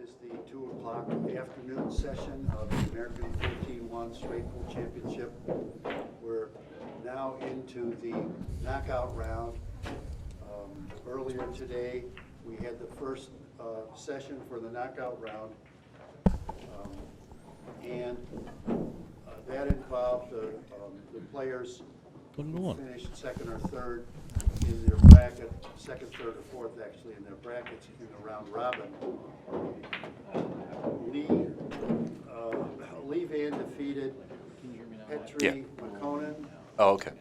is the 2 o'clock afternoon session of the American 14-1 Straight Pool Championship. We're now into the knockout round. Earlier today, we had the first session for the knockout round, and that involved the players who finished second or third in their bracket, second, third, or fourth actually in their brackets in the round robin. Lee Van defeated Petri McConan. Oh, okay.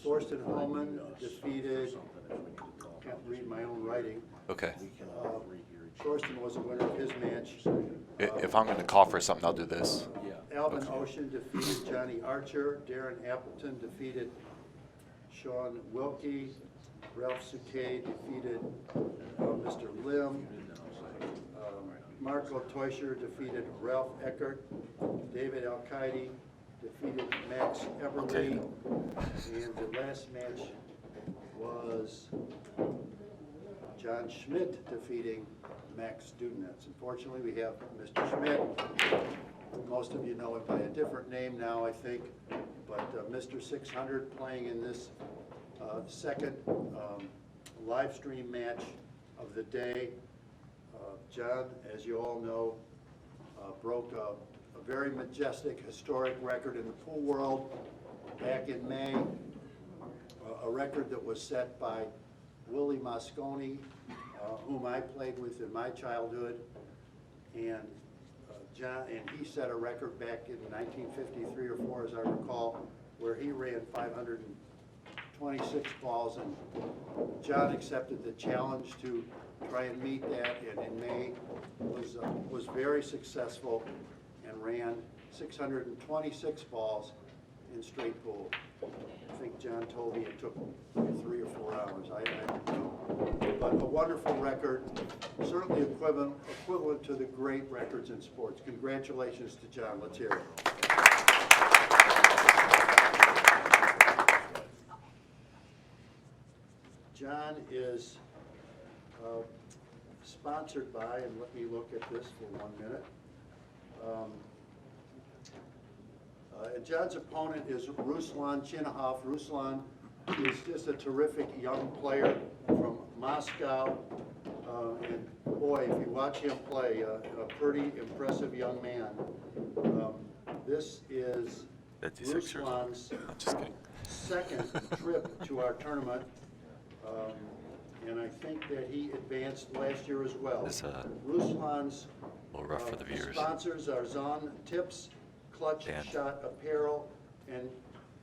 Thorsten Holman defeated, can't read my own writing. Okay. Thorsten was a winner of his match. If I'm going to call for something, I'll do this. Alvin Ocean defeated Johnny Archer. Darren Appleton defeated Sean Wilkie. Ralph Suquet defeated Mr. Lim. Marco Teuscher defeated Ralph Eckert. David Al-Qaidi defeated Max Eberly. Okay. And the last match was John Schmidt defeating Max Dudenetz. Unfortunately, we have Mr. Schmidt. Most of you know him by a different name now, I think, but Mr. 600 playing in this second live stream match of the day. John, as you all know, broke a very majestic, historic record in the pool world back in May, a record that was set by Willie Mosconi, whom I played with in my childhood, and he set a record back in 1953 or 4, as I recall, where he ran 526 balls, and John accepted the challenge to try and meet that, and in May was very successful and ran 626 balls in straight pool. I think John told me it took 3 or 4 hours. I don't know. But a wonderful record, certainly equivalent to the great records in sports. Congratulations to John. Let's hear it. John is sponsored by, and let me look at this for 1 minute. And John's opponent is Ruslan Chinahov. Ruslan is just a terrific young player from Moscow. And boy, if you watch him play, a pretty impressive young man. This is Ruslan's second trip to our tournament. And I think that he advanced last year as well. Ruslan's rough for the viewers. Sponsors are Zon Tips, Clutch Shot Apparel, and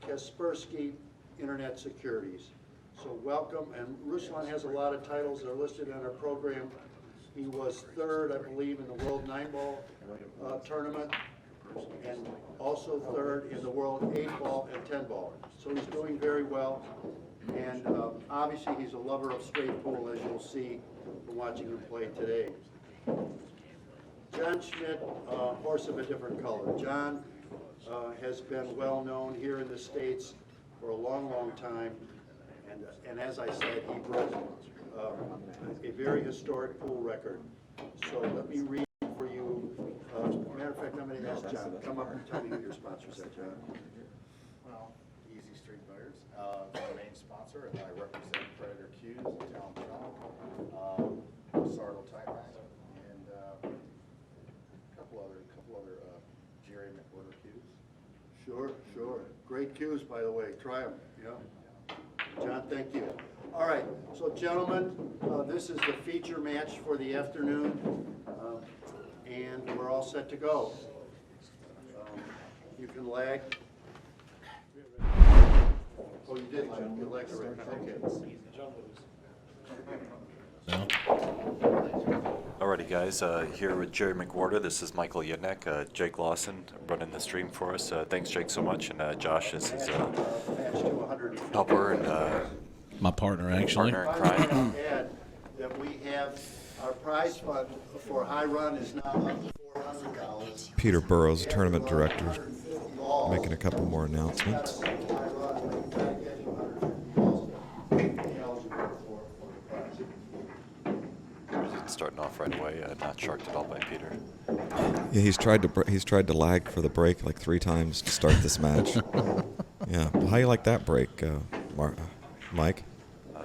Kaspersky Internet Securities. So welcome, and Ruslan has a lot of titles that are listed on our program. He was third, I believe, in the World 9-Ball tournament, and also third in the World 8-Ball and 10-Ball. So he's doing very well, and obviously he's a lover of straight pool, as you'll see from watching him play today. John Schmidt, horse of a different color. John has been well known here in the States for a long, long time, and as I said, he broke a very historic pool record. So let me read for you. Matter of fact, I'm going to ask John, come up and tell me who your sponsors are, John. Well, Easy Street Players is our main sponsor, and I represent Predator Q's in Town Town, Sardo Timeline, and a couple other Jerry McWhorter Q's. Sure. Great cues, by the way. Try them. Yeah. John, thank you. All right. So, gentlemen, this is the feature match for the afternoon, and we're all set to go. You can lag. Oh, you did lag. You lagged already. Okay. No. Alrighty, guys. Here with Jerry McWhorter. This is Michael Yednek. Jake Lawson running the stream for us. Thanks, Jake, so much. And Josh is his helper and my partner, actually. Partner in crime. Add that we have our prize fund for High Run is now up to $400. Peter Burrows, tournament director, making a couple more announcements. starting off right away, not sharked at all by Peter. Yeah, he's tried to lag for the break like 3 times to start this match. Yeah, well, how you like that break, Mike?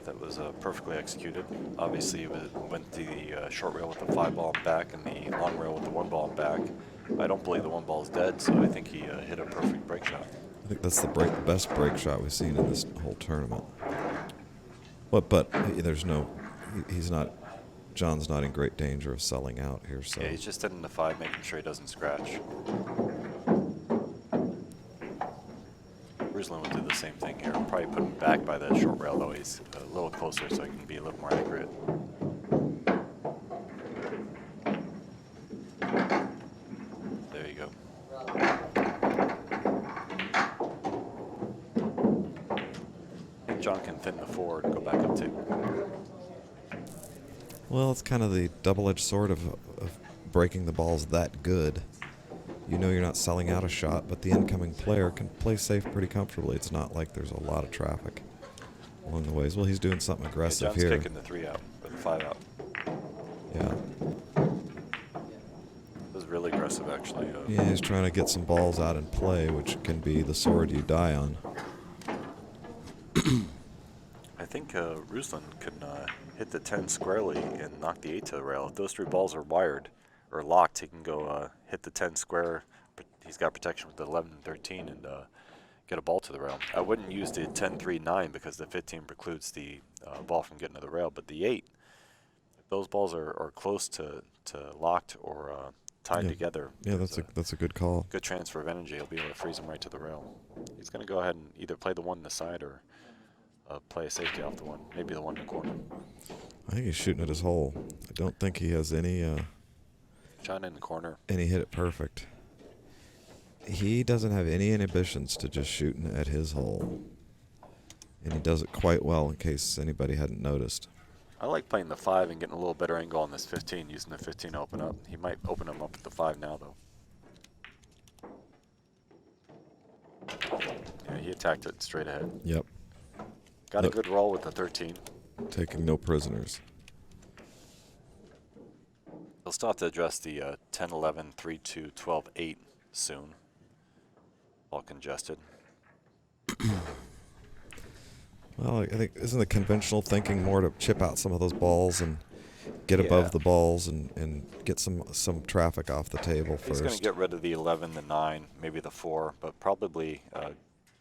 That was perfectly executed. Obviously, it went to the short rail with the 5 ball and back, and the long rail with the 1 ball and back. I don't believe the 1 ball is dead, so I think he hit a perfect break shot. I think that's the best break shot we've seen in this whole tournament. But there's no, he's not. John's not in great danger of selling out here. So Yeah, he's just hitting the 5, making sure he doesn't scratch. Ruslan would do the same thing here. Probably put him back by that short rail, though. He's a little closer, so he can be a little more accurate. There you go. I think John can thin the 4 and go back up 2. Well, it's kind of the double-edged sword of breaking the balls that good. You know you're not selling out a shot, but the incoming player can play safe pretty comfortably. It's not like there's a lot of traffic along the ways. Well, he's doing something aggressive John's here. kicking the 3 out, or the 5 out. Yeah. It was really aggressive, actually. Yeah, he's trying to get some balls out in play, which can be the sword you die on. I think Ruslan can hit the 10 squarely and knock the 8 to the rail. If those 3 balls are wired or locked, he can go hit the 10 square. He's got protection with the 11 and 13 and get a ball to the rail. I wouldn't use the 10, 3, 9 because the 15 precludes the ball from getting to the rail. But the 8, if those balls are close to locked or tied together. Yeah, that's a good call. Good transfer of energy. He'll be able to freeze them right to the rail. He's going to go ahead and either play the 1 on the side or play a safety off the 1, maybe the 1 in the corner. I think he's shooting at his hole. I don't think he has any John in the corner. any hit it perfect. He doesn't have any inhibitions to just shooting at his hole. And he does it quite well in case anybody hadn't noticed. I like playing the 5 and getting a little better angle on this 15, using the 15 to open up. He might open him up at the 5 now, though. Yeah, he attacked it straight ahead. Yep. Got a good roll with the 13. Taking no prisoners. He'll still have to address the 10, 11, 3, 2, 12, 8 soon. All congested. Well, I think isn't the conventional thinking more to chip out some of those balls and get above the balls and get some traffic off the table first? He's going to get rid of the 11, the 9, maybe the 4, but probably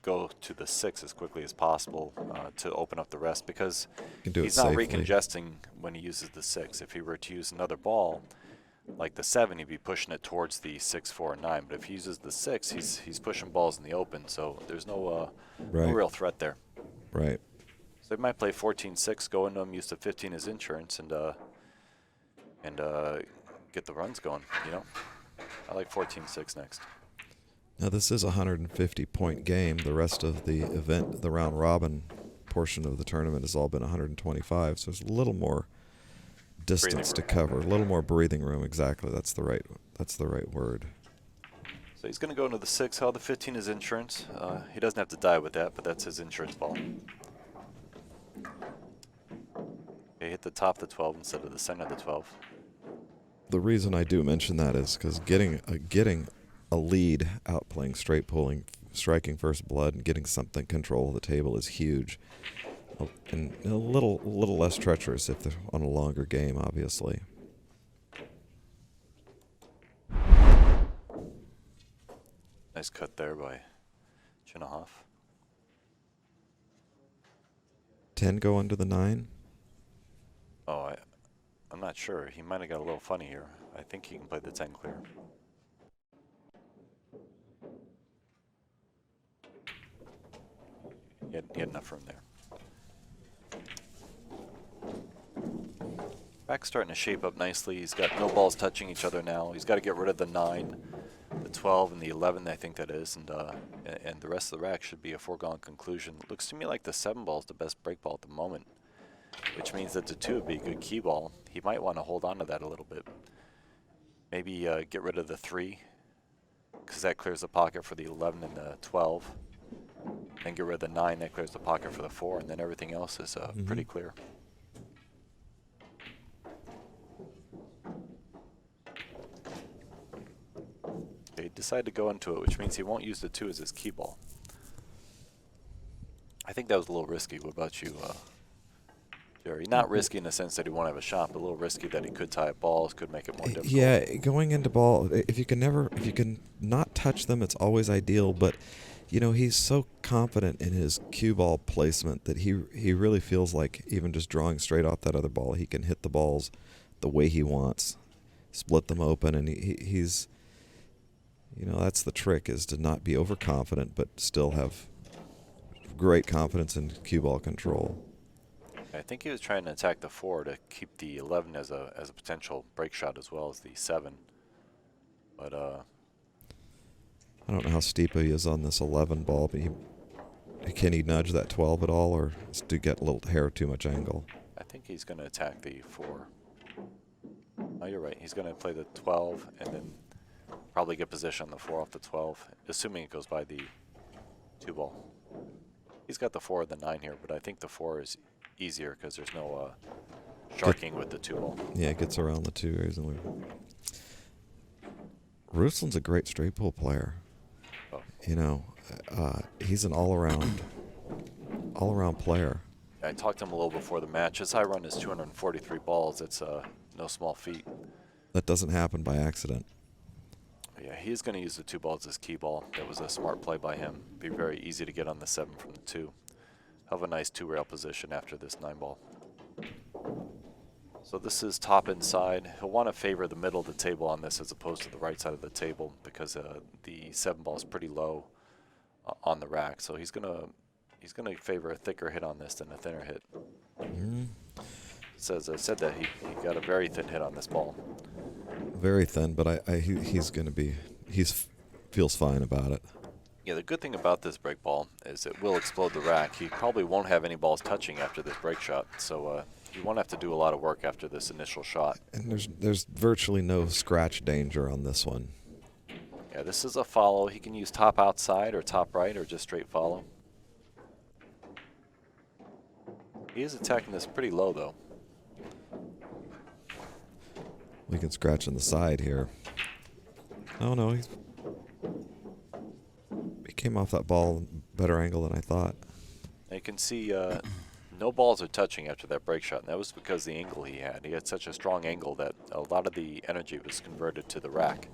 go to the 6 as quickly as possible to open up the rest because he's not recongesting when he uses the 6. If he were to use another ball, like the 7, he'd be pushing it towards the 6, 4, and 9. But if he uses the 6, he's pushing balls in the open, so there's no real threat there. Right. So he might play 14-6, go into him, use the 15 as insurance, and get the runs going. You know, I like 14-6 next. Now this is a 150-point game. The rest of the event, the round robin portion of the tournament, has all been 125. So there's a little more distance to cover, a little more breathing room. Exactly, that's the right word. So he's going to go into the 6. How the 15 is insurance. He doesn't have to die with that, but that's his insurance ball. He hit the top of the 12 instead of the center of the 12. The reason I do mention that is because getting a lead out playing straight pulling, striking first blood, and getting something control of the table is huge. And a little less treacherous if they're on a longer game, obviously. Nice cut there by Chinahov. 10 go under the 9? Oh, I'm not sure. He might have got a little funny here. I think he can play the 10 clear. He had enough room there. Back's starting to shape up nicely. He's got no balls touching each other now. He's got to get rid of the 9, the 12, and the 11, I think that is, and the rest of the rack should be a foregone conclusion. Looks to me like the 7 ball is the best break ball at the moment, which means that the 2 would be a good key ball. He might want to hold on to that a little bit. Maybe get rid of the 3, because that clears the pocket for the 11 and the 12. Then get rid of the 9, that clears the pocket for the 4, and then everything else is pretty clear. decided to go into it, which means he won't use the 2 as his key ball. I think that was a little risky. What about you, Jerry? Not risky in the sense that he won't have a shot, but a little risky that he could tie up balls, could make it more difficult. Yeah, going into ball, if you can not touch them, it's always ideal. But you know, he's so confident in his cue ball placement that he really feels like even just drawing straight off that other ball, he can hit the balls the way he wants, split them open, and he's, you know, that's the trick, is to not be overconfident but still have great confidence in cue ball control. I think he was trying to attack the 4 to keep the 11 as a potential break shot as well as the 7. But I don't know how steep he is on this 11 ball, but can he nudge that 12 at all, or to get a little hair too much angle? I think he's going to attack the 4. Oh, you're right. He's going to play the 12 and then probably get position on the 4 off the 12, assuming it goes by the 2 ball. He's got the 4 and the 9 here, but I think the 4 is easier because there's no sharking with the 2 ball. Yeah, it gets around the 2 easily. Ruslan's a great straight pull player. Oh. You know, he's an all-around player. I talked to him a little before the match. His high run is 243 balls. It's no small feat. That doesn't happen by accident. Yeah, he's going to use the 2 balls as key ball. That was a smart play by him. Be very easy to get on the 7 from the 2. Have a nice 2-rail position after this 9 ball. So this is top inside. He'll want to favor the middle of the table on this as opposed to the right side of the table because the 7 ball is pretty low on the rack. So he's gonna favor a thicker hit on this than a thinner hit. Said that he got a very thin hit on this ball. Very thin, but he feels fine about it. Yeah, the good thing about this break ball is it will explode the rack. He probably won't have any balls touching after this break shot, so he won't have to do a lot of work after this initial shot. And there's virtually no scratch danger on this one. Yeah, this is a follow. He can use top outside or top right or just straight follow. He is attacking this pretty low, though. We can scratch on the side here. Oh no, he came off that ball better angle than I thought. Now you can see no balls are touching after that break shot, and that was because the angle he had. He had such a strong angle that a lot of the energy was converted to the rack.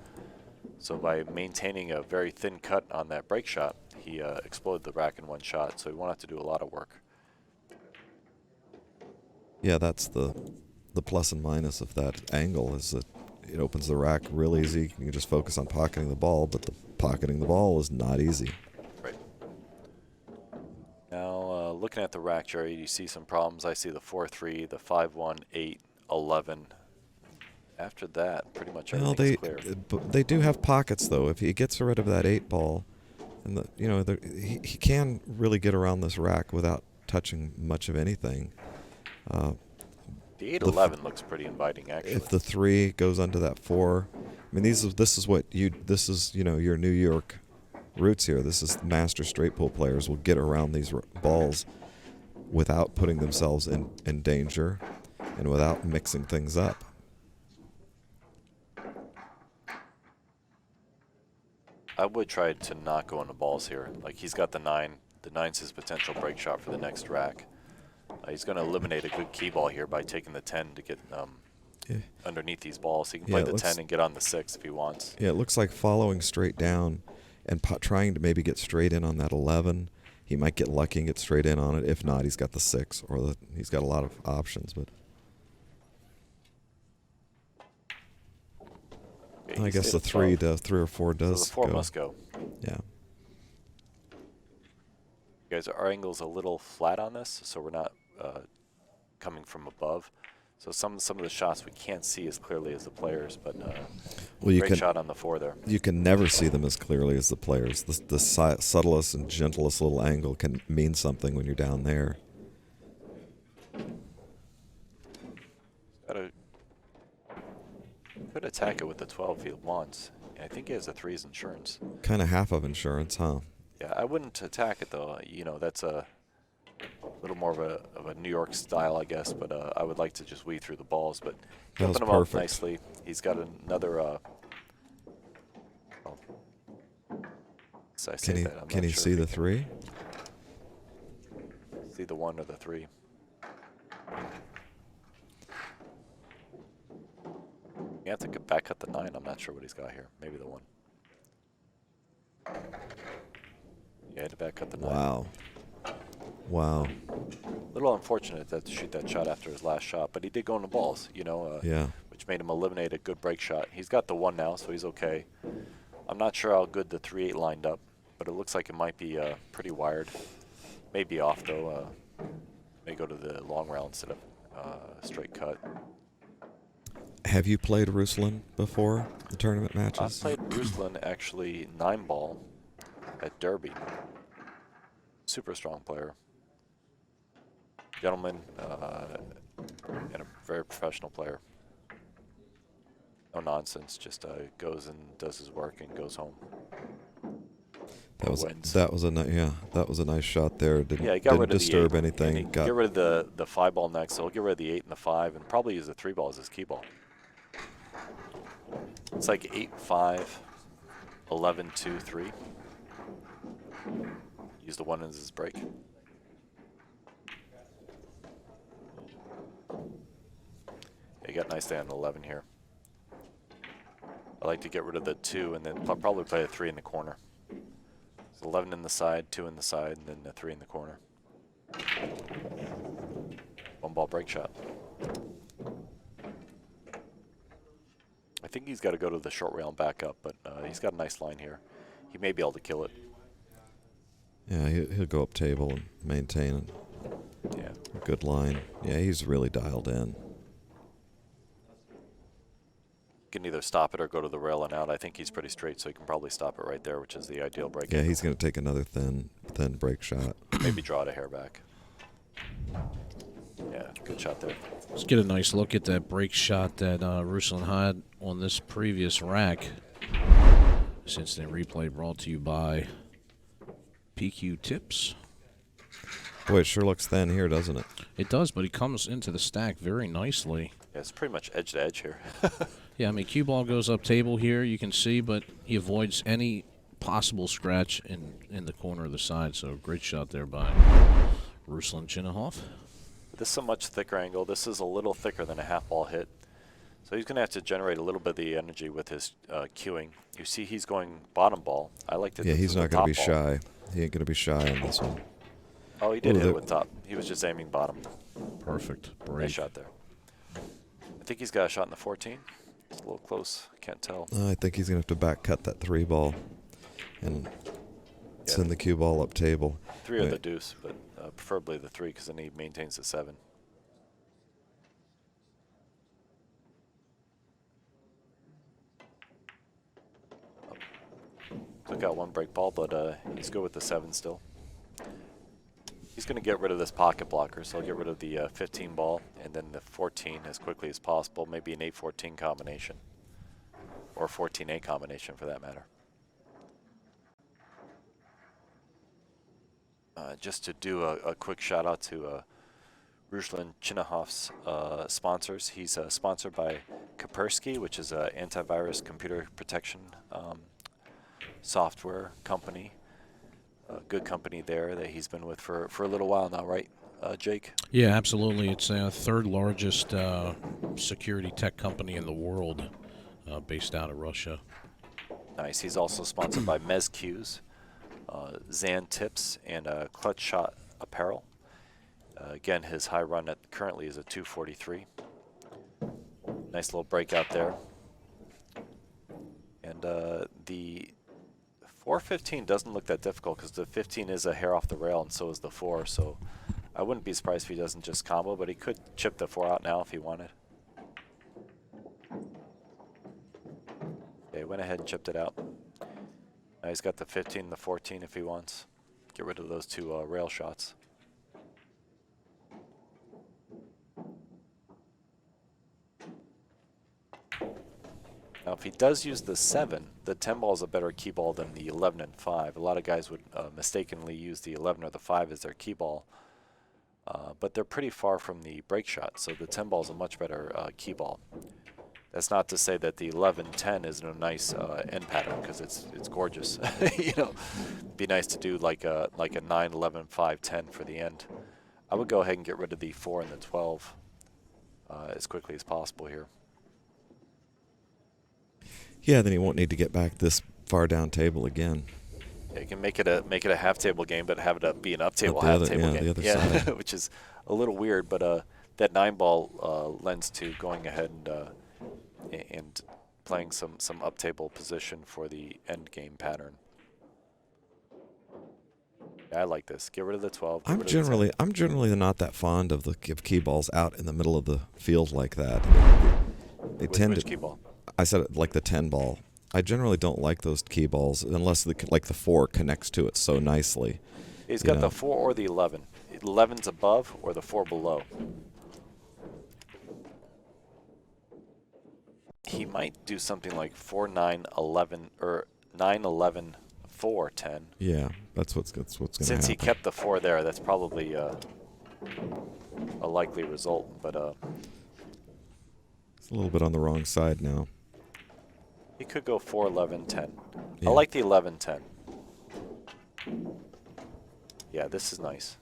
So by maintaining a very thin cut on that break shot, he exploded the rack in one shot, so he won't have to do a lot of work. Yeah, that's the plus and minus of that angle, is that it opens the rack real easy. You can just focus on pocketing the ball, but the pocketing the ball is not easy. Right. Now, looking at the rack, Jerry, you see some problems. I see the 4-3, the 5-1, 8, 11. After that, pretty much everything's clear. They do have pockets, though. If he gets rid of that 8 ball, and he can really get around this rack without touching much of anything. The 8-11 looks pretty inviting, actually. If the 3 goes under that 4, I mean, this is your New York roots here. This is master straight pull players will get around these balls without putting themselves in danger and without mixing things up. I would try to not go into balls here. Like, he's got the 9. The 9's his potential break shot for the next rack. He's going to eliminate a good key ball here by taking the 10 to get underneath these balls. He can play the 10 and get on the 6 if he wants. Yeah, it looks like following straight down and trying to maybe get straight in on that 11. He might get lucky and get straight in on it. If not, he's got the 6, or he's got a lot of options. But Okay, I guess the 3 or 4 does. So the 4 must go. Yeah. Guys, our angle's a little flat on this, so we're not coming from above. So some of the shots we can't see as clearly as the players, but great shot on the 4 there. You can never see them as clearly as the players. The subtlest and gentlest little angle can mean something when you're down there. Could attack it with the 12 if he wants. I think he has a 3's insurance. Kind of half of insurance, huh? Yeah, I wouldn't attack it though. That's a little more of a New York style, I guess. But I would like to just weave through the balls. But jumping him up nicely. He's got another as I say Can he that. I'm can not he sure see if the can 3? see the 1 or the 3. You have to get back at the 9. I'm not sure what he's got here. Maybe the 1. Yeah, had to back at the 9. Wow. Wow. A little unfortunate to shoot that shot after his last shot, but he did go in the balls, you know, Yeah. which made him eliminate a good break shot. He's got the 1 now, so he's okay. I'm not sure how good the 3-8 lined up, but it looks like it might be pretty wired. Maybe off, though. May go to the long round instead of straight cut. Have you played Ruslan before the tournament I matches? played Ruslan actually 9-ball at Derby. Super strong player. Gentleman and a very professional player. No nonsense, just goes and does his work and goes home. That was wins. that was a that was a nice shot there. Didn't, Yeah, he got didn't rid of disturb the 8, anything. and he get rid of the 5-ball next, so he'll get rid of the 8 and the 5, and probably use the 3-ball as his key ball. It's like 8-5, 11-2-3. Use the 1 as his break. Yeah, you got nicely on 11 here. I like to get rid of the 2 and then probably play a 3 in the corner. So 11 in the side, 2 in the side, and then the 3 in the corner. 1-ball break shot. I think he's got to go to the short rail and back up, but he's got a nice line here. He may be able to kill it. Yeah, he'll go up table and maintain Yeah. a good line. Yeah, he's really dialed in. Can either stop it or go to the rail and out. I think he's pretty straight, so he can probably stop it right there, which is the ideal break. Yeah, he's going to take another thin break shot. Maybe draw it a hair back. Yeah, good shot there. Let's get a nice look at that break shot that Ruslan had on this previous rack. Since then, replay brought to you by PQ Tips. Boy, it sure looks thin here, doesn't it? It does, but he comes into the stack very nicely. Yeah, it's pretty much edge to edge here. Yeah, I mean, cue ball goes up table here, you can see, but he avoids any possible scratch in the corner of the side. So great shot there by Ruslan Chinahov. This is a much thicker angle. This is a little thicker than a half ball hit. So he's going to have to generate a little bit of the energy with his cueing. You see he's going bottom ball. I like to. Yeah, he's not going to be shy. He ain't going to be shy on this one. Oh, he did Ooh, hit it with top. He was just aiming bottom. Perfect break. Nice shot there. I think he's got a shot in the 14. It's a little close. Can't tell. I think he's going to have to back cut that 3-ball and send the cue ball up table. 3 or the deuce, but preferably the 3 because then he maintains the 7. Took out 1 break ball, but he's good with the 7 still. He's going to get rid of this pocket blocker, so he'll get rid of the 15 ball and then the 14 as quickly as possible, maybe an 8-14 combination or 14-8 combination for that matter. Just to do a quick shout out to Ruslan Chinahov's sponsors. He's sponsored by Kaspersky, which is an antivirus computer protection software company. A good company there that he's been with for a little while now, right, Jake? Yeah, absolutely. It's the third largest security tech company in the world, based out of Russia. Nice. He's also sponsored by MezQs, Zan Tips, and Clutch Shot Apparel. Again, his high run currently is a 243. Nice little breakout there. And the 415 doesn't look that difficult because the 15 is a hair off the rail and so is the 4. So I wouldn't be surprised if he doesn't just combo, but he could chip the 4 out now if he wanted. Okay, went ahead and chipped it out. Now he's got the 15 and the 14 if he wants. Get rid of those 2 rail shots. Now, if he does use the 7, the 10 ball is a better key ball than the 11 and 5. A lot of guys would mistakenly use the 11 or the 5 as their key ball, but they're pretty far from the break shot, so the 10 ball is a much better key ball. That's not to say that the 11-10 isn't a nice end pattern, because it's gorgeous. You know, be nice to do like a 9-11-5-10 for the end. I would go ahead and get rid of the 4 and the 12 as quickly as possible here. Yeah, then he won't need to get back this far down table again. Yeah, you can make it a half table game, but have it be an up table The half other- table yeah, game. the other side. Which is a little weird, but that 9-ball lends to going ahead and playing some up table position for the end game pattern. Yeah, I like this. Get rid of the 12. I'm generally not that fond of key balls out in the middle of the field like that. They tend Which to. key ball? I said it like the 10 ball. I generally don't like those key balls unless the 4 connects to it so nicely. He's you got know. the 4 or the 11. 11's above or the 4 below. He might do something like 4-9-11 or 9-11-4-10. Yeah, that's what's going to happen. Since he kept the 4 there, that's probably a likely result. But It's a little bit on the wrong side now. he could go 4-11-10. Yeah. I like the 11-10. Yeah, this is nice.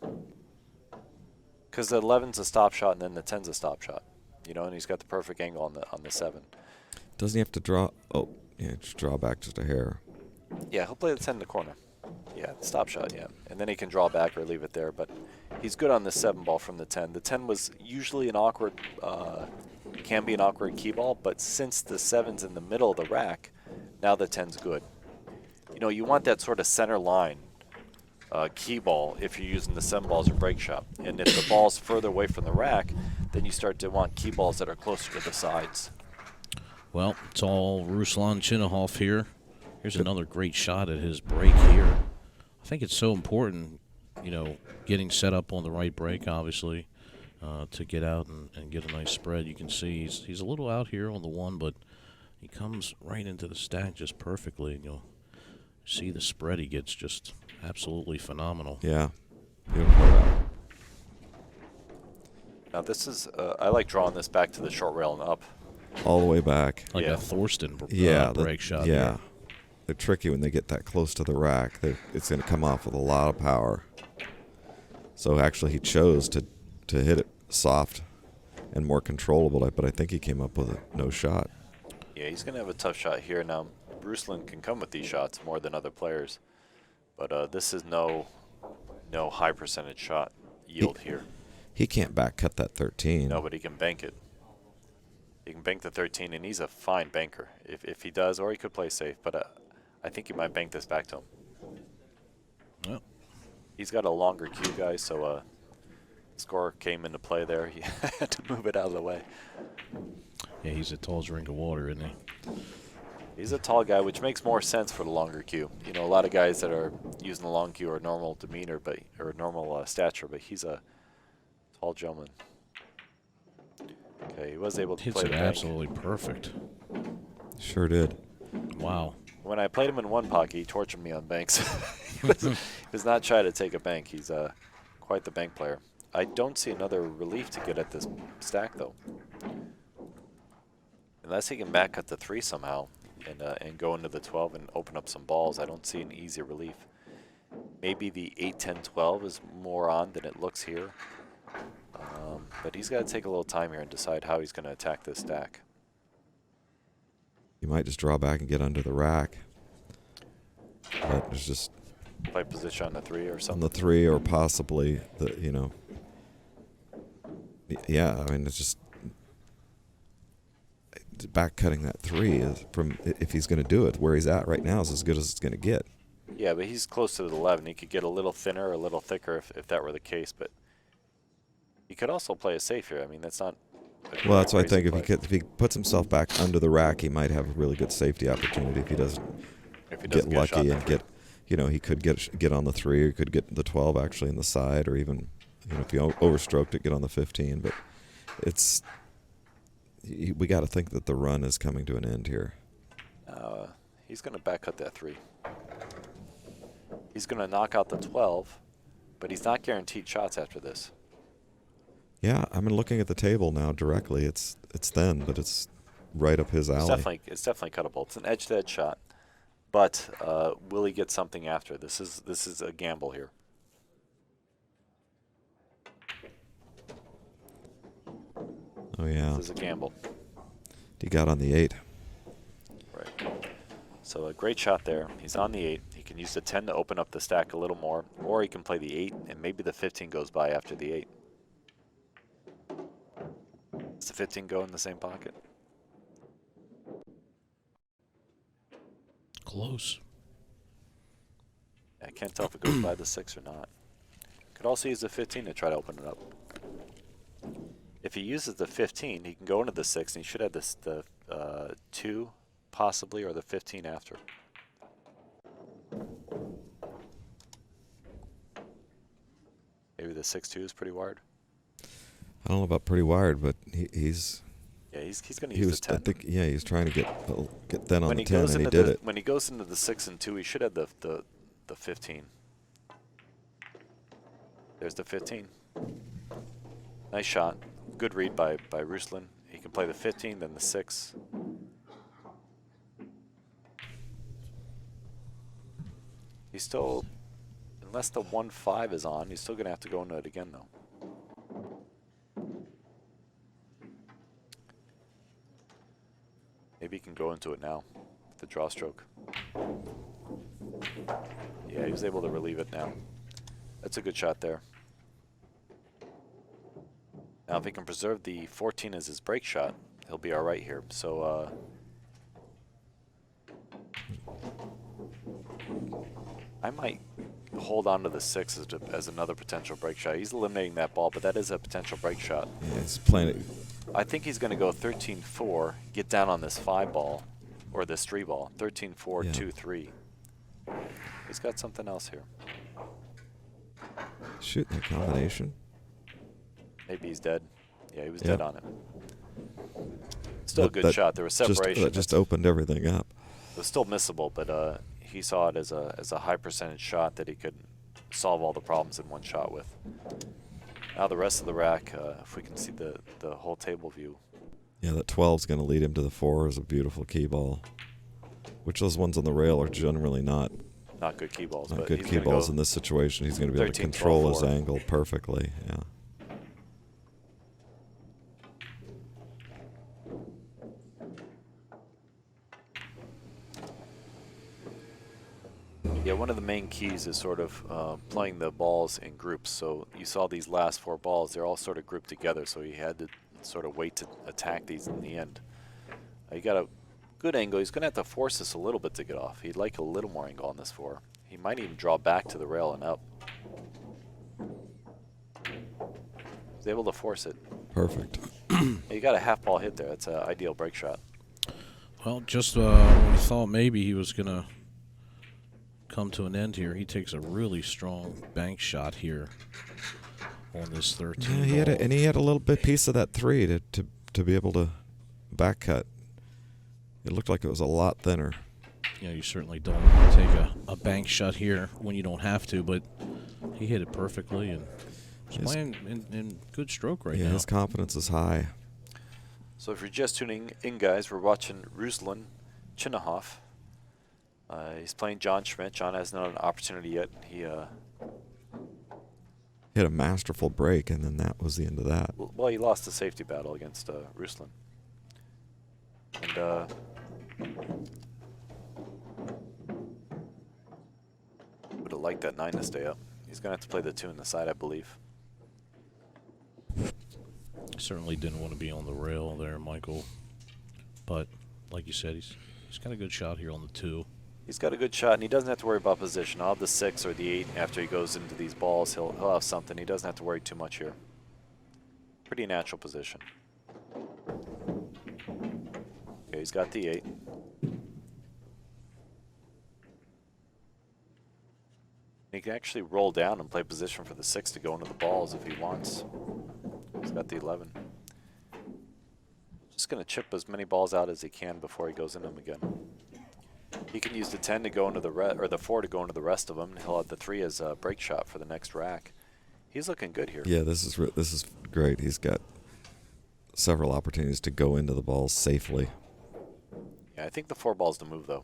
Because the 11's a stop shot and then the 10's a stop shot. You know, and he's got the perfect angle on the 7. Doesn't he have to draw? Oh, yeah, just draw back just a hair. Yeah, he'll play the 10 in the corner. Yeah, stop shot, yeah. And then he can draw back or leave it there. But he's good on the 7 ball from the 10. The 10 was usually an awkward, can be an awkward key ball, but since the 7's in the middle of the rack, now the 10's good. You know, you want that sort of center line key ball if you're using the 7 balls or break shot. And if the ball's further away from the rack, then you start to want key balls that are closer to the sides. Well, it's all Ruslan Chinahov here. Here's another great shot at his break here. I think it's so important, you know, getting set up on the right break, obviously, to get out and get a nice spread. You can see he's a little out here on the 1, but he comes right into the stack just perfectly. And you'll see the spread he gets, just absolutely phenomenal. Yeah, beautiful. Now this is, I like drawing this back to the short rail and up. All the way back. Like Yeah. a Thorsten break shot. Yeah. There. They're tricky when they get that close to the rack. It's going to come off with a lot of power. So actually he chose to hit it soft and more controllable, but I think he came up with a no shot. Yeah, he's going to have a tough shot here. Now, Ruslan can come with these shots more than other players, but this is no high percentage shot yield here. He can't back cut that 13. No, but he can bank it. He can bank the 13, and he's a fine banker. If he does, or he could play safe, but I think he might bank this back to him. Well, He's got a longer cue, guys, so score came into play there. He had to move it out of the way. yeah, he's a tall drink of water, isn't he? He's a tall guy, which makes more sense for the longer cue. You know, a lot of guys that are using the long cue are normal demeanor, or normal stature, but he's a tall gentleman. Okay, he was was able to Hits play it the bank. absolutely perfect. Sure did. Wow. When I played him in one pocket, he tortured me on banks. he was not shy to take a bank. He's quite the bank player. I don't see another relief to get at this stack, though. Unless he can back cut the 3 somehow and go into the 12 and open up some balls, I don't see an easy relief. Maybe the 8-10-12 is more on than it looks here. But he's got to take a little time here and decide how he's going to attack this stack. You might just draw back and get under the rack. But there's just Play position on the 3 or on something. the 3 or possibly the, you know. Yeah, I mean, it's just back cutting that 3 is from, if he's going to do it, where he's at right now is as good as it's going to get. Yeah, but he's close to the 11. He could get a little thinner or a little thicker if that were the case, but he could also play it safe here. I mean, that's not a Well, that's why I crazy think play. if he puts himself back under the rack, he might have a really good safety opportunity if he doesn't If he get doesn't a shot lucky there. and get, you know, he could get on the 3, or he could get the 12 actually in the side, or even, you know, if he overstroked it, get on the 15. But we got to think that the run is coming to an end here. He's going to back cut that 3. He's going to knock out the 12, but he's not guaranteed shots after this. Yeah, I mean, looking at the table now directly, it's thin, but it's right up his alley. It's definitely cuttable. It's an edge-to-edge shot, but will he get something after? This is a gamble here. Oh yeah. This is a gamble. He got on the 8. Right. So a great shot there. He's on the 8. He can use the 10 to open up the stack a little more, or he can play the 8, and maybe the 15 goes by after the 8. Does the 15 go in the same pocket? Close. I can't tell if it goes by the 6 or not. Could also use the 15 to try to open it up. If he uses the 15, he can go into the 6, and he should have this the 2 possibly, or the 15 after. Maybe the 6-2 is pretty wired. I don't know about pretty wired, but he's Yeah, he's going to use the 10. I think he was trying to get thin on the 10, and he into did it. When he goes into the 6 and 2, he should have the 15. There's the 15. Nice shot. Good read by Ruslan. He can play the 15, then the 6. He's still, unless the 1-5 is on, he's still going to have to go into it again, though. Maybe he can go into it now, the draw stroke. Yeah, he was able to relieve it now. That's a good shot there. Now, if he can preserve the 14 as his break shot, he'll be all right here. So, I might hold on to the 6 as another potential break shot. He's eliminating that ball, but that is a potential break shot. Yeah, he's playing it. I think he's going to go 13-4, get down on this 5 ball, or this 3 ball. 13-4, Yeah. 2-3. He's got something else here. Shoot that combination. Maybe he's dead. Yeah, he was Yep. dead on it. Still a good shot. There was separation. Just opened everything up. It was still missable, but he saw it as a high percentage shot that he could solve all the problems in one shot with. Now the rest of the rack, if we can see the whole table view. Yeah, that 12's going to lead him to the 4 is a beautiful key ball. Which those ones on the rail are generally not Good key balls. not but good he's key gonna balls go in this situation. He's going to be able to 13, control 12, his 4. angle perfectly. Yeah. Yeah, one of the main keys is sort of playing the balls in groups. So you saw these last 4 balls, they're all sort of grouped together, so he had to sort of wait to attack these in the end. He got a good angle. He's going to have to force this a little bit to get off. He'd like a little more angle on this 4. He might even draw back to the rail and up. He's able to force it. Perfect. You got a half ball hit there. That's an ideal break shot. Well, just when we thought maybe he was going to come to an end here, he takes a really strong bank shot here on this 13 Yeah, ball. he had a little bit piece of that 3 to be able to back cut. It looked like it was a lot thinner. Yeah, you certainly don't want to take a bank shot here when you don't have to, but he hit it perfectly and he's playing in good stroke right Yeah, now. his confidence is high. So if you're just tuning in, guys, we're watching Ruslan Chinahov. He's playing John Schmidt. John hasn't had an opportunity yet. He Hit a masterful break, and then that was the end of that. well, he lost the safety battle against Ruslan. And would have liked that 9 to stay up. He's going to have to play the 2 in the side, I believe. Certainly didn't want to be on the rail there, Michael. But like you said, he's got a good shot here on the 2. He's got a good shot, and he doesn't have to worry about position. I'll have the 6 or the 8 after he goes into these balls. He'll have something. He doesn't have to worry too much here. Pretty natural position. Okay, he's got the 8. He can actually roll down and play position for the 6 to go into the balls if he wants. He's got the 11. Just going to chip as many balls out as he can before he goes in them again. He can use the 10 to go into or the 4 to go into the rest of them. And he'll have the 3 as a break shot for the next rack. He's looking good here. Yeah, this is great. He's got several opportunities to go into the balls safely. Yeah, I think the 4 ball's the move, though.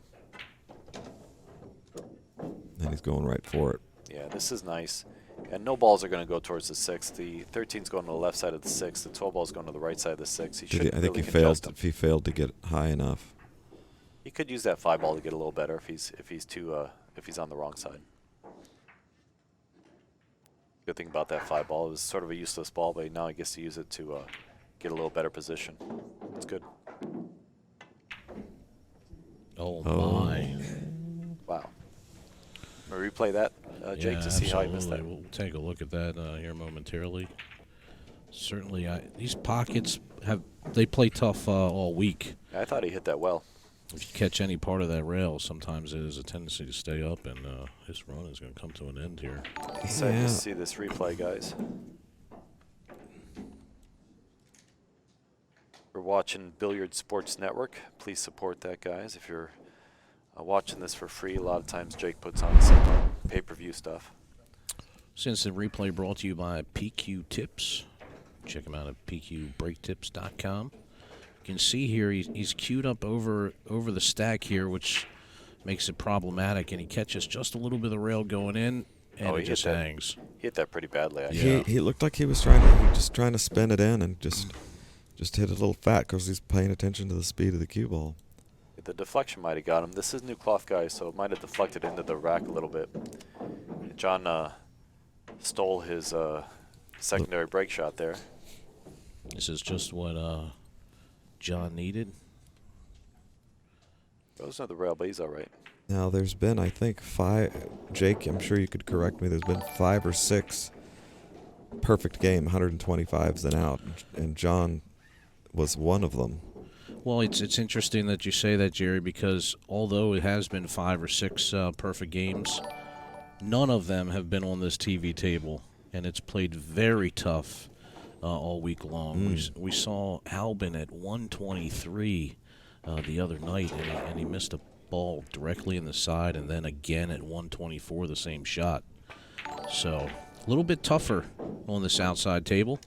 And he's going right for it. Yeah, this is nice. And no balls are going to go towards the 6. The 13's going to the left side of the 6. The 12 ball's going to the right side of the 6. He should I think really he contest failed. him. If he failed to get high enough. He could use that 5 ball to get a little better if he's on the wrong side. Good thing about that 5 ball, it was sort of a useless ball, but now he gets to use it to get a little better position. It's good. Oh, Oh. my. Wow. We'll replay that, Jake, Yeah, to see how he missed that. absolutely. We'll take a look at that here momentarily. Certainly, these pockets they play tough all week. I thought he hit that well. If you catch any part of that rail, sometimes there's a tendency to stay up, and his run is going to come to an end here. Excited Yeah. to see this replay, guys. We're watching Billiard Sports Network. Please support that, guys. If you're watching this for free, a lot of times Jake puts on some pay-per-view stuff. Since the replay brought to you by PQ Tips, check him out at pqbreaktips.com. You can see here he's queued up over the stack here, which makes it problematic, and he catches just a little bit of the rail going in, and Oh, it he just hit that. hangs. He hit that pretty badly, actually. Yeah. He looked like he was just trying to spin it in and just hit it a little fat because he's paying attention to the speed of the cue ball. The deflection might have got him. This is new cloth, guys, so it might have deflected into the rack a little bit. John stole his secondary break shot there. This is just what John needed. Goes to the rail, but he's all right. Now there's been, I think, 5. Jake, I'm sure you could correct me. There's been 5 or 6 perfect game 125s and out, and John was one of them. Well, it's interesting that you say that, Jerry, because although it has been 5 or 6 perfect games, none of them have been on this TV table, and it's played very tough all week long. We saw Albin at 123 the other night, and he missed a ball directly in the side, and then again at 124 the same shot. So a little bit tougher on this outside table.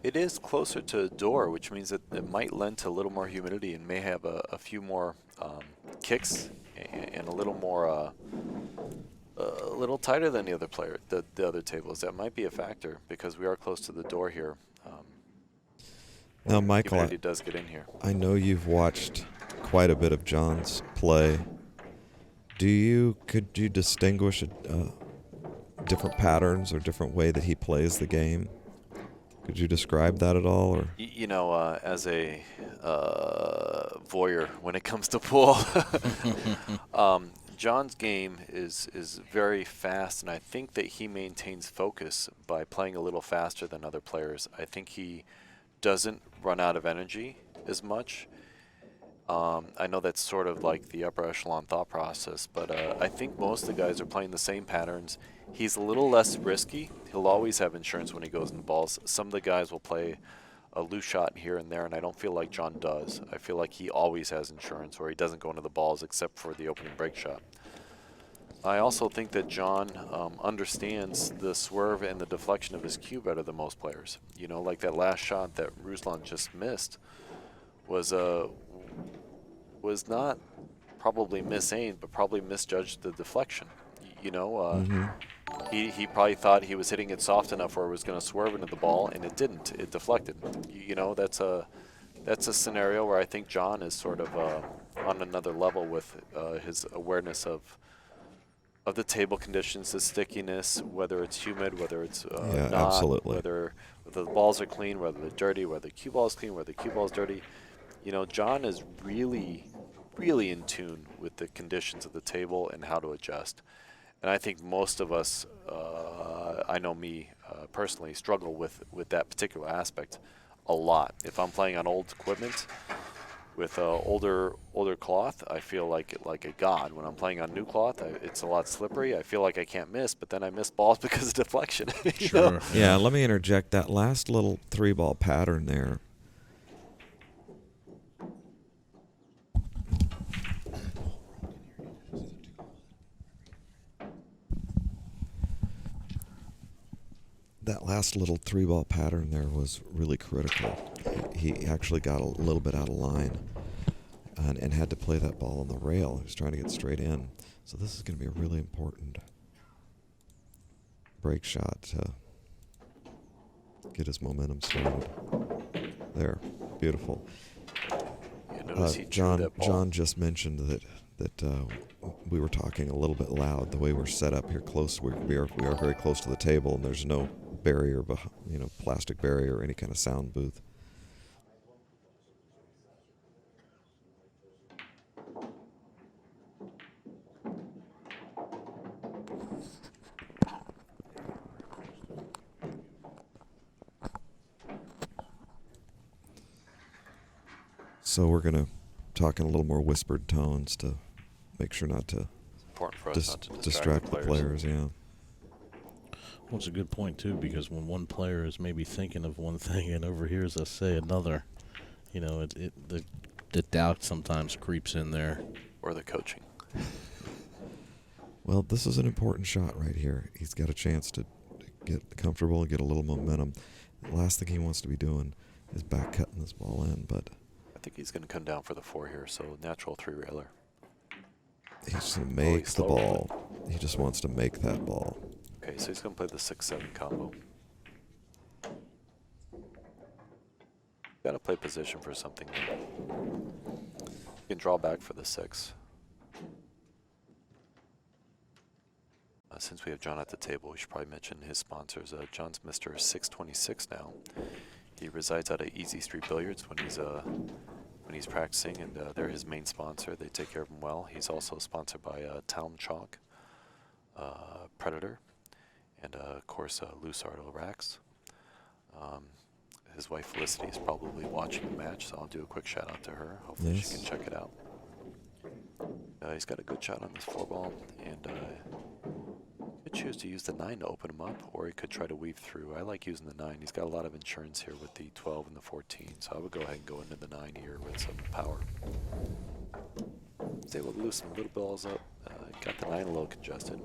It is closer to the door, which means that it might lend to a little more humidity and may have a few more kicks and a little more, a little tighter than the other tables. That might be a factor because we are close to the door here. Now, Michael, Humidity does get in here. I know you've watched quite a bit of John's play. Could you distinguish different patterns or different way that he plays the game? Could you describe that at all, or? You know, as a voyeur when it comes to pool, John's game is very fast, and I think that he maintains focus by playing a little faster than other players. I think he doesn't run out of energy as much. I know that's sort of like the upper echelon thought process, but I think most of the guys are playing the same patterns. He's a little less risky. He'll always have insurance when he goes in the balls. Some of the guys will play a loose shot here and there, and I don't feel like John does. I feel like he always has insurance, or he doesn't go into the balls except for the opening break shot. I also think that John understands the swerve and the deflection of his cue better than most players. You know, like that last shot that Ruslan just missed was not probably misaimed, but probably misjudged the deflection. You know, he probably thought he was hitting it soft enough where it was going to swerve into the ball, and it didn't. It deflected. You know, that's a scenario where I think John is sort of on another level with his awareness of the table conditions, the stickiness, whether it's humid, whether it's Yeah, not, absolutely. whether the balls are clean, whether they're dirty, whether the cue ball is clean, whether the cue ball is dirty. You know, John is really, really in tune with the conditions of the table and how to adjust. And I think most of us, I know me personally, struggle with that particular aspect a lot. If I'm playing on old equipment with older cloth, I feel like a god. When I'm playing on new cloth, it's a lot slippery. I feel like I can't miss, but then I miss balls because of deflection. you know? Yeah, let me interject that last little 3-ball pattern there. That last little 3-ball pattern there was really critical. He actually got a little bit out of line. and had to play that ball on the rail. He was trying to get straight in. So this is going to be a really important break shot to get his momentum started. There, beautiful. You notice he drew that ball. John just mentioned that we were talking a little bit loud. The way we're set up here, close, we are very close to the table, and there's no barrier, plastic barrier or any kind of sound booth. So we're going to talk in a little more whispered tones to make sure not to, Important for us not to distract the players. Yeah. Well, it's a good point, too, because when one player is maybe thinking of one thing and overhears us say another, the doubt sometimes creeps in there. Or the coaching. Well, this is an important shot right here. He's got a chance to get comfortable and get a little momentum. The last thing he wants to be doing is back cutting this ball in, but I think he's going to come down for the 4 here, so natural 3-railer. he's just going to make the ball. He just wants to make that ball. Okay, so he's going to play the 6-7 combo. Got to play position for something. You can draw back for the 6. Since we have John at the table, we should probably mention his sponsors. John's Mr. 626 now. He resides out of Easy Street Billiards when he's practicing, and they're his main sponsor. They take care of him well. He's also sponsored by Town Chalk, Predator, and of course Loose Arto Racks. His wife Felicity is probably watching the match, so I'll do a quick shout out to her. Hopefully Yes. she can check it out. He's got a good shot on this 4-ball, and could choose to use the 9 to open him up, or he could try to weave through. I like using the 9. He's got a lot of insurance here with the 12 and the 14, so I would go ahead and go into the 9 here with some power. He's able to loosen little balls up. Got the 9 a little congested.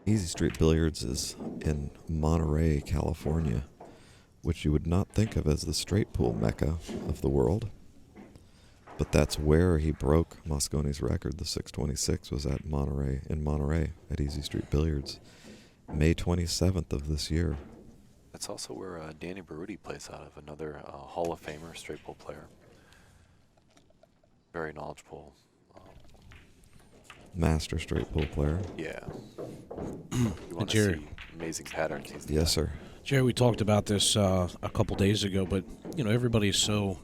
Easy Street Billiards is in Monterey, California, which you would not think of as the straight pool mecca of the world. But that's where he broke Mosconi's record. The 626 was at Monterey, at Easy Street Billiards, May 27th of this year. That's also where Danny Baruti plays out of, another Hall of Famer straight pool player. Very knowledgeable. Master straight pool player. Yeah. You want to Jerry. see amazing patterns. He's Yes, sir. Jerry, we talked about this a couple days ago, but, everybody's so,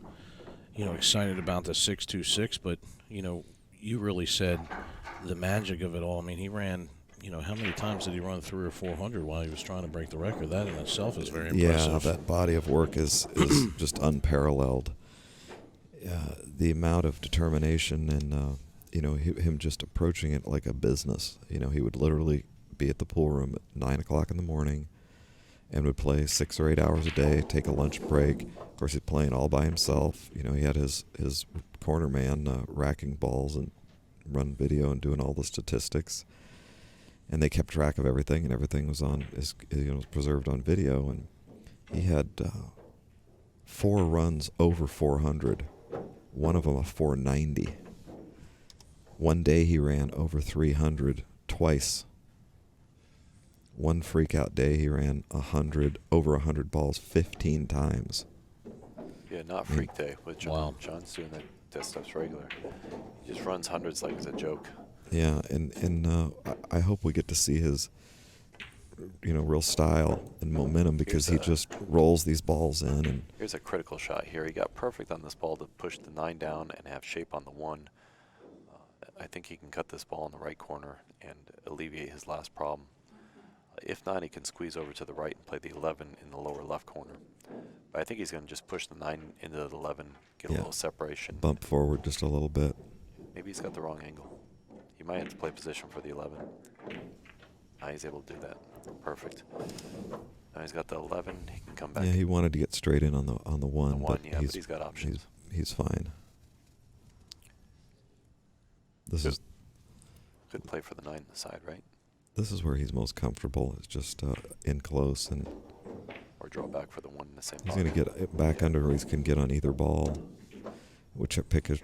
excited about the 626, but, you really said the magic of it all. I mean, he ran, how many times did he run 300 or 400 while he was trying to break the record? That in itself is very impressive. Yeah, that body of work is just unparalleled. The amount of determination and, him just approaching it like a business. He would literally be at the pool room at 9 o'clock in the morning and would play 6 or 8 hours a day, take a lunch break. Of course, he's playing all by himself. He had his corner man racking balls and running video and doing all the statistics. And they kept track of everything, and everything was preserved on video. And he had 4 runs over 400, one of them a 490. One day he ran over 300 twice. One freak-out day he ran over 100 balls 15 times. Yeah, not freak day with John. Wow. John's doing that stuff's regular. He just runs hundreds like it's a joke. Yeah, and I hope we get to see his, real style and momentum, because he just rolls these balls in. And Here's a critical shot here. He got perfect on this ball to push the 9 down and have shape on the 1. I think he can cut this ball in the right corner and alleviate his last problem. If not, he can squeeze over to the right and play the 11 in the lower left corner. But I think he's going to just push the 9 into the 11, get a little separation. bump forward just a little bit. Maybe he's got the wrong angle. He might have to play position for the 11. Now he's able to do that. Perfect. Now he's got the 11. He can come back. Yeah, he wanted to get straight in on the 1. The 1, but he's got options. He's fine. Good play for the 9 on the side, right? This is where he's most comfortable. It's just in close, and Or draw back for the 1 in the same he's ball. going to get it back under where he can get on either ball.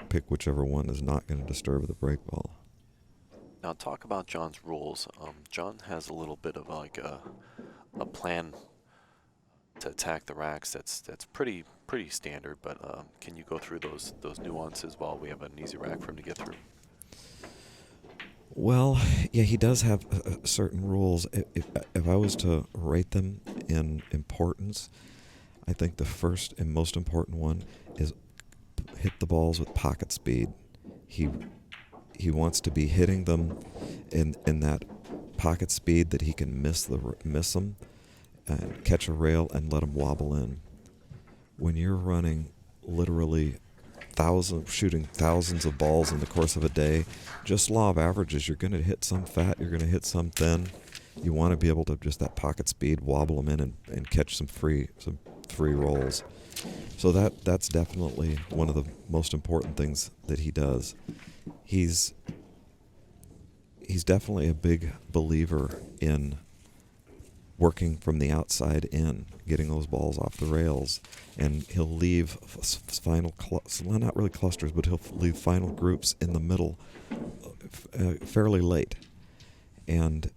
pick whichever one is not going to disturb the break ball. Now talk about John's rules. John has a little bit of like a plan to attack the racks. That's pretty standard. But can you go through those nuances while we have an easy rack for him to get through? Well, yeah, he does have certain rules. If I was to rate them in importance, I think the first and most important one is hit the balls with pocket speed. He wants to be hitting them in that pocket speed that he can miss them and catch a rail and let them wobble in. When you're running literally shooting thousands of balls in the course of a day, just law of averages, you're going to hit some fat, you're going to hit some thin. You want to be able to just that pocket speed, wobble them in and catch some free rolls. So that's definitely one of the most important things that he does. He's definitely a big believer in working from the outside in, getting those balls off the rails, and he'll leave not really clusters, but he'll leave final groups in the middle fairly late. And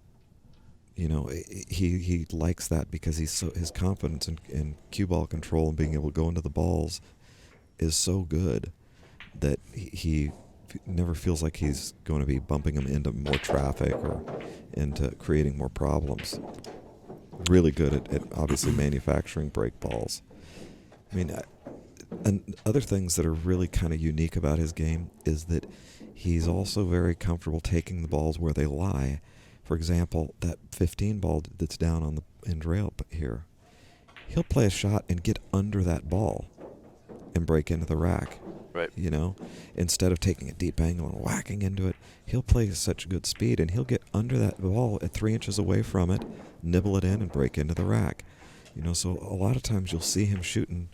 you know, he likes that because his confidence in cue ball control and being able to go into the balls is so good that he never feels like he's going to be bumping them into more traffic or into creating more problems. Really good at obviously manufacturing break balls. I mean, and other things that are really kind of unique about his game is that he's also very comfortable taking the balls where they lie. For example, that 15 ball that's down on the end rail here, he'll play a shot and get under that ball and break into the rack. Right. You know, instead of taking a deep angle and whacking into it, he'll play such good speed and he'll get under that ball at 3 inches away from it, nibble it in, and break into the rack. You know, so a lot of times you'll see him shooting,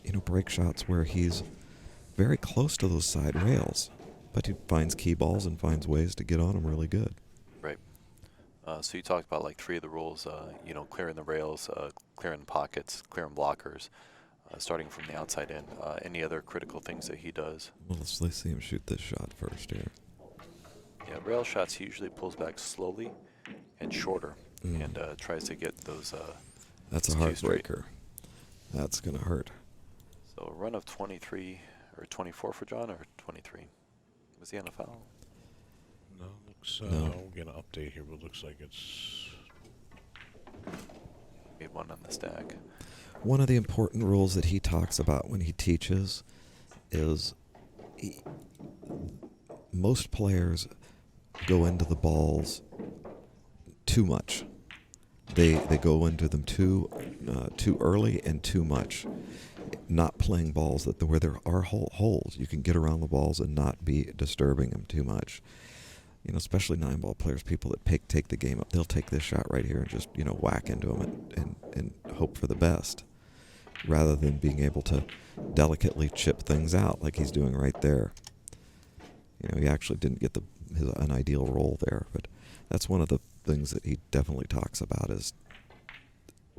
you know, break shots where he's very close to those side rails, but he finds key balls and finds ways to get on them really good. Right. So you talked about like 3 of the rules, you know, clearing the rails, clearing pockets, clearing blockers, starting from the outside in. Any other critical things that he does? Well, let's see him shoot this shot first here. Yeah, rail shots he usually pulls back slowly and shorter and tries to get those. That's a heartbreaker. That's going to hurt. So a run of 23 or 24 for John, or 23? Was he on a foul? No, looks. No. We'll get an update here, but it looks like it's. Made one on the stack. One of the important rules that he talks about when he teaches is most players go into the balls too much. They go into them too early and too much. Not playing balls where there are holes. You can get around the balls and not be disturbing them too much. You know, especially 9-ball players, people that take the game up, they'll take this shot right here and just, you know, whack into them and hope for the best, rather than being able to delicately chip things out like he's doing right there. You know, he actually didn't get an ideal roll there, but that's one of the things that he definitely talks about is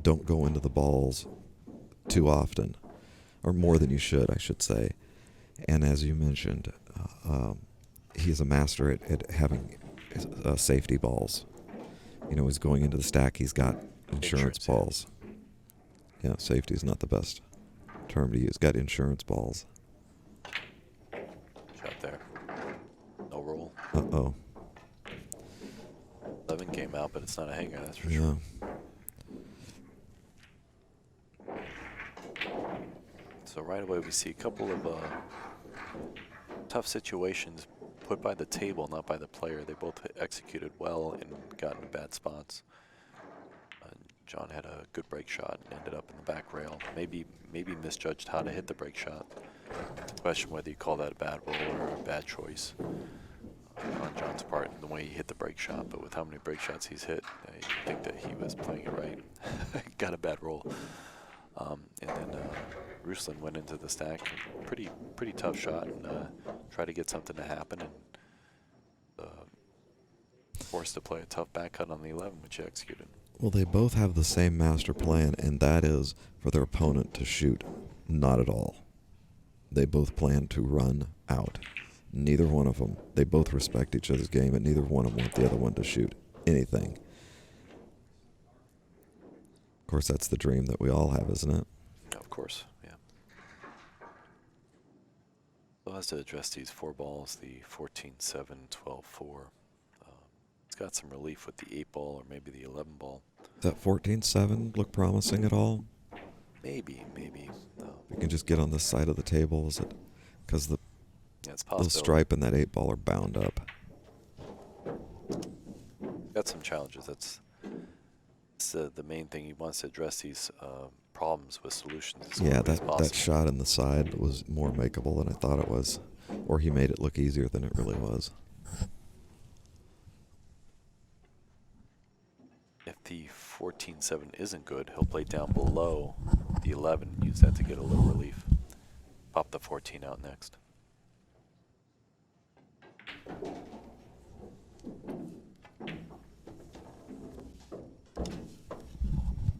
don't go into the balls too often, or more than you should, I should say. And as you mentioned, he's a master at having safety balls. You know, he's going into the stack, he's got insurance balls. Yeah, safety is not the best term to use. Got insurance balls. Shot there. No roll. Uh-oh. 11 came out, but it's not a hanger, that's for Yeah. sure. So right away we see a couple of tough situations put by the table, not by the player. They both executed well and got in bad spots. John had a good break shot and ended up in the back rail. Maybe misjudged how to hit the break shot. It's a question whether you call that a bad roll or a bad choice on John's part in the way he hit the break shot. But with how many break shots he's hit, you think that he was playing it right. Got a bad roll. And then Ruslan went into the stack. Pretty tough shot and tried to get something to happen and forced to play a tough back cut on the 11, which he executed. Well, they both have the same master plan, and that is for their opponent to shoot not at all. they both plan to run out. Neither one of them. They both respect each other's game, and neither one of them want the other one to shoot anything. Of course, that's the dream that we all have, isn't it? Of course, yeah. So has to address these 4 balls, the 14-7, 12-4. It's got some relief with the 8 ball or maybe the 11 ball. Does that 14-7 look promising at all? Maybe. We can just get on this side of the table, is it? Because the Yeah, it's little possible. stripe and that 8 ball are bound up. Got some challenges. That's the main thing. He wants to address these problems with solutions as Yeah, quickly as that possible. shot in the side was more makeable than I thought it was. Or he made it look easier than it really was. If the 14-7 isn't good, he'll play down below the 11 and use that to get a little relief. Pop the 14 out next.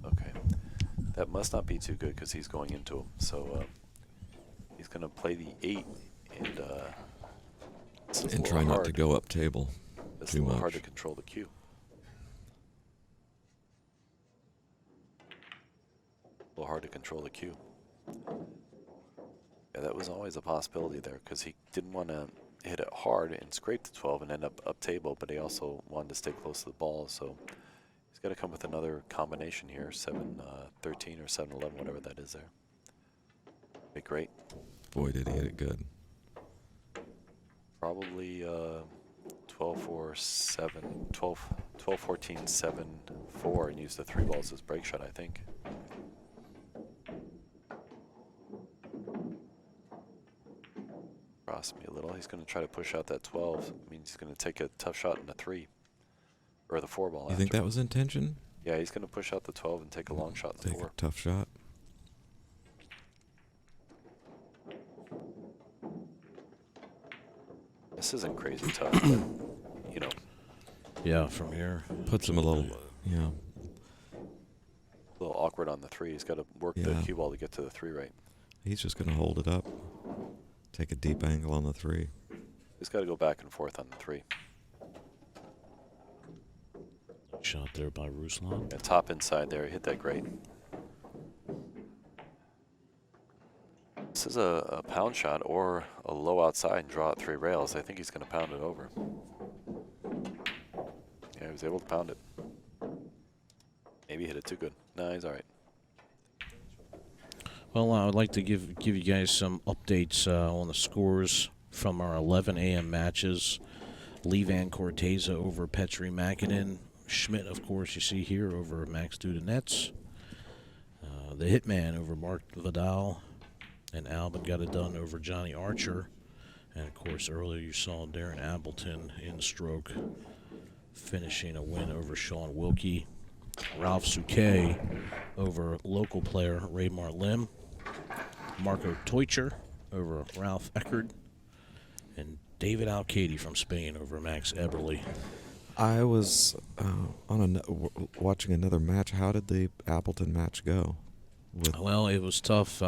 Okay. That must not be too good because he's going into him. So he's going to play the 8 and this is a And little try not to hard. go up table It's too a little hard much. to control the cue. A little hard to control the cue. Yeah, that was always a possibility there because he didn't want to hit it hard and scrape the 12 and end up table, but he also wanted to stay close to the ball, so he's got to come with another combination here, 7-13 or 7-11, whatever that is there. Be great. Boy, did he hit it good. Probably 12-4-7, 12-14-7-4 and use the 3 balls as break shot, I think. Cross me a little. He's going to try to push out that 12. Means he's going to take a tough shot in the 3 or the 4 ball. You think that was intention? Yeah, he's going to push out the 12 and take a long shot in the Take 4. a tough shot. This isn't crazy tough, but you know, Yeah, from here. Puts him a little, yeah. a little awkward on the 3. He's got to work the Yeah. cue ball to get to the 3 right. He's just going to hold it up. Take a deep angle on the 3. He's got to go back and forth on the 3. Shot there by Ruslan. Yeah, top inside there, he hit that great. This is a pound shot or a low outside and draw out 3 rails. I think he's going to pound it over. Yeah, he was able to pound it. Maybe hit it too good. No, he's all right. Well, I would like to give you guys some updates on the scores from our 11 a.m. matches. Lee Van Corteza over Petri Makinen. Schmidt, of course, you see here over Max Dudinets. The Hitman over Mark Vidal. And Albin got it done over Johnny Archer. And, of course, earlier you saw Darren Appleton in stroke finishing a win over Sean Wilkie. Ralph Souquet over local player Raymar Lim. Marco Teucher over Ralph Eckerd. And David Alcady from Spain over Max Eberly. I was watching another match. How did the Appleton match go? Well, it was tough.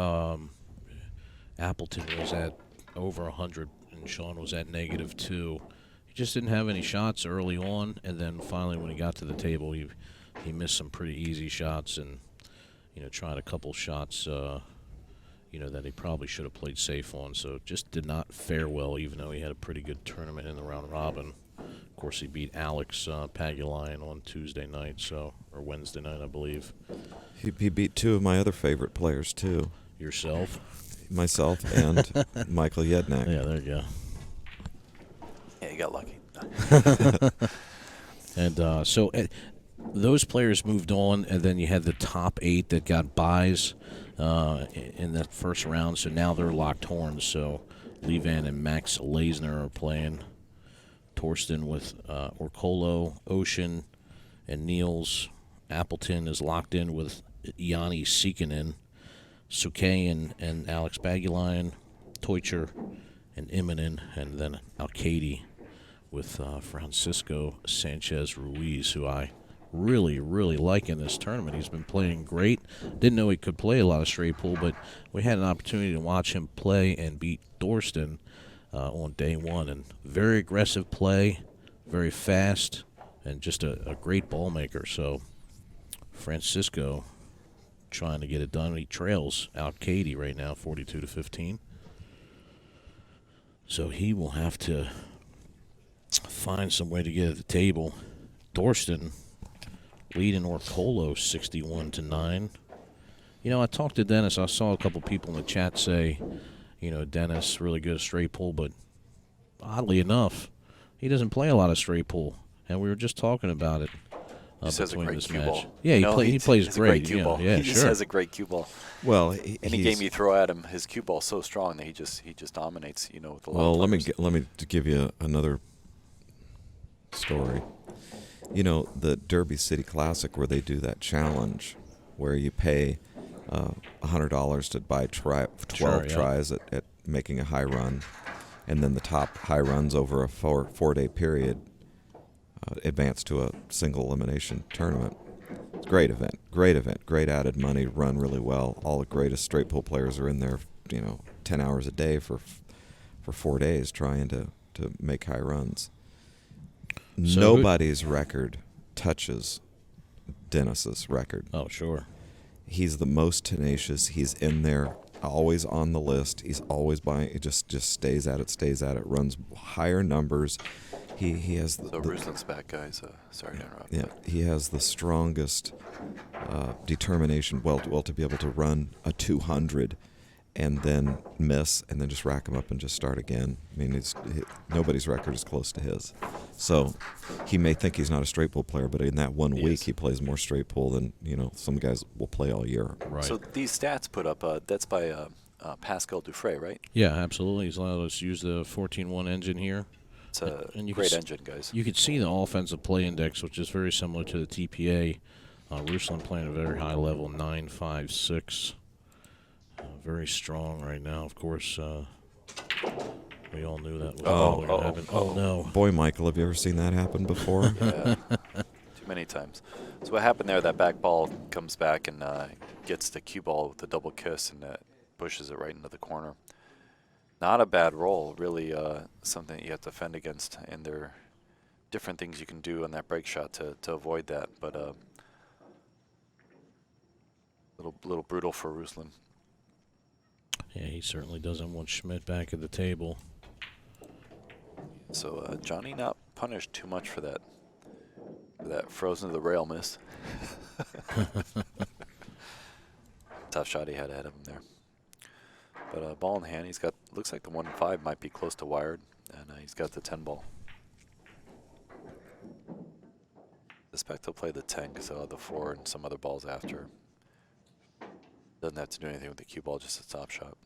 Appleton was at over 100 and Sean was at -2. He just didn't have any shots early on, and then finally when he got to the table, he missed some pretty easy shots and, tried a couple shots, that he probably should have played safe on. So just did not fare well, even though he had a pretty good tournament in the round robin. Of course, he beat Alex Pagulayan on Tuesday night, or Wednesday night, I believe. He beat 2 of my other favorite players, too. Yourself? Myself and Michael Yednak. Yeah, there you go. Yeah, you got lucky. And those players moved on, and then you had the top 8 that got buys in that first round. So now they're locked horns. So Levan and Max Leisner are playing. Torsten with Orcolo, Ocean, and Niels. Appleton is locked in with Yanni Sikinen. Souquet and Alex Pagulayan, Teucher and Immonen, and then Alcady with Francisco Sanchez Ruiz, who I really, really liking this tournament. He's been playing great. Didn't know he could play a lot of straight pool, but we had an opportunity to watch him play and beat Thorsten on day one. And very aggressive play, very fast, and just a great ball maker. So Francisco trying to get it done. He trails out Katie right now, 42-15. So he will have to find some way to get at the table. Thorsten leading Orcolo 61-9. You know, I talked to Dennis. I saw a couple people in the chat say, you know, Dennis really good at straight pool, but oddly enough, he doesn't play a lot of straight pool. And we were just talking about it. He just has a great cue ball. Yeah, he plays has great. A great cue ball. Yeah, he just has a great cue ball. Well, any game you throw at him, his cue ball's so strong that he just dominates. You know, with a lot well, of let me give you another story. You know, the Derby City Classic, where they do that challenge, where you pay $100 to buy 12 tries at making a high run, and then the top high runs over a four-day period advance to a single elimination tournament. It's a great event, great added money, run really well. All the greatest straight pool players are in there, 10 hours a day for 4 days trying to make high runs. So nobody's record touches Dennis's record. Oh, sure. He's the most tenacious. He's in there, always on the list. He's always buying. It just stays at it, runs higher numbers. He has the Ruslan's back, guys. Sorry to interrupt. Yeah, he has the strongest determination. Well, to be able to run a 200 and then miss and then just rack them up and just start again. I mean, nobody's record is close to his. So he may think he's not a straight pool player, but in that one week he plays more straight pool than some guys will play all year. Right. So these stats put up, that's by Pascal Dufresne, right? Yeah, absolutely. He's allowed us to use the 14.1 engine here. It's a great engine, guys. You can see the offensive play index, which is very similar to the TPA. Ruslan playing at a very high level, 9.56. Very strong right now. Of course, we all knew that was going to happen. Oh, no. Boy, Michael, have you ever seen that happen before? Yeah, too many times. So what happened there, that back ball comes back and gets the cue ball with the double kiss and pushes it right into the corner. Not a bad roll, really something that you have to defend against, and there are different things you can do on that break shot to avoid that, but little brutal for Ruslan. Yeah, he certainly doesn't want Schmidt back at the table. So Johnny not punished too much for that frozen to the rail miss. Tough shot he had ahead of him there. But ball in hand, looks like the 1-5 might be close to wired, and he's got the 10 ball. I suspect he'll play the 10 because he'll have the 4 and some other balls after. Doesn't have to do anything with the cue ball, just a top shot.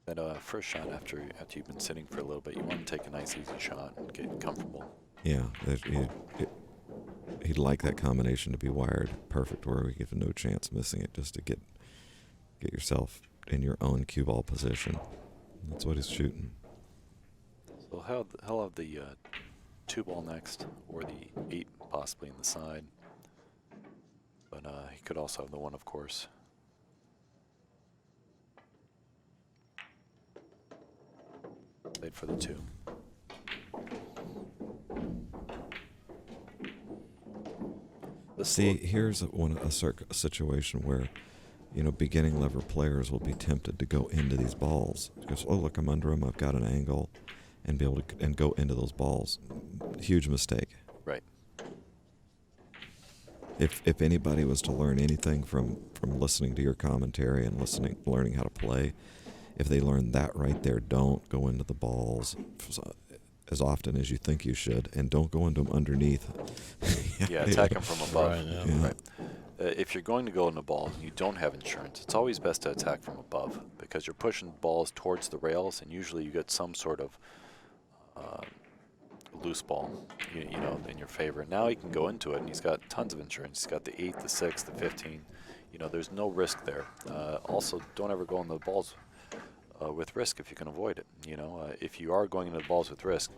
That first shot after you've been sitting for a little bit, you want to take a nice easy shot and get comfortable. Yeah, he'd like that combination to be wired perfect, where we give no chance missing it, just to get yourself in your own cue ball position. That's what he's shooting. So he'll have the 2 ball next, or the 8 possibly in the side. But he could also have the 1, of course. Played for the 2. See, here's a situation where, beginning level players will be tempted to go into these balls because, oh, look, I'm under them, I've got an angle, and be able to go into those balls. Huge mistake. Right. If anybody was to learn anything from listening to your commentary and learning how to play, if they learn that right there, don't go into the balls as often as you think you should, and don't go into them underneath. Yeah, attack them from above. Right, yeah. Yeah. Right. If you're going to go in the ball and you don't have insurance, it's always best to attack from above because you're pushing balls towards the rails, and usually you get some sort of loose ball, in your favor. Now he can go into it, and he's got tons of insurance. He's got the 8, the 6, the 15. There's no risk there. Also, don't ever go in the balls with risk if you can avoid it. If you are going into the balls with risk,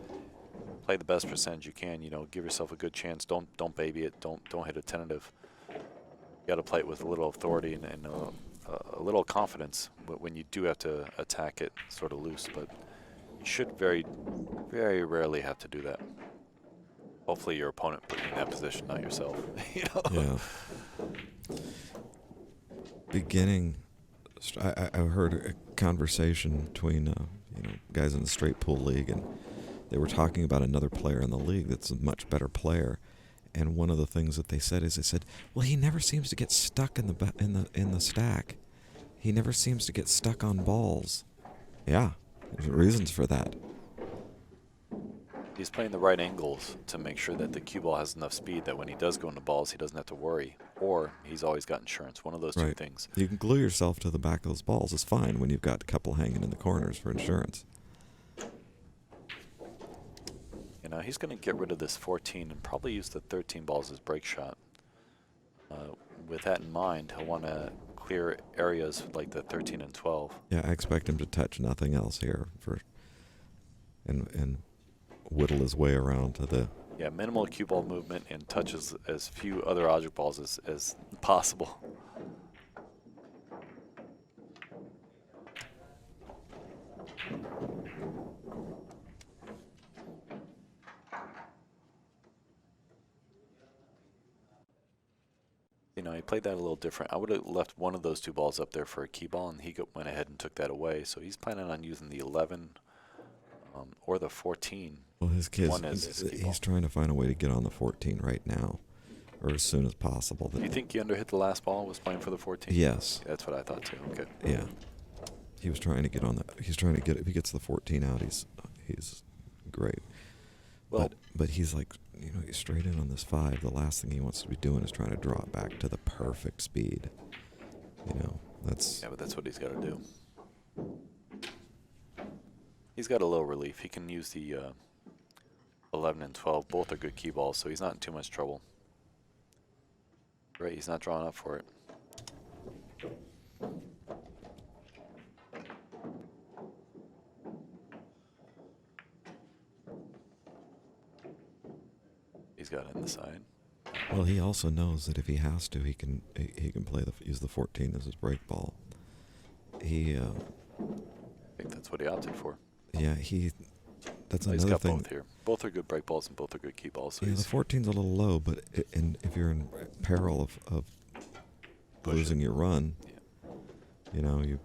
play the best percentage you can. Give yourself a good chance. Don't baby it. Don't hit a tentative. You got to play it with a little authority and a little confidence when you do have to attack it sort of loose. But you should very, very rarely have to do that. Hopefully your opponent put you in that position, not yourself. Yeah. I heard a conversation between guys in the straight pool league, and they were talking about another player in the league that's a much better player. And one of the things that they said, well, he never seems to get stuck in the stack. He never seems to get stuck on balls. Yeah, there's reasons for that. He's playing the right angles to make sure that the cue ball has enough speed that when he does go into balls, he doesn't have to worry. Or he's always got insurance. One of those two things. You can glue yourself to the back of those balls. It's fine when you've got a couple hanging in the corners for insurance. He's going to get rid of this 14 and probably use the 13 balls as break shot. With that in mind, he'll want to clear areas like the 13 and 12. Yeah, I expect him to touch nothing else here and whittle his way around to the... Yeah, minimal cue ball movement and touches as few other object balls as possible. He played that a little different. I would have left one of those two balls up there for a key ball, and he went ahead and took that away. So he's planning on using the 11 or the 14. Well, he's trying to find a way to get on the 14 right now, or as soon as possible. Do you think he underhit the last ball, was playing for the 14? Yes. That's what I thought too. Okay. Yeah. He was trying to get on that. He's trying to get, if he gets the 14 out, he's great. Well, but he's like, he's straight in on this 5. The last thing he wants to be doing is trying to draw it back to the perfect speed. That's... Yeah, but that's what he's got to do. He's got a little relief. He can use the 11 and 12. Both are good key balls, so he's not in too much trouble. Right, he's not drawing up for it. He's got it in the side. Well, he also knows that if he has to, he can use the 14 as his break ball. I think that's what he opted for. Yeah, that's another he's got thing. Both here. Both are good break balls and both are good key balls. So yeah, the 14's a little low, but if you're in peril of losing your run, you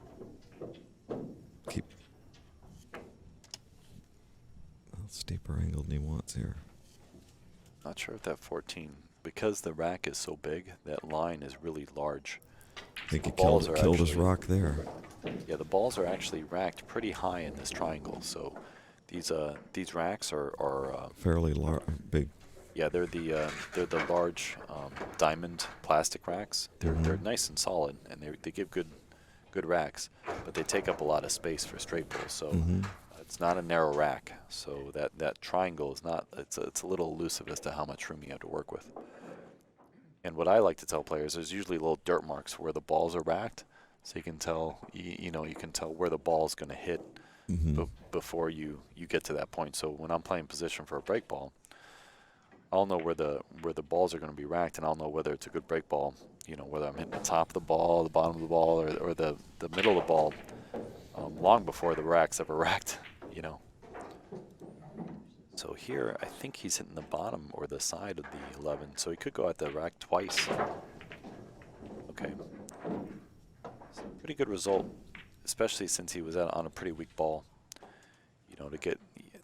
keep steeper angle than he wants here. Not sure if that 14, because the rack is so big, that line is really large. I think he killed his rock there. Yeah, the balls are actually racked pretty high in this triangle. So these racks are fairly big. Yeah, they're the large diamond plastic racks. They're nice and solid, and they give good racks, but they take up a lot of space for straight pulls. So it's not a narrow rack. So that triangle is not. It's a little elusive as to how much room you have to work with. And what I like to tell players, there's usually little dirt marks where the balls are racked, so you can tell you can tell where the ball's going to hit before you get to that point. So when I'm playing position for a break ball, I'll know where the balls are going to be racked, and I'll know whether it's a good break ball. Whether I'm hitting the top of the ball, the bottom of the ball, or the middle of the ball, long before the rack's ever racked. So here, I think he's hitting the bottom or the side of the 11, so he could go at the rack twice. Okay. So pretty good result, especially since he was out on a pretty weak ball.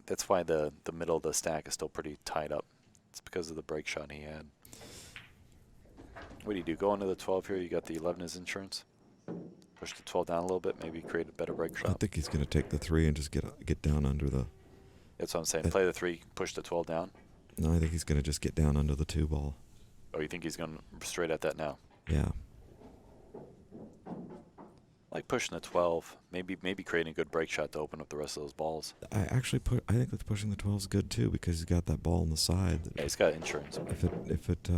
That's why the middle of the stack is still pretty tied up. It's because of the break shot he had. What do you do? Go into the 12 here. You got the 11 as insurance. Push the 12 down a little bit. Maybe create a better break shot. I think he's going to take the 3 and just get down under the... That's what I'm saying. Play the 3, push the 12 down. No, I think he's going to just get down under the 2 ball. Oh, you think he's going straight at that now? Yeah. Like pushing the 12, maybe creating a good break shot to open up the rest of those balls. I think that pushing the 12 is good too, because he's got that ball on the side. Yeah, he's got insurance. If it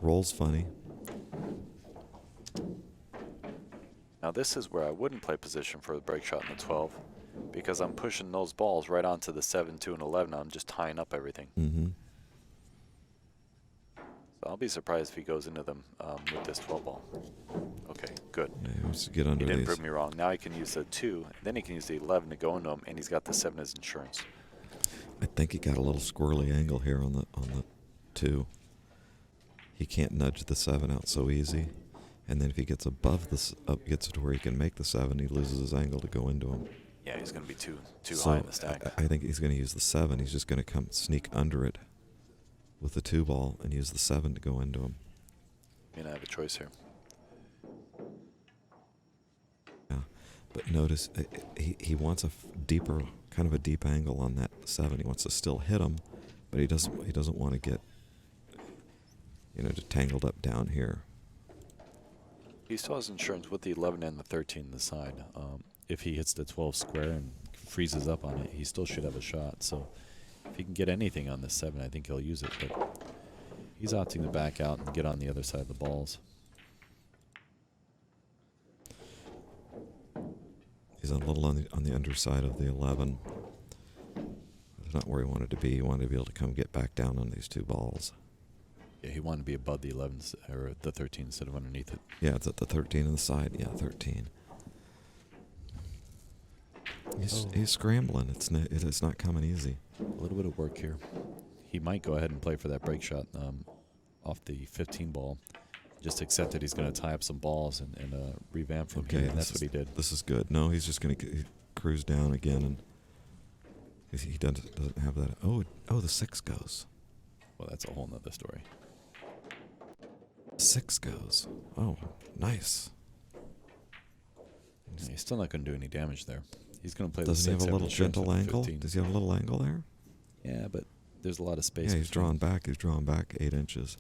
rolls funny. Now this is where I wouldn't play position for the break shot in the 12, because I'm pushing those balls right onto the 7, 2, and 11. I'm just tying up everything. Mm-hmm. So I'll be surprised if he goes into them with this 12 ball. Okay, good. Yeah, he wants to get under He didn't these. prove me wrong. Now he can use the 2, and then he can use the 11 to go into him, and he's got the 7 as insurance. I think he got a little squirrely angle here on the 2. He can't nudge the 7 out so easy, and then if he gets above this, gets to where he can make the 7, he loses his angle to go into him. Yeah, he's going to be too So high in the stack. I think he's going to use the 7. He's just going to come sneak under it with the 2 ball and use the 7 to go into him. I mean, I have a choice here. Yeah, but notice he wants a deeper, kind of a deep angle on that 7. He wants to still hit him, but he doesn't want to get, just tangled up down here. He still has insurance with the 11 and the 13 on the side. If he hits the 12 square and freezes up on it, he still should have a shot. So if he can get anything on the 7, I think he'll use it. But he's opting to back out and get on the other side of the balls. He's a little on the underside of the 11. That's not where he wanted to be. He wanted to be able to come get back down on these 2 balls. Yeah, he wanted to be above the 11 or the 13 instead of underneath it. Yeah, it's at the 13 on the side. Yeah, 13. He's scrambling. It's not coming easy. A little bit of work here. He might go ahead and play for that break shot off the 15 ball. Just accept that he's going to tie up some balls and revamp from here, and that's what he did. This is good. No, he's just going to cruise down again, and he doesn't have that. Oh, the 6 goes. Well, that's a whole nother story. 6 goes. Oh, nice. Yeah, he's still not going to do any damage there. He's going to play Doesn't the 6. he have a little insurance gentle with the angle? 15. Does he have a little angle there? Yeah, but there's a lot of space. Yeah, he's between. drawn back. He's drawn back 8 inches.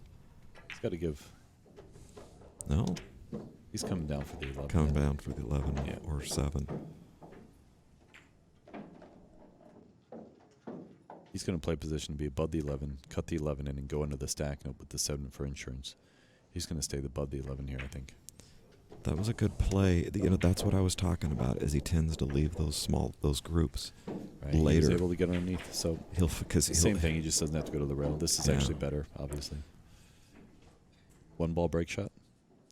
He's got to give. No? He's coming down for the 11. Coming down for the 11 Yeah. or 7. He's going to play position to be above the 11, cut the 11 in, and go into the stack and put the 7 for insurance. He's going to stay above the 11 here, I think. That was a good play. That's what I was talking about. Is he tends to leave those groups Right? later. He's able to get underneath. So same thing. He just doesn't have to go to the rail. This is Yeah. actually better, obviously. 1 ball break shot.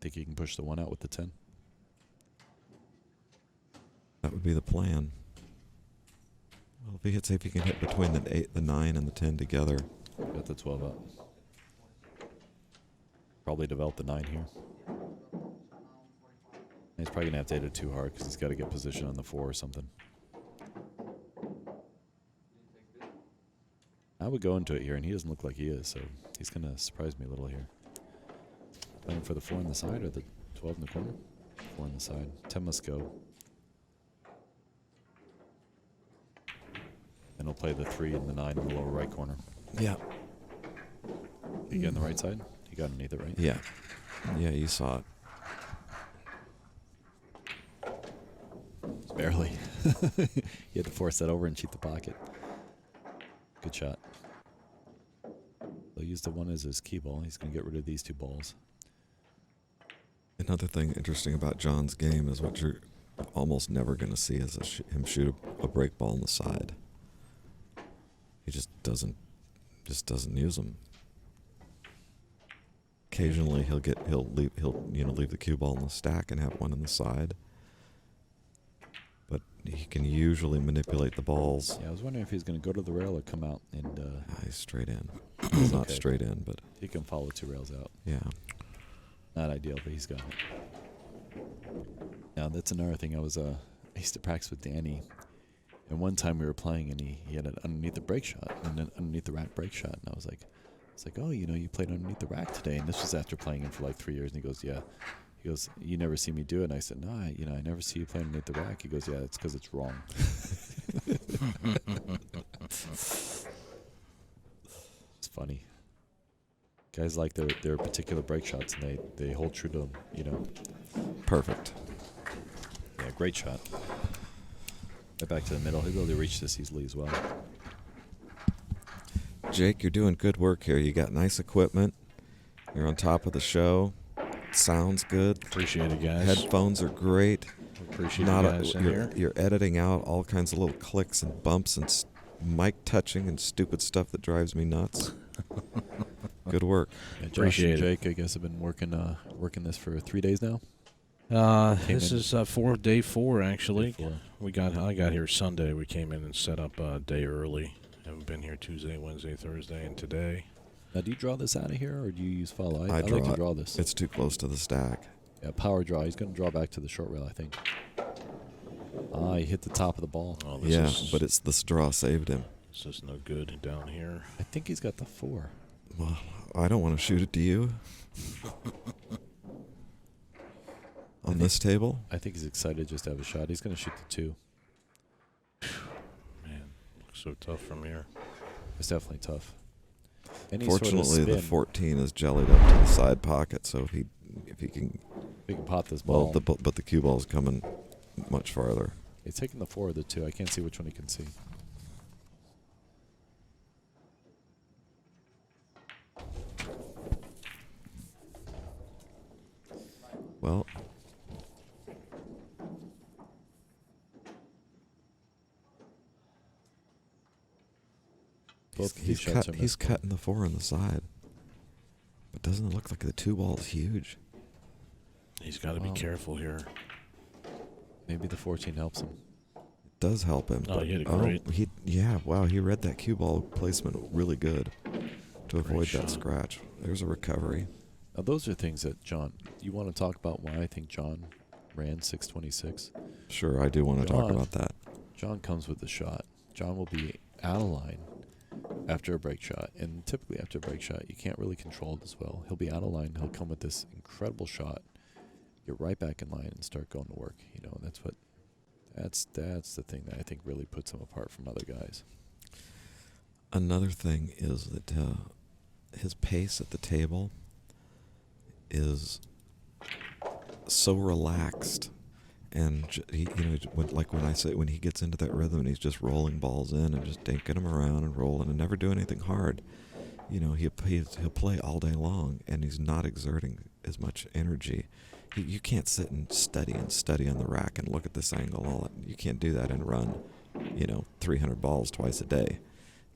Think he can push the 1 out with the 10? That would be the plan. Well, if he can hit between the 8, the 9, and the 10 together. Got the 12 out. Probably develop the 9 here. He's probably going to have to hit it too hard because he's got to get position on the 4 or something. I would go into it here, and he doesn't look like he is, so he's going to surprise me a little here. Playing for the 4 on the side or the 12 in the corner? 4 on the side. 10 must go. And he'll play the 3 and the 9 in the lower right corner. Yeah. You get on the right side? You got underneath it, right? Yeah. Yeah, you saw it. Barely. You had to force that over and cheat the pocket. Good shot. They'll use the 1 as his key ball. He's going to get rid of these 2 balls. Another thing interesting about John's game is what you're almost never going to see is him shoot a break ball on the side. He just doesn't use them. Occasionally he'll leave the cue ball in the stack and have one on the side. But he can usually manipulate the balls. Yeah, I was wondering if he's going to go to the rail or come out and He's straight in. He's not Okay. straight in, but he can follow 2 rails out. yeah. Not ideal, but he's got it. Now that's another thing. I used to practice with Danny, and one time we were playing, and he had it underneath the break shot, and then underneath the rack break shot, and I was like, oh, you played underneath the rack today, and this was after playing him for like 3 years, and he goes, yeah. He goes, you never see me do it, and I said, no, I never see you play underneath the rack. He goes, yeah, it's because it's wrong. It's funny. Guys like their particular break shots, and they hold true to them, Perfect. Yeah, great shot. Right back to the middle. He'll be able to reach this easily as well. Jake, you're doing good work here. You got nice equipment. You're on top of the show. Sounds good. Appreciate it, guys. Headphones are great. Appreciate Not you guys in here. you're editing out all kinds of little clicks and bumps and mic touching and stupid stuff that drives me nuts. Good work. Yeah, Josh Appreciate and it. Jake, I guess, have been working this for 3 days now. This in- is day 4 actually. Day 4. I got here Sunday. We came in and set up a day early. Haven't been here Tuesday, Wednesday, Thursday, and today. Now, do you draw this out of here, or do you use follow? I I like to it. draw this. It's too close to the stack. Yeah, power draw. He's going to draw back to the short rail, I think. He hit the top of the ball. Oh, Yeah, but it's the straw saved him. This is no good down here. I think he's got the 4. Well, I don't want to shoot it to you. On this table? I think he's excited just to have a shot. He's going to shoot the 2. Man, looks so tough from here. It's definitely tough. Any Fortunately, sort of the spin, 14 is jellied up to the side pocket, so if he can, we can pot this ball. but the cue ball's coming much farther. He's taking the 4 or the 2. I can't see which one he can see. Well, Both of these shots are he's missed. cutting the 4 on the side. But doesn't it look like the 2 ball is huge? He's got to Wow. be careful here. Maybe the 14 helps him. It does help him. Oh, but- he hit it great. Wow, he read that cue ball placement really good to avoid shot. that scratch. There's a recovery. Now, those are things that John, you want to talk about why I think John ran 626? Sure, I do want to talk John. about that. John comes with the shot. John will be out of line after a break shot. And typically after a break shot, you can't really control it as well. He'll be out of line. He'll come with this incredible shot. Get right back in line and start going to work. You know, and that's the thing that I think really puts him apart from other guys. Another thing is that his pace at the table is so relaxed, and when he gets into that rhythm and he's just rolling balls in and just dinking them around and rolling and never doing anything hard, you know, he'll play all day long and he's not exerting as much energy. You can't sit and study on the rack and look at this angle and all that. You can't do that and run, 300 balls twice a day.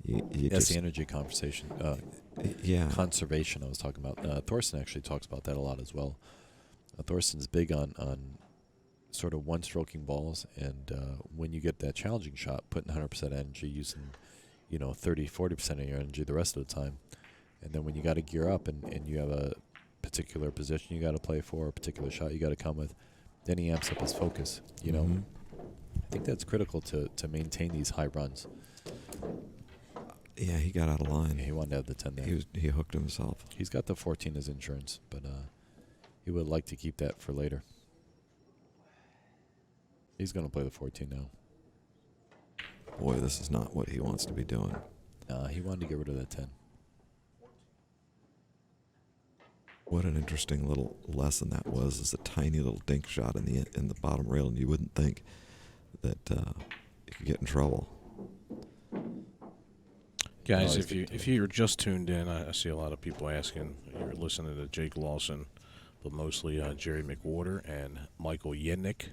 You That's just, the energy conversation. yeah. Conservation I was talking about. Thorsten actually talks about that a lot as well. Thorsten's big on sort of one-stroking balls, and when you get that challenging shot, putting 100% energy, using 30-40% of your energy the rest of the time, and then when you got to gear up and you have a particular position you got to play for, a particular shot you got to come with, then he amps up his focus. Mhm. I think that's critical to maintain these high runs. Yeah, he got out of line. He wanted to have the 10 there. He hooked himself. He's got the 14 as insurance, but he would like to keep that for later. He's going to play the 14 now. Boy, this is not what he wants to be doing. He wanted to get rid of that 10. What an interesting little lesson that was. Is a tiny little dink shot in the bottom rail, and you wouldn't think that you could get in trouble. Guys, he's if you're just tuned in, I see a lot of people asking. You're listening to Jake Lawson, but mostly Jerry McWhorter and Michael Yednick.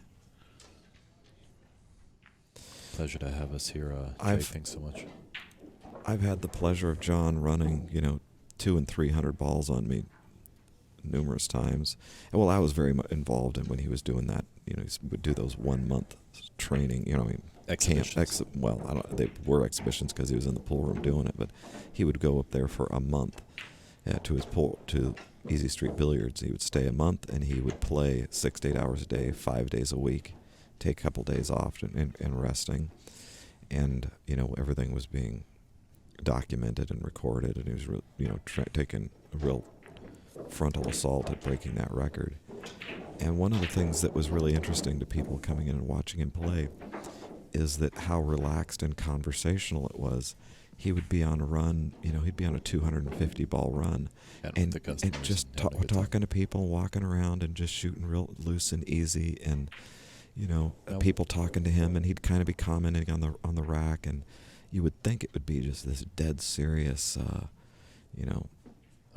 Pleasure to have us here. Jake, thanks so much. I've had the pleasure of John running, 200 and 300 balls on me numerous times. And well, I was very much involved in when he was doing that. He would do those 1 month training. Exhibitions. They were exhibitions because he was in the pool room doing it. But he would go up there for a month to his pool to Easy Street Billiards. He would stay a month and he would play 6 to 8 hours a day, 5 days a week. Take a couple days off and resting, and everything was being documented and recorded, and he was taking a real frontal assault at breaking that record. And one of the things that was really interesting to people coming in and watching him play is that how relaxed and conversational it was. He would be on a run, he'd be on a 250 ball run, and just talking to people, walking around, and just shooting real loose and easy, and people talking to him, and he'd kind of be commenting on the rack, and you would think it would be just this dead serious,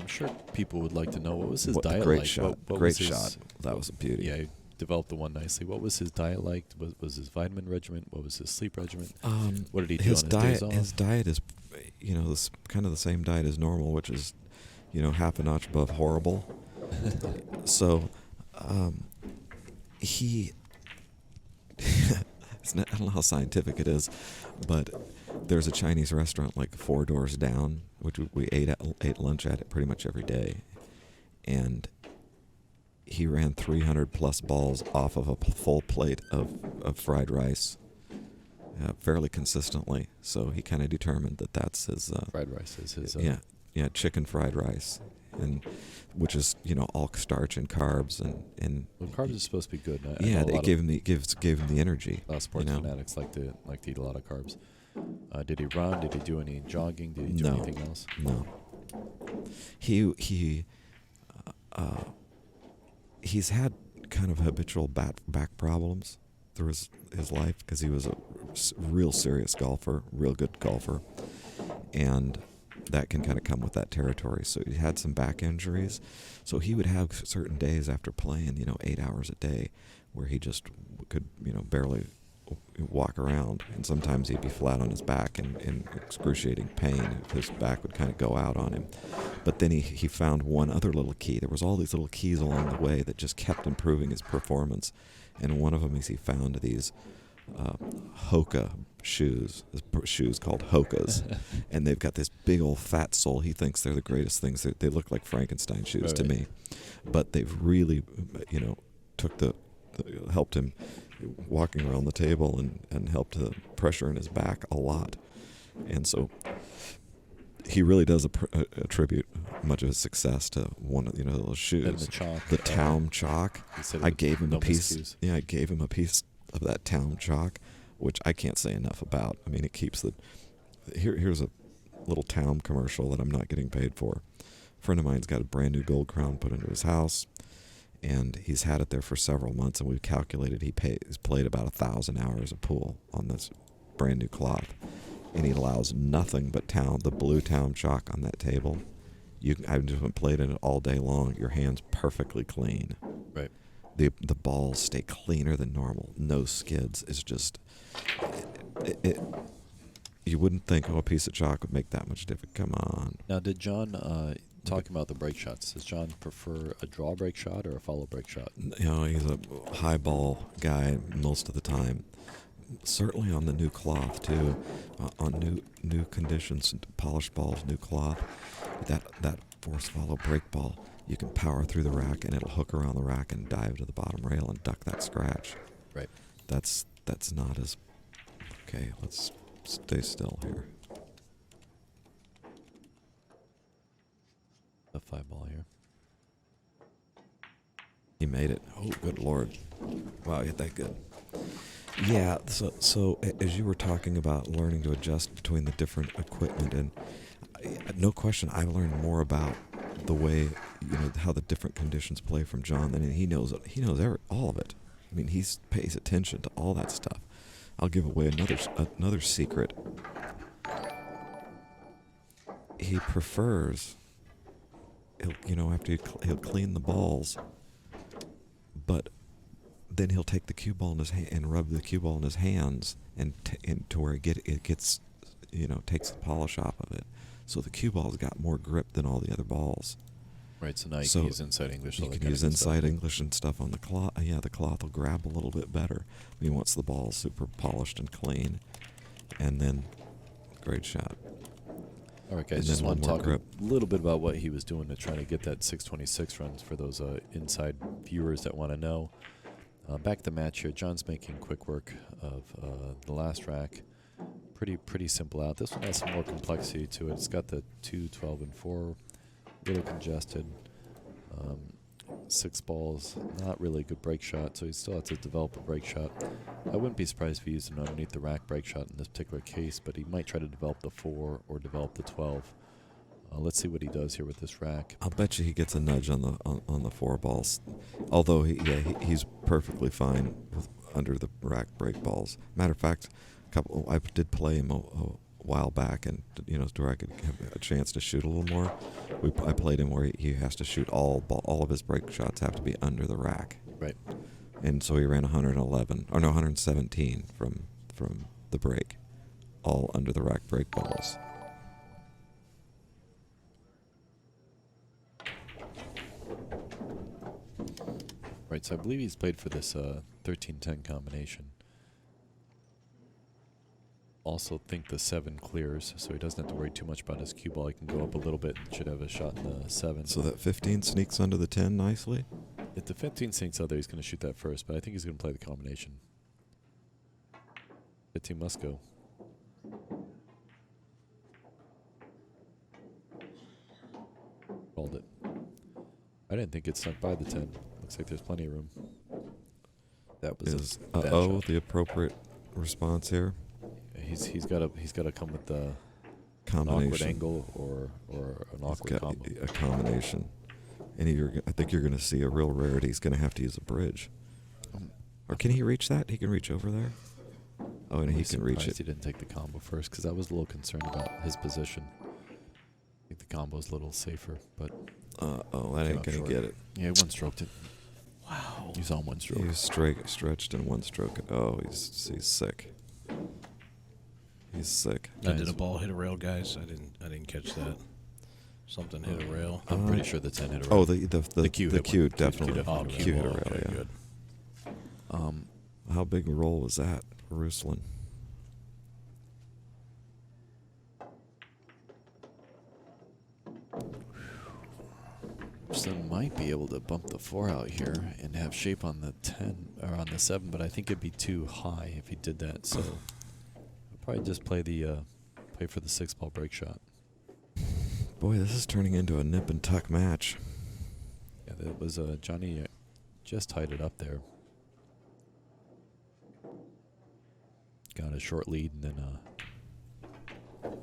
I'm sure people would like to know what was his diet great like. shot, What great was his, shot. That was a beauty. Yeah, developed the one nicely. What was his diet like? Was his vitamin regimen? What was his sleep regimen? What did he do His on diet, his days off? his diet is, this kind of the same diet as normal, which is, half a notch above horrible. So, he. I don't know how scientific it is, but there's a Chinese restaurant like 4 doors down, which we ate lunch at it pretty much every day, and he ran 300 plus balls off of a full plate of fried rice fairly consistently. So he kind of determined that that's his Fried rice is his. chicken fried rice, and which is all starch and carbs and Well, carbs is supposed to be good. I yeah, know it gave him the energy. a lot of sports fanatics like to eat a lot of carbs. Did he run? Did he do any jogging? Did he do anything else? No. He's had kind of habitual back problems through his life because he was a real serious golfer, real good golfer, and that can kind of come with that territory. So he had some back injuries. So he would have certain days after playing, 8 hours a day, where he just could, barely walk around. And sometimes he'd be flat on his back in excruciating pain. His back would kind of go out on him. But then he found one other little key. There was all these little keys along the way that just kept improving his performance. And one of them is he found these Hoka shoes called Hokas, and they've got this big old fat sole. He thinks they're the greatest things. They look like Frankenstein shoes to me, but they've really, helped him walking around the table and helped the pressure in his back a lot, and so he really does attribute much of his success to one of those shoes, the Town Chalk. I gave him a piece. Yeah, I gave him a piece of that Town Chalk, which I can't say enough about. I mean, it keeps here's a little Town commercial that I'm not getting paid for. A friend of mine's got a brand new gold crown put into his house, and he's had it there for several months, and we've calculated he's played about 1,000 hours of pool on this brand new cloth, and he allows nothing but the blue Town Chalk on that table. I've just been played in it all day long. Your hand's perfectly clean. Right. The balls stay cleaner than normal. No skids. It's just you wouldn't think a piece of chalk would make that much difference. Come on. Now, did John talking about the break shots? Does John prefer a draw break shot or a follow break shot? He's a high ball guy most of the time. Certainly on the new cloth too, on new conditions, polished balls, new cloth. That force follow break ball, you can power through the rack and it'll hook around the rack and dive to the bottom rail and duck that scratch. Right. That's not as okay. Let's stay still here. A 5-ball here. He made it. Oh, good Lord! Wow, hit that good. Yeah. So as you were talking about learning to adjust between the different equipment, and no question, I've learned more about the way how the different conditions play from John than he knows. He knows all of it. I mean, he pays attention to all that stuff. I'll give away another secret. He prefers, after he'll clean the balls, but then he'll take the cue ball in his hand and rub the cue ball in his hands and to where it gets, takes the polish off of it. So the cue ball's got more grip than all the other balls. Right, so now you can use inside English. You can use inside English and stuff on the cloth. Yeah, the cloth will grab a little bit better. I mean, once the ball's super polished and clean, and then great shot. All right, guys, just want to talk a little bit about what he was doing to try to get that 626 runs for those inside viewers that want to know. Back to the match here. John's making quick work of the last rack. Pretty simple out. This one has some more complexity to it. It's got the 2, 12, and 4. A little congested. 6 balls, not really a good break shot, so he still has to develop a break shot. I wouldn't be surprised if he used an underneath the rack break shot in this particular case, but he might try to develop the 4 or develop the 12. Let's see what he does here with this rack. I'll bet you he gets a nudge on the 4 balls, although he's perfectly fine with under the rack break balls. Matter of fact, I did play him a while back, and to where I could have a chance to shoot a little more. I played him where he has to shoot all of his break shots have to be under the rack. Right. And so he ran 111, or no, 117 from the break, all under the rack break balls. Right, so I believe he's played for this 13-10 combination. Also think the 7 clears, so he doesn't have to worry too much about his cue ball. He can go up a little bit and should have a shot in the 7. So that 15 sneaks under the 10 nicely. If the 15 sinks out there, he's going to shoot that first, but I think he's going to play the combination. 15 must go. Called it. I didn't think it snuck by the 10. Looks like there's plenty of room. That was Is a bad uh-oh shot. the appropriate response here? He's got to come with an Combination. awkward angle or an He's awkward got combo. a combination. And I think you're going to see a real rarity. He's going to have to use a bridge. Or can he reach that? He can reach over there? Oh, and I'm he can reach surprised it. He didn't take the combo first because I was a little concerned about his position. I think the combo's a little safer, but Oh, that ain't Came going up to short. get it. yeah, he one-stroked it. Wow. He's on one stroke. He was stretched in one stroke. Oh, he's sick. He's sick. Did a ball hit a rail, guys? I didn't catch that. Something hit a rail. I'm pretty sure the 10 hit a Oh, rail. the cue cue, hit one. definitely. Cue definitely Cue hit a ball. rail, Okay, yeah. good. How big a roll was that, Ruslan? So might be able to bump the 4 out here and have shape on the 10 or on the 7, but I think it'd be too high if he did that. So I'll probably just play for the 6-ball break shot. Boy, this is turning into a nip and tuck match. Yeah, that was Johnny just tied it up there. Got a short lead and then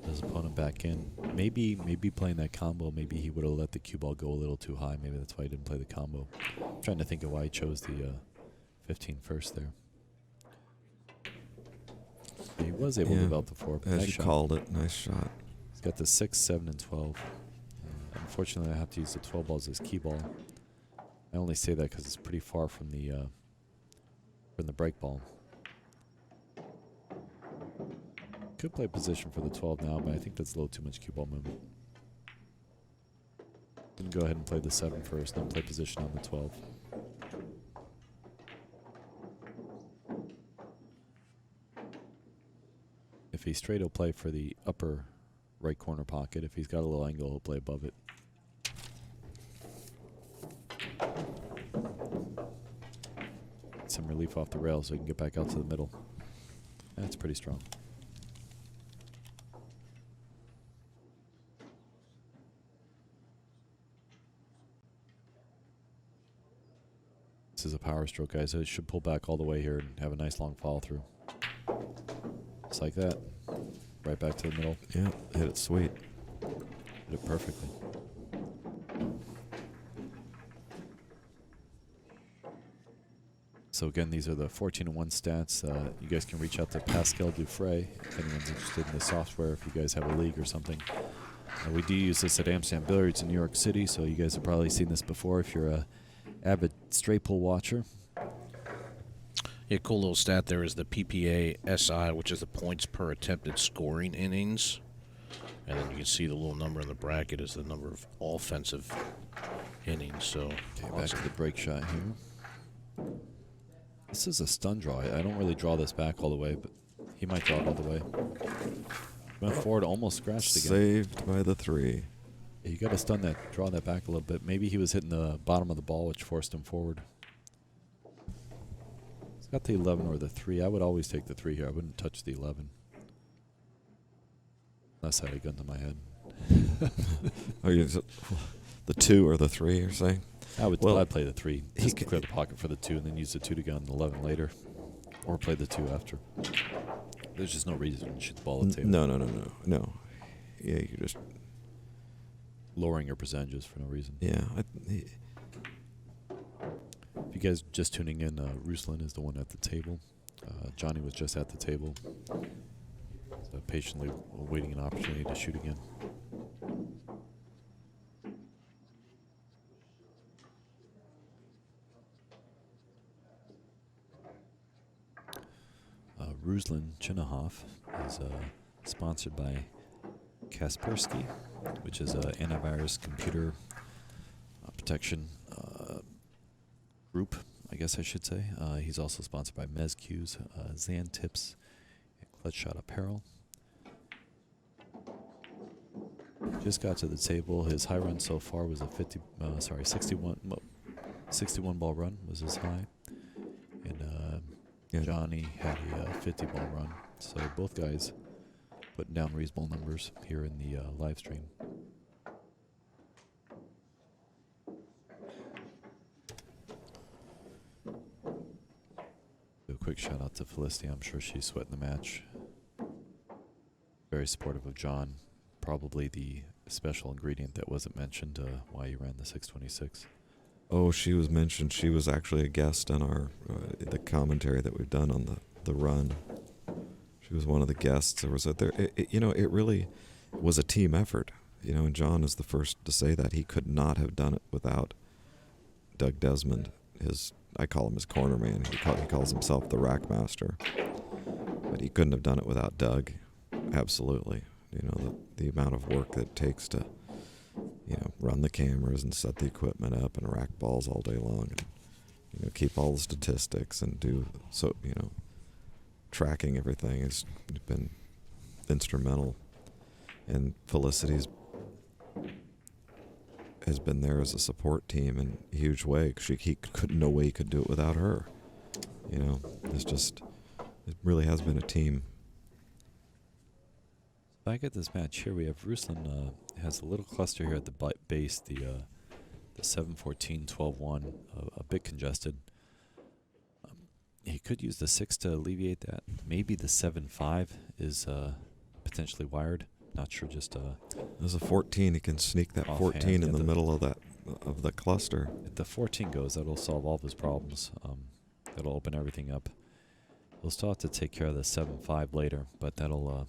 his opponent back in. Maybe playing that combo, maybe he would have let the cue ball go a little too high. Maybe that's why he didn't play the combo. I'm trying to think of why he chose the 15 first there. He was able to develop the 4. As Nice you shot. called it, nice shot. He's got the 6, 7, and 12. Unfortunately, I have to use the 12 ball as his key ball. I only say that because it's pretty far from the break ball. Could play position for the 12 now, but I think that's a little too much cue ball movement. Then go ahead and play the 7 first, then play position on the 12. If he's straight, he'll play for the upper right corner pocket. If he's got a little angle, he'll play above it. Some relief off the rail so he can get back out to the middle. That's pretty strong. This is a power stroke, guys. So it should pull back all the way here and have a nice long follow through. Just like that. Right back to the middle. Yeah, hit it sweet. Hit it perfectly. So again, these are the 14-1 stats. You guys can reach out to Pascal Dufresne if anyone's interested in the software, if you guys have a league or something. We do use this at Amsterdam Billiards in New York City, so you guys have probably seen this before if you're a avid straight pull watcher. Yeah, cool little stat there is the PPA SI, which is the points per attempted scoring innings. And then you can see the little number in the bracket is the number of offensive innings. So Okay, back to the break shot here. This is a stun draw. I don't really draw this back all the way, but he might draw it all the way. Went forward, almost scratched again. Saved by the 3. Yeah, you got to draw that back a little bit. Maybe he was hitting the bottom of the ball, which forced him forward. He's got the 11 or the 3. I would always take the 3 here. I wouldn't touch the 11. Unless I had a gun to my head. Oh, the 2 or the 3, you're saying? I'd play the 3. he Just could- clear the pocket for the 2 and then use the 2 to get on the 11 later. Or play the 2 after. There's just no reason to shoot the ball at the table. No. Yeah, you're just... Lowering your percentages for no reason. Yeah. If you guys just tuning in, Ruslan is the one at the table. Johnny was just at the table. So patiently waiting an opportunity to shoot again. Ruslan Chinahov is sponsored by Kaspersky, which is an antivirus computer protection group, I guess I should say. He's also sponsored by MezQs, Zan Tips, and Clutch Shot Apparel. Just got to the table. His high run so far was a 61 ball run was his high, and Johnny had a 50 ball run. So both guys putting down reasonable numbers here in the live stream. Do a quick shout out to Felicity. I'm sure she's sweating the match. Very supportive of John. Probably the special ingredient that wasn't mentioned why you ran the 626. Oh, she was mentioned. She was actually a guest on our the commentary that we've done on the run. She was one of the guests. There was it really was a team effort. And John is the first to say that he could not have done it without Doug Desmond. I call him his corner man. He calls himself the rack master. But he couldn't have done it without Doug. Absolutely. The amount of work that it takes to run the cameras and set the equipment up and rack balls all day long, and keep all the statistics and do so. Tracking everything has been instrumental, and Felicity's has been there as a support team in a huge way. He couldn't no way he could do it without her. It really has been a team. Back at this match here, we have Ruslan has a little cluster here at the base, the 7-14-12-1, a bit congested. He could use the 6 to alleviate that. Maybe the 7-5 is potentially wired. Not sure. Just there's a 14. He can sneak that 14 in the middle of the cluster. If the 14 goes, that'll solve all of his problems. That'll open everything up. He'll still have to take care of the 7-5 later, but that'll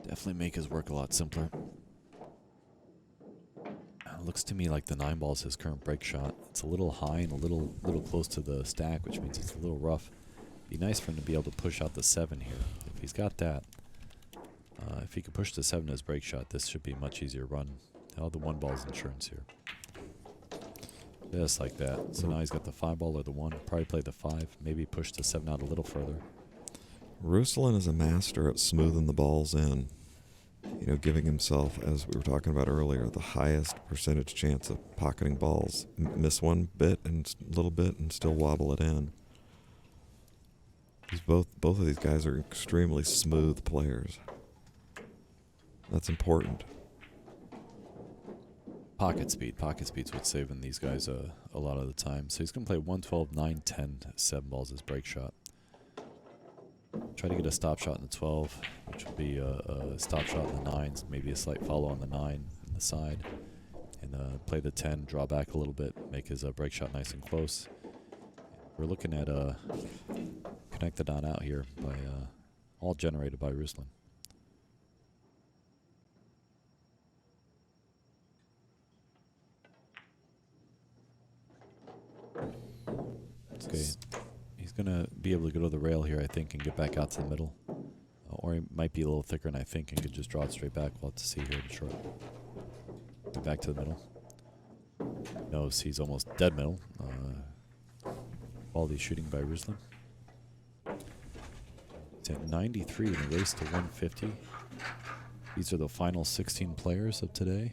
definitely make his work a lot simpler. Looks to me like the 9 ball is his current break shot. It's a little high and a little close to the stack, which means it's a little rough. Be nice for him to be able to push out the 7 here. If he's got that, if he can push the 7 as break shot, this should be a much easier run. Now the 1 ball's insurance here. Just like that. So now he's got the 5 ball or the 1. Probably play the 5. Maybe push the 7 out a little further. Ruslan is a master at smoothing the balls in. Giving himself, as we were talking about earlier, the highest percentage chance of pocketing balls. Miss one bit and little bit and still wobble it in. Both of these guys are extremely smooth players. That's important. Pocket speed's what's saving these guys a lot of the time. So he's going to play 1-12, 9, 10, 7 balls as break shot. Try to get a stop shot in the 12, which would be a stop shot in the 9s, maybe a slight follow on the 9 in the side. And play the 10, draw back a little bit, make his break shot nice and close. We're looking at connected on out here by all generated by Ruslan. Okay. He's going to be able to go to the rail here, I think, and get back out to the middle. Or he might be a little thicker than I think and could just draw it straight back. We'll have to see here in short. Get back to the middle. Knows he's almost dead middle. Quality shooting by Ruslan. It's at 93 in the race to 150. These are the final 16 players of today.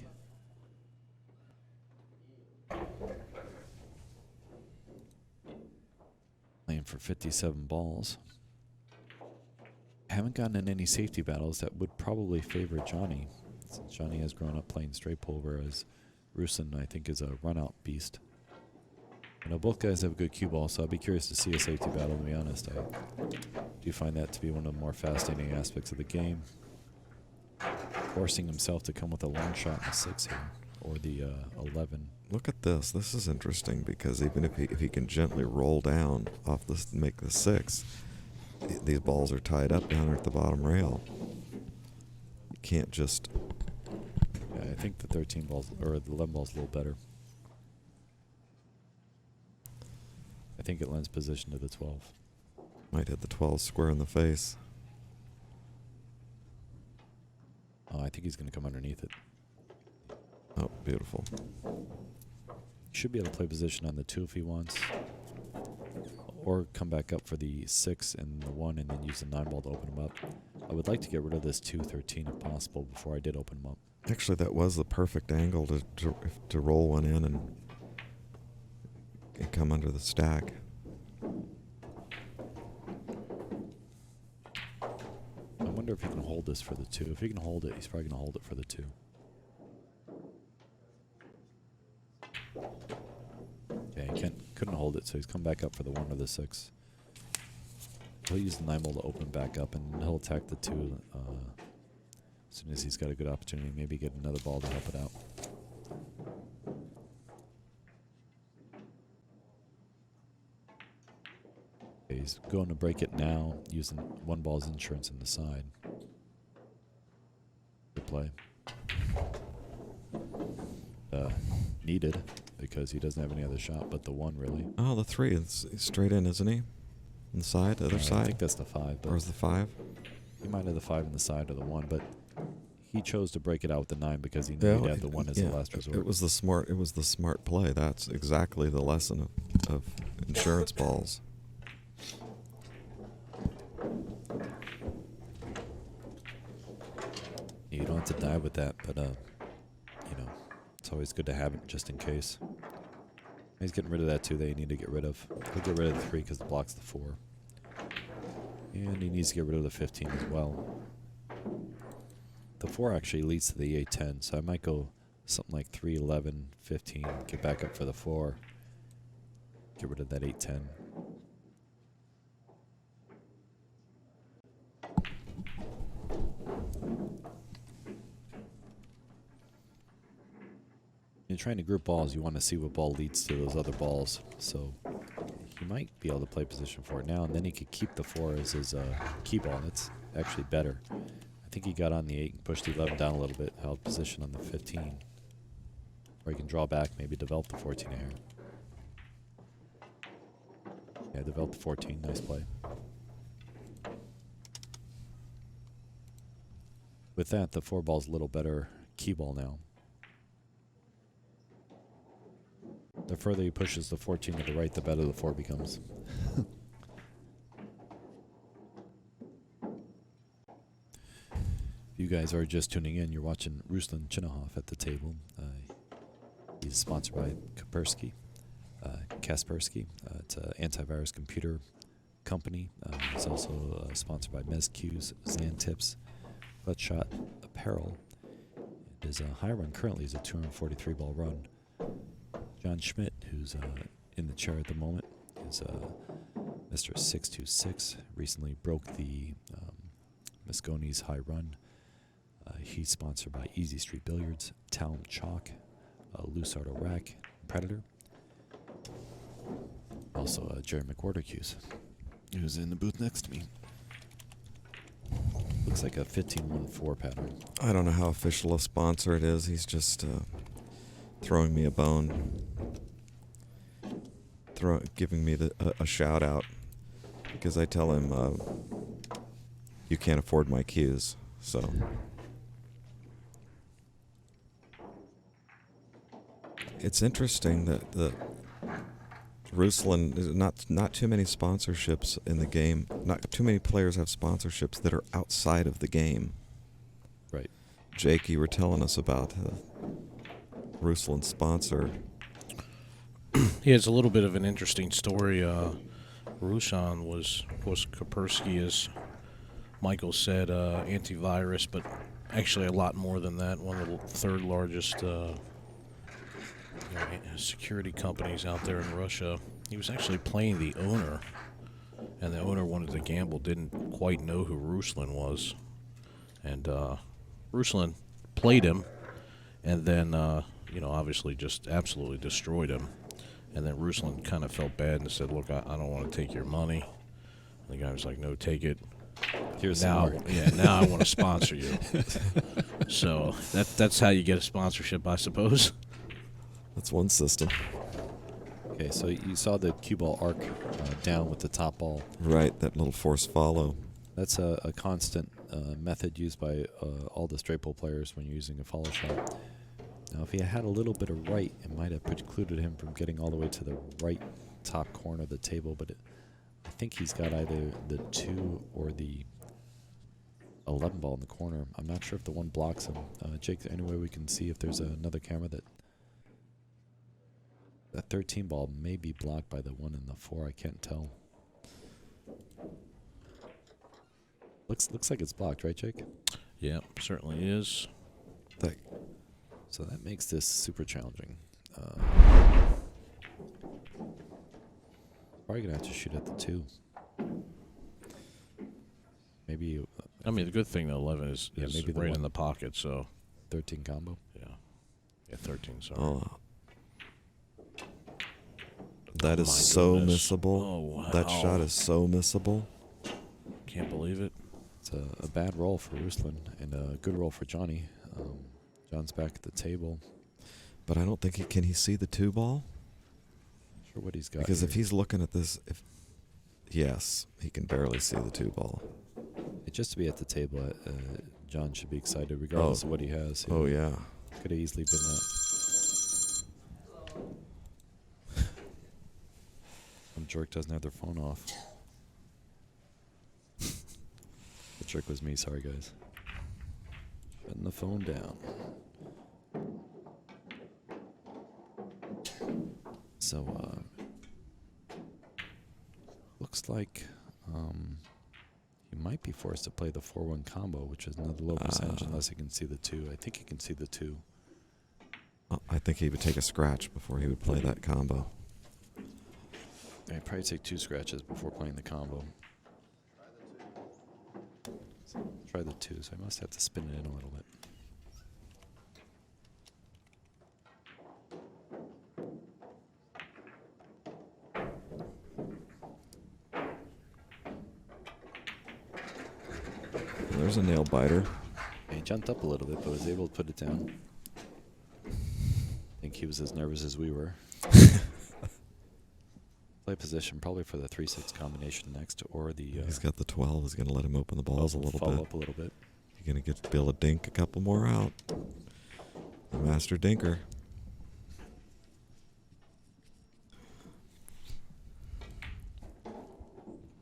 Playing for 57 balls. Haven't gotten in any safety battles that would probably favor Johnny, since Johnny has grown up playing straight pull, whereas Ruslan, I think, is a run-out beast. I know both guys have a good cue ball, so I'll be curious to see a safety battle, to be honest. I do find that to be one of the more fascinating aspects of the game. Forcing himself to come with a long shot in the 6 here, or the 11. Look at this. This is interesting because even if he can gently roll down off this, make the 6, these balls are tied up down at the bottom rail. You can't just. Yeah, I think the 13 balls or the 11 balls a little better. I think it lends position to the 12. Might hit the 12 square in the face. Oh, I think he's going to come underneath it. Oh, beautiful. Should be able to play position on the 2 if he wants. Or come back up for the 6 and the 1 and then use the 9 ball to open him up. I would like to get rid of this 2-13 if possible before I did open him up. Actually, that was the perfect angle to roll one in and come under the stack. I wonder if he can hold this for the 2. If he can hold it, he's probably going to hold it for the 2. Okay, he couldn't hold it, so he's come back up for the 1 or the 6. He'll use the 9 ball to open him back up, and he'll attack the 2 as soon as he's got a good opportunity. Maybe get another ball to help it out. Okay, he's going to break it now, using 1 ball's insurance in the side. Good play. Needed, because he doesn't have any other shot but the 1, really. Oh, the 3 is straight in, isn't he? On the side, the other side? I think that's the 5. But or is the 5? he might have the 5 on the side or the 1, but he chose to break it out with the 9 because he knew he'd have the 1 as the last resort. It was the smart play. That's exactly the lesson of insurance balls. You don't have to die with that, but you know, it's always good to have it just in case. He's getting rid of that 2 that you need to get rid of. He'll get rid of the 3 because it blocks the 4. And he needs to get rid of the 15 as well. The 4 actually leads to the 8-10, so I might go something like 3, 11, 15, get back up for the 4. Get rid of that 8-10. You're trying to group balls, you want to see what ball leads to those other balls. So he might be able to play position for it now, and then he could keep the 4 as his key ball. That's actually better. I think he got on the 8 and pushed the 11 down a little bit, held position on the 15. Or he can draw back, maybe develop the 14 here. Yeah, develop the 14, nice play. With that, the 4 ball's a little better key ball now. The further he pushes the 14 to the right, the better the 4 becomes. If you guys are just tuning in, you're watching Ruslan Chinahov at the table. He's sponsored by Kaspersky. It's an antivirus computer company. He's also sponsored by MezQ's, Xantips, Buttshot Apparel. His high run currently is a 243 ball run. John Schmidt, who's in the chair at the moment, is Mr. 626. Recently broke the Mosconi's high run. He's sponsored by Easy Street Billiards, Town Chalk, Loose Art Rack, Predator. Also Jerry McWhorter, who's in the booth next to me. Looks like a 15-1-4 pattern. I don't know how official a sponsor it is. He's just throwing me a bone, giving me a shout out because I tell him you can't afford my cues. So it's interesting that the Ruslan, not too many sponsorships in the game. Not too many players have sponsorships that are outside of the game. Right. Jake, you were telling us about Ruslan's sponsor. Yeah, it's a little bit of an interesting story. Ruslan was Kaspersky, as Michael said, antivirus, but actually a lot more than that. One of the 3rd largest security companies out there in Russia. He was actually playing the owner, and the owner wanted to gamble, didn't quite know who Ruslan was. And Ruslan played him, and then, obviously just absolutely destroyed him. And then Ruslan kind of felt bad and said, look, I don't want to take your money. And the guy was like, no, take it. Here's now, some more. now I want to sponsor you. So that's how you get a sponsorship, I suppose. That's one system. Okay, so you saw the cue ball arc down with the top ball. Right, that little forced follow. That's a constant method used by all the straight pull players when you're using a follow shot. Now, if he had a little bit of right, it might have precluded him from getting all the way to the right top corner of the table, but I think he's got either the 2 or the 11 ball in the corner. I'm not sure if the 1 blocks him. Jake, any way we can see if there's another camera that 13 ball may be blocked by the 1 and the 4. I can't tell. Looks like it's blocked, right, Jake? Yeah, certainly is. So that makes this super challenging. Probably gonna have to shoot at the 2. Maybe. I mean, the good thing, the 11 is maybe the right 1. in the pocket, so 13 combo. yeah, 13. Sorry. Oh. That is My so goodness. missable. Oh, wow. That shot is so missable. Can't believe it. It's a bad roll for Ruslan and a good roll for Johnny. John's back at the table. But I don't think can he see the 2 ball? Not sure what he's got. Because if here. he's looking at this, yes, he can barely see the 2 ball. Just to be at the table, John should be excited regardless of what he has. Oh yeah. Could have easily been that. Some jerk doesn't have their phone off. The jerk was me. Sorry, guys. Shutting the phone down. So, looks like he might be forced to play the 4-1 combo, which is another low percentage unless he can see the 2. I think he can see the 2. I think he would take a scratch before he would play that combo. I'd probably take 2 scratches before playing the combo. Try the 2, so I must have to spin it in a little bit. There's a nail biter. He jumped up a little bit, but was able to put it down. I think he was as nervous as we were. Play position probably for the 3-6 combination next, or the. He's got the 12. He's going to let him open the balls a little follow bit. up a little bit. You're going to get Bill a dink a couple more out. The master dinker.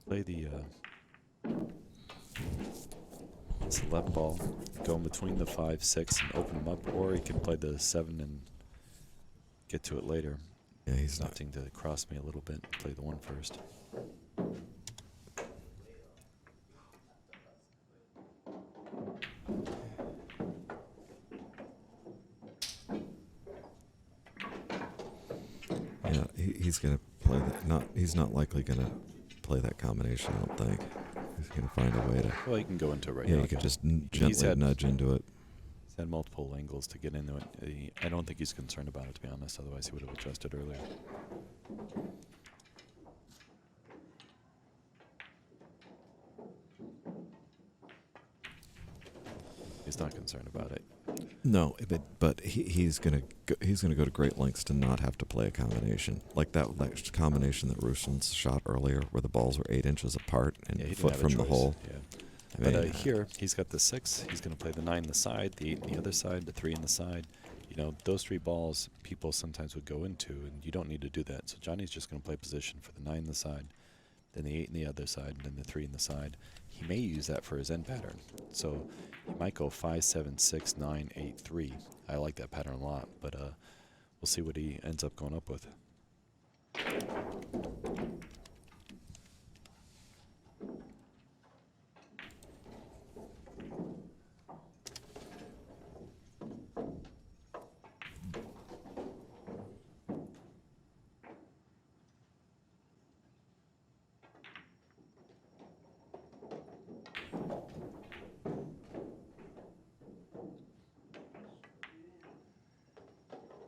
Play the. It's 11 ball. Go in between the 5, 6, and open them up, or he can play the 7 and get to it later. Yeah, he's not. Opting to cross me a little bit. Play the 1 first. Yeah, he's going to play that. He's not likely going to play that combination, I don't think. He's going to find a way to. Well, you can go into it right Yeah, now. you could just He's gently had- nudge into it. He's had multiple angles to get into it. I don't think he's concerned about it, to be honest. Otherwise, he would have adjusted earlier. He's not concerned about it. No, but he's gonna go to great lengths to not have to play a combination like that combination that Ruslan shot earlier, where the balls were 8 inches apart and Yeah, he a didn't foot have from a the choice. hole. Yeah. I But mean, here, he's got the 6. He's going to play the 9 on the side, the 8 on the other side, the 3 on the side. You know, those 3 balls people sometimes would go into, and you don't need to do that. So Johnny's just going to play position for the 9 on the side, then the 8 on the other side, and then the 3 on the side. He may use that for his end pattern. So he might go 5, 7, 6, 9, 8, 3. I like that pattern a lot, but we'll see what he ends up going up with.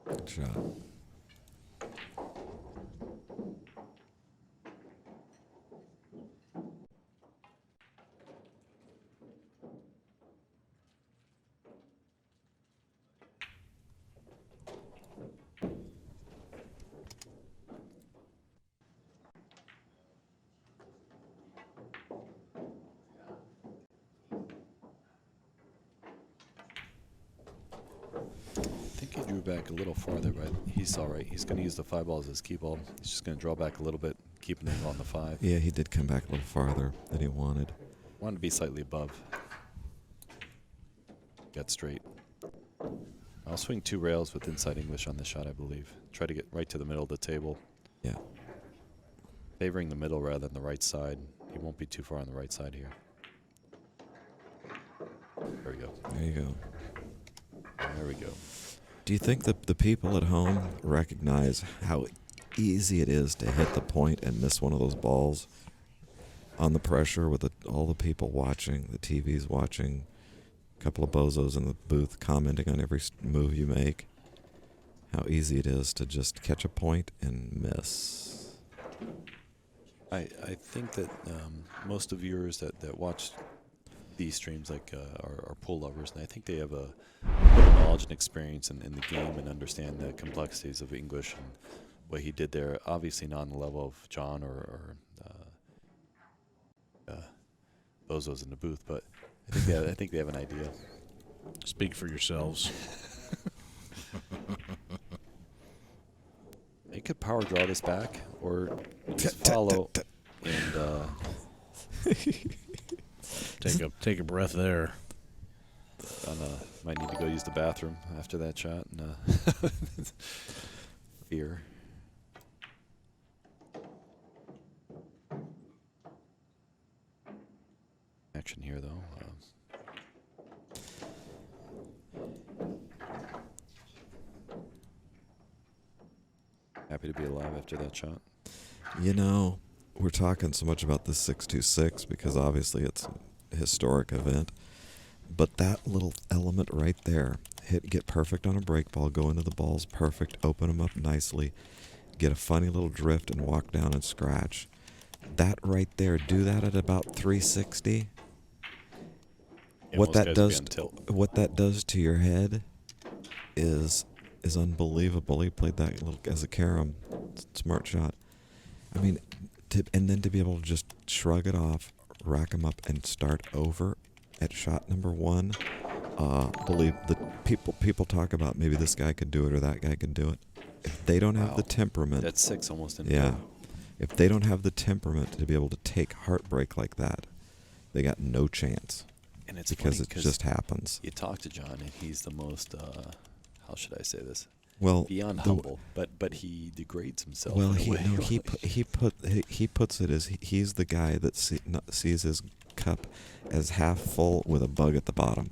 Good shot. drew back a little farther, but he's all right. He's going to use the 5 ball as his key ball. He's just going to draw back a little bit, keeping it on the 5. Yeah, he did come back a little farther than he wanted. Wanted to be slightly above. Got straight. I'll swing 2 rails with inside English on this shot, I believe. Try to get right to the middle of the table. Yeah. Favoring the middle rather than the right side. He won't be too far on the right side here. There we go. There you go. There we go. Do you think that the people at home recognize how easy it is to hit the point and miss one of those balls on the pressure with all the people watching, the TVs watching, a couple of bozos in the booth commenting on every move you make? How easy it is to just catch a point and miss. I think that most of viewers that watch these streams are pool lovers, and I think they have a knowledge and experience in the game and understand the complexities of English and what he did there. Obviously not on the level of John or Bozo's in the booth, but I think they have an idea. Speak for yourselves. He could power draw this back or just follow and Take a breath there. might need to go use the bathroom after that shot. And, fear. Action here, though. Happy to be alive after that shot. You know, we're talking so much about this 626 because obviously it's a historic event. But that little element right there, get perfect on a break ball, go into the balls perfect, open them up nicely, get a funny little drift and walk down and scratch. That right there, do that at about 360. Yeah, What most that guys will be does, on tilt. what that does to your head is unbelievable. He played that little as a carom, smart shot. I mean, and then to be able to just shrug it off, rack them up, and start over at shot number 1. Believe that people talk about maybe this guy could do it or that guy could do it. If they don't have the temperament, That's 6 almost in. yeah. If they don't have the temperament to be able to take heartbreak like that, they got no chance. And it's Because funny it just happens. You talk to John, and he's the most. How should I say this? Well, Beyond humble, but he degrades himself. Well, in a he way. he puts it as he's the guy that sees his cup as half full with a bug at the bottom.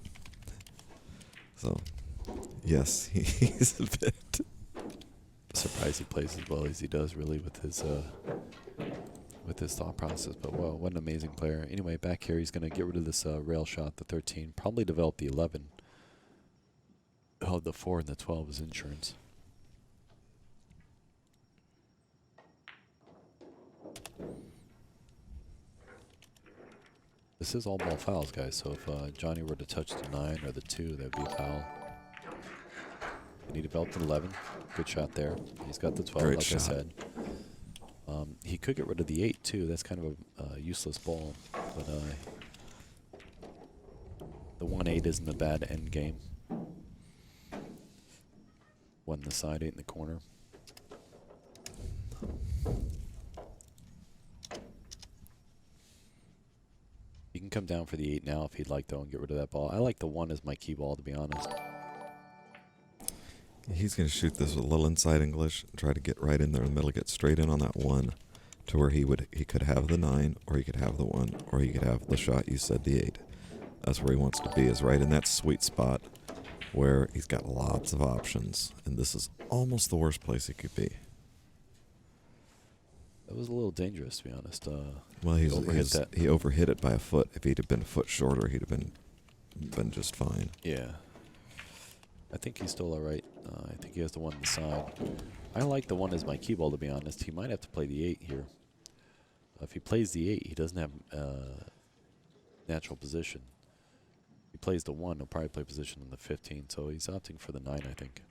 So, yes, he's a bit. Surprised he plays as well as he does, really, with his thought process. But wow, what an amazing player! Anyway, back here, he's going to get rid of this rail shot, the 13. Probably develop the 11. Oh, the 4 and the 12 is insurance. This is all ball fouls, guys. So if Johnny were to touch the 9 or the 2, that'd be a foul. And he developed an 11. Good shot there. He's got the 12, Great like shot. I said. He could get rid of the 8 too. That's kind of a useless ball, but the 1-8 isn't a bad end game. 1 in the side, 8 in the corner. You can come down for the 8 now if he'd like, though, and get rid of that ball. I like the 1 as my key ball, to be honest. He's going to shoot this with a little inside English, try to get right in there in the middle, get straight in on that 1, to where he could have the 9, or he could have the 1, or he could have the shot you said, the 8. That's where he wants to be, is right in that sweet spot where he's got lots of options, and this is almost the worst place he could be. That was a little dangerous, to be honest. Well, he overhit it by a foot. If he'd have been a foot shorter, he'd have been just fine. Yeah. I think he's still all right. I think he has the 1 on the side. I like the 1 as my key ball, to be honest. He might have to play the 8 here. If he plays the 8, he doesn't have natural position. If he plays the 1, he'll probably play position on the 15, so he's opting for the 9, I think.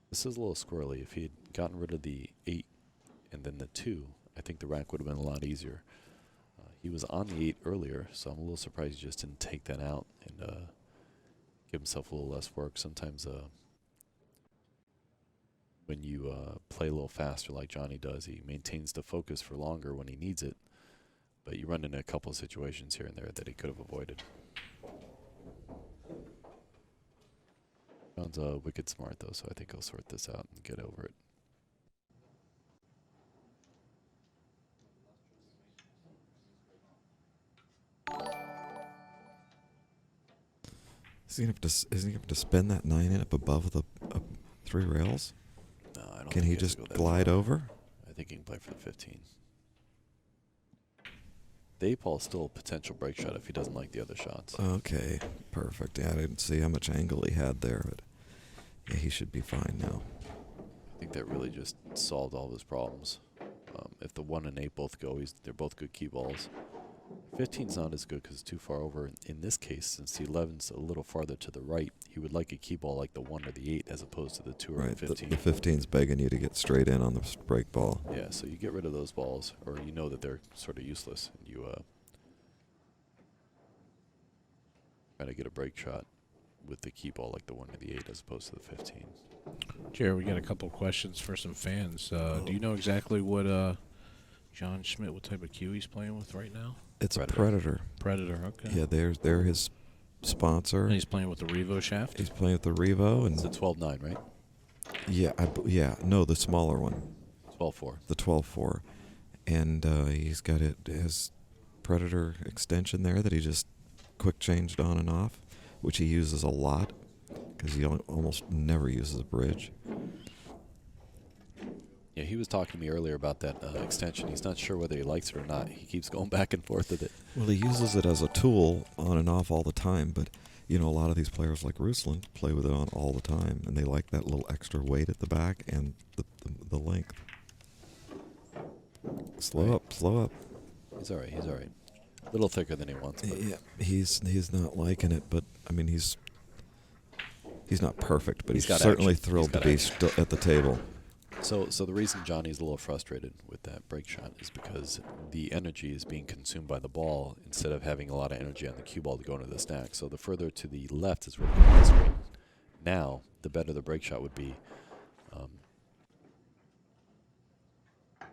This is a little squirrely. If he had gotten rid of the 8 and then the 2, I think the rack would have been a lot easier. He was on the 8 earlier, so I'm a little surprised he just didn't take that out and give himself a little less work. Sometimes when you play a little faster like Johnny does, he maintains the focus for longer when he needs it. But you run into a couple of situations here and there that he could have avoided. John's wicked smart, though, so I think he'll sort this out and get over it. Is he gonna have to spin that 9 in up above the 3 rails? No, I don't Can think he has to just go that glide far. over? I think he can play for the 15. The 8 ball is still a potential break shot if he doesn't like the other shots. Okay, perfect. Yeah, I didn't see how much angle he had there, but yeah, he should be fine now. I think that really just solved all of his problems. If the 1 and 8 both go, they're both good key balls. 15's not as good because it's too far over. In this case, since the 11's a little farther to the right, he would like a key ball like the 1 or the 8 as opposed to the 2 or Right, the 15. the 15's begging you to get straight in on the break ball. Yeah, so you get rid of those balls, or you know that they're sort of useless, and you try to get a break shot with the key ball like the 1 or the 8 as opposed to the 15. Jerry, we got a couple questions for some fans. Do you know exactly what John Schmidt, what type of cue he's playing with right now? It's Predator. a Predator. Predator, okay. Yeah, they're his sponsor. And he's playing with the Revo shaft? He's playing with the Revo, and It's a 12-9, right? no, the smaller one, 12-4. the 12-4, and he's got his Predator extension there that he just quick changed on and off, which he uses a lot because he almost never uses a bridge. Yeah, he was talking to me earlier about that extension. He's not sure whether he likes it or not. He keeps going back and forth with it. Well, he uses it as a tool on and off all the time, but you know, a lot of these players like Ruslan play with it on all the time, and they like that little extra weight at the back and the length. Slow up. He's all right. He's all right. A little thicker than he wants. But Yeah, he's not liking it, but I mean he's not perfect, but He's he's got certainly action. thrilled He's to got be action. still at the table. So the reason Johnny's a little frustrated with that break shot is because the energy is being consumed by the ball instead of having a lot of energy on the cue ball to go into the stack. So the further to the left is where we go on the screen. Now, the better the break shot would be.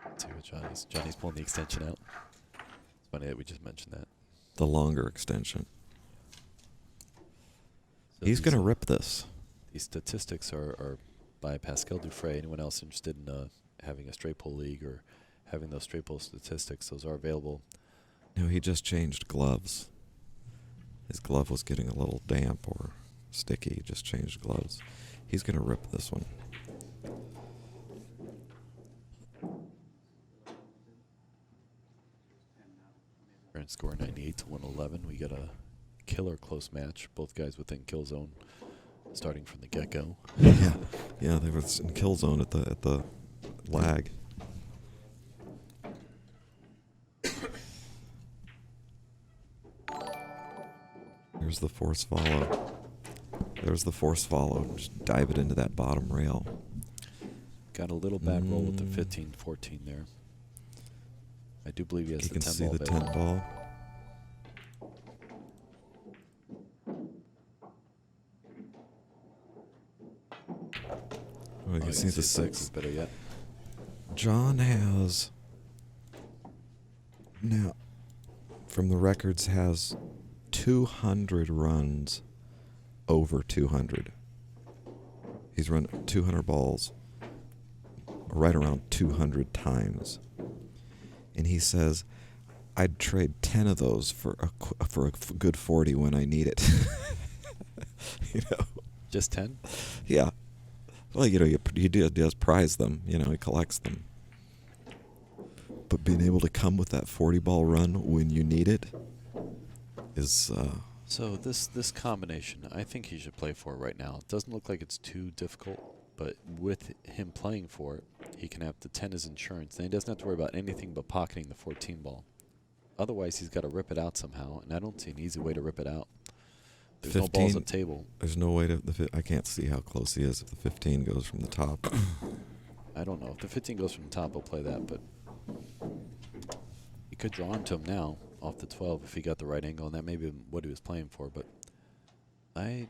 Let's see what Johnny's pulling the extension out. It's funny that we just mentioned that. The longer extension. So He's these, going to rip this. These statistics are by Pascal Dufresne. Anyone else interested in having a straight pull league or having those straight pull statistics, those are available. No, he just changed gloves. His glove was getting a little damp or sticky. He just changed gloves. He's going to rip this one. Current score 98 to 111. We got a killer close match. Both guys within kill zone, starting from the get-go. Yeah, they were in kill zone at the lag. There's the force follow. There's the force follow. Just dive it into that bottom rail. Got a little bad roll with the 15-14 there. I do believe he has You the can 10 see ball the available. 10 ball. Oh, you can see the 6. Is better yet. John has now, from the records, has 200 runs over 200. He's run 200 balls right around 200 times. And he says, I'd trade 10 of those for a good 40 when I need it. You know? Just 10? Yeah. Well, you know, he does prize them. You know, he collects them. But being able to come with that 40-ball run when you need it is... So this combination, I think he should play for it right now. It doesn't look like it's too difficult, but with him playing for it, he can have the 10 as insurance. Then he doesn't have to worry about anything but pocketing the 14 ball. Otherwise, he's got to rip it out somehow, and I don't see an easy way to rip it out. There's no balls on table. There's no way to... I can't see how close he is if the 15 goes from the top. I don't know. If the 15 goes from the top, he'll play that, but he could draw into him now. off the 12 if he got the right angle, and that may be what he was playing for. But I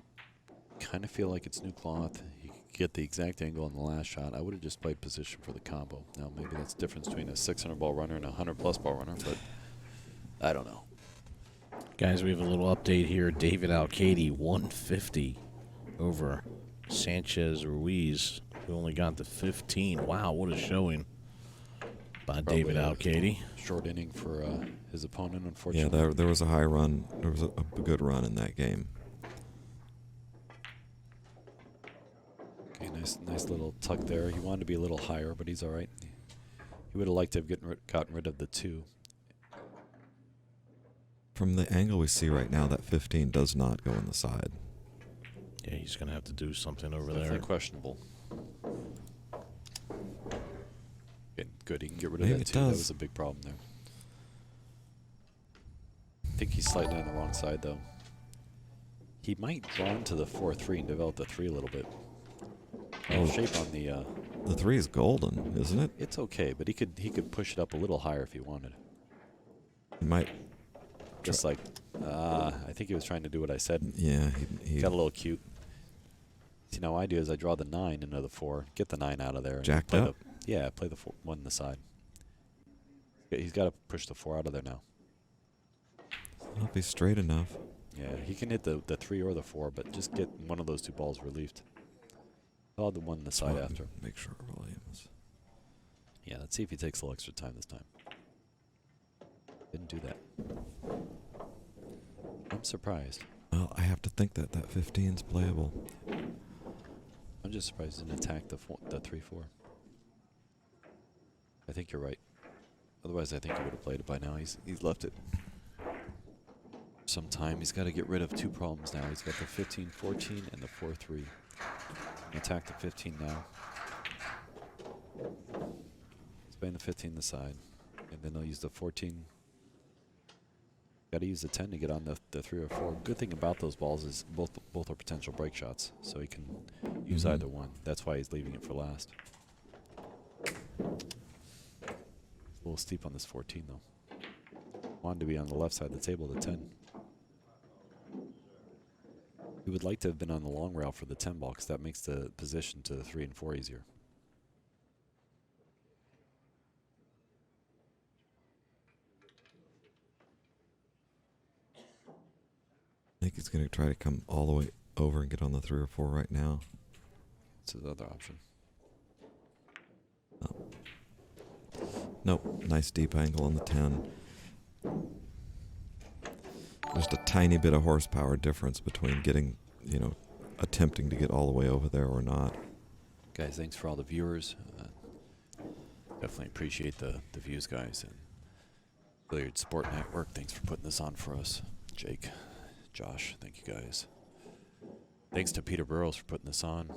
kind of feel like it's new cloth. He could get the exact angle on the last shot. I would have just played position for the combo. Now maybe that's the difference between a 600 ball runner and a 100+ ball runner, but I don't know. Guys, we have a little update here. David Alcady, 150 over Sanchez Ruiz, who only got the 15. Wow, what a showing by David Alcady. Short inning for his opponent, Yeah, unfortunately. there was a high run. There was a good run in that game. Okay, nice little tuck there. He wanted to be a little higher, but he's all right. He would have liked to have gotten rid of the 2. From the angle we see right now, that 15 does not go in the side. Yeah, he's going to have to do something over Definitely there. questionable. Okay, good. He can get rid of Maybe that it too. That does. was a big problem there. I think he's slightly on the wrong side, though. He might draw into the 4-3 and develop the 3 a little bit. Oh. Shape on the. The 3 is golden, isn't it? It's okay, but he could push it up a little higher if he wanted. He might. Just like, I think he was trying to do what I said. Yeah, he Got a little cute. See, now what I do is I draw the 9 into the 4, get the 9 out of there. And Jacked play up? Play the 1 on the side. He's got to push the 4 out of there now. It'll be straight enough. Yeah, he can hit the 3 or the 4, but just get one of those 2 balls relieved. I'll the 1 on the side Well, after. Make sure Williams. Yeah, let's see if he takes a little extra time this time. Didn't do that. I'm surprised. Well, I have to think that that 15's playable. I'm just surprised he didn't attack the 3-4. I think you're right. Otherwise, I think he would have played it by now. He's left it some time. He's got to get rid of 2 problems now. He's got the 15-14 and the 4-3. Attack the 15 now. He's playing the 15 the side, and then they'll use the 14. Got to use the 10 to get on the 3 or 4. Good thing about those balls is both are potential break shots, so he can use either one. That's why he's leaving it for last. A little steep on this 14 though. Wanted to be on the left side of the table, the 10. He would like to have been on the long rail for the 10 ball because that makes the position to the 3 and 4 easier. I think he's going to try to come all the way over and get on the 3 or 4 right now. It's his other option. Nope. Nice deep angle on the 10. Just a tiny bit of horsepower difference between getting, attempting to get all the way over there or not. Guys, thanks for all the viewers. Definitely appreciate the views, guys. And Billiard Sport Network, thanks for putting this on for us. Jake, Josh, thank you guys. Thanks to Peter Burrows for putting this on.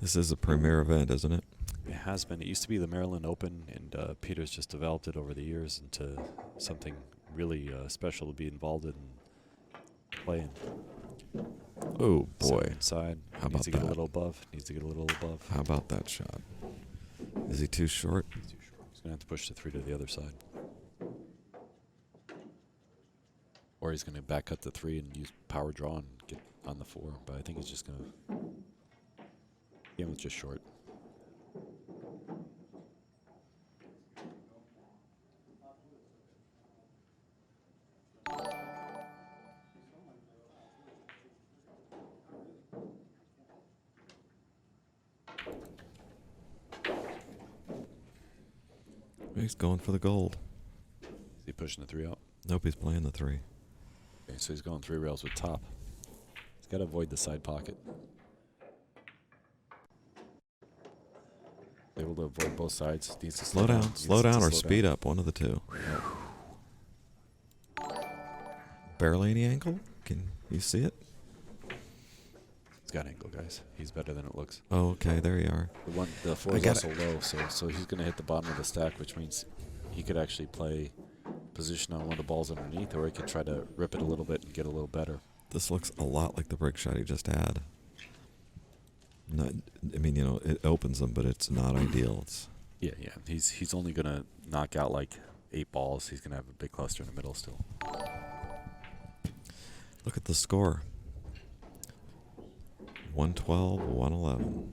This is a premier event, isn't it? It has been. It used to be the Maryland Open, and Peter's just developed it over the years into something really special to be involved in playing. Oh, boy. Inside. How Needs about to get that? a little above. Needs to get a little above. How about that shot? Is he too short? He's too short. He's going to have to push the 3 to the other side. Or he's going to back cut the 3 and use power draw and get on the 4. But I think he's just going to... Game was just short. He's going for the gold. Is he pushing the 3 out? Nope, he's playing the 3. Okay, so he's going 3 rails with top. He's got to avoid the side pocket. Able to avoid both sides. Needs to Slow down. Needs Slow to down or speed up. One of the 2. Barely any angle? Can you see it? He's got angle, guys. He's better than it looks. Oh, okay. There you are. The 4 I is got also low, so he's going to hit the bottom of the stack, which means he could actually play position on one of the balls underneath, or he could try to rip it a little bit and get a little better. This looks a lot like the break shot he just had. Not, I mean, it opens them, but it's not ideal. It's Yeah. He's only going to knock out like 8 balls, he's going to have a big cluster in the middle still. Look at the score. 112, 111.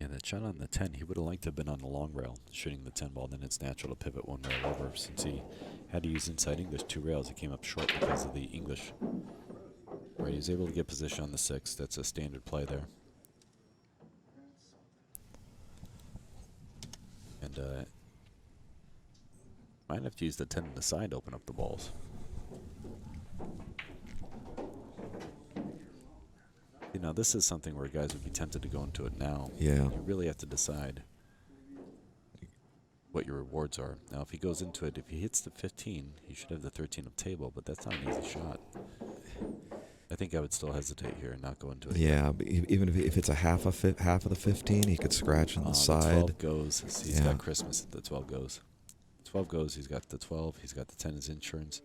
Yeah, that shot on the 10, he would have liked to have been on the long rail, shooting the 10 ball. Then it's natural to pivot one rail over. Since he had to use inside English 2 rails, he came up short because of the English. Right, he was able to get position on the 6. That's a standard play there. And might have to use the 10 on the side to open up the balls. You know, this is something where guys would be tempted to go into it now. Yeah. You really have to decide what your rewards are. Now, if he goes into it, if he hits the 15, he should have the 13 of table, but that's not an easy shot. I think I would still hesitate here and not go into it. Yeah, but even if it's a half of the 15, he could scratch on the side. The 12 goes. He's got Christmas. The 12 goes. 12 goes. He's got the 12. He's got the 10 as insurance.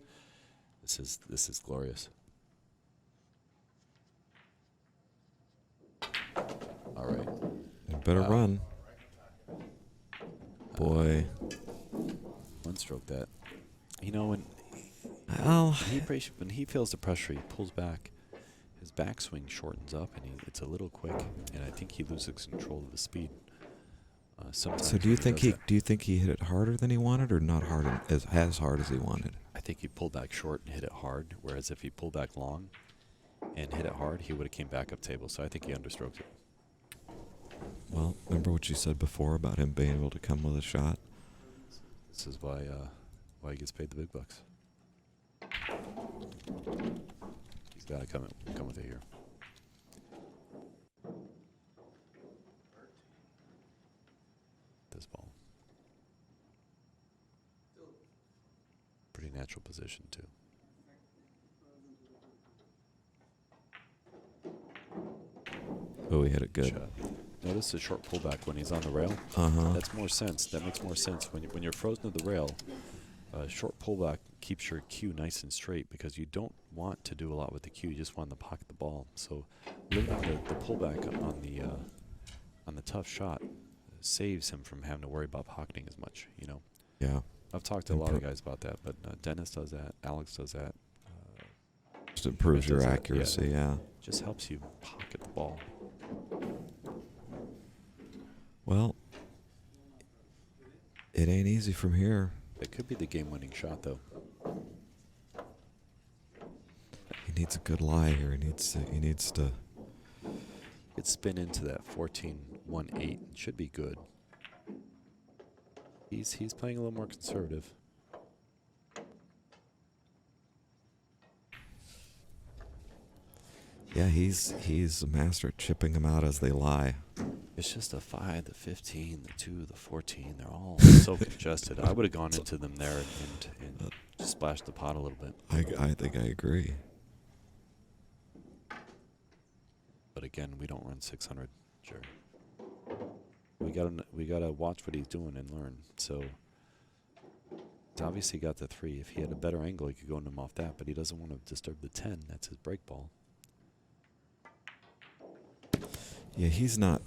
This is glorious. All right. You better run. Boy. One stroke that. You know, when he feels the pressure, he pulls back. His backswing shortens up, and it's a little quick, and I think he loses control of the speed. So do you think he hit it harder than he wanted, or not as hard as he wanted? I think he pulled back short and hit it hard, whereas if he pulled back long and hit it hard, he would have came back up table. So I think he understroked it. Well, remember what you said before about him being able to come with a shot? This is why he gets paid the big bucks. He's got to come with it here. This ball. Pretty natural position too. Oh, he hit it good. Shot. Notice the short pullback when he's on the rail. That's more sense. That makes more sense when you're frozen to the rail. Short pullback keeps your cue nice and straight because you don't want to do a lot with the cue. You just want to pocket the ball. So limiting the pullback on the tough shot saves him from having to worry about pocketing as much. You know. Yeah. I've talked to a lot of guys about that, but Dennis does that. Alex does that. Just improves your accuracy. Yeah. Just helps you pocket the ball. Well, it ain't easy from here. It could be the game-winning shot, though. He needs a good lie here. He needs to. Could spin into that 14-1-8. Should be good. He's playing a little more conservative. Yeah, he's a master at chipping them out as they lie. It's just the 5, the 15, the 2, the 14. They're all so congested. I would have gone into them there and splashed the pot a little bit. I think I agree. But again, we don't run 600, Jerry. We gotta watch what he's doing and learn. So he's obviously got the 3. If he had a better angle, he could go into him off that. But he doesn't want to disturb the 10. That's his break ball. Yeah, he's not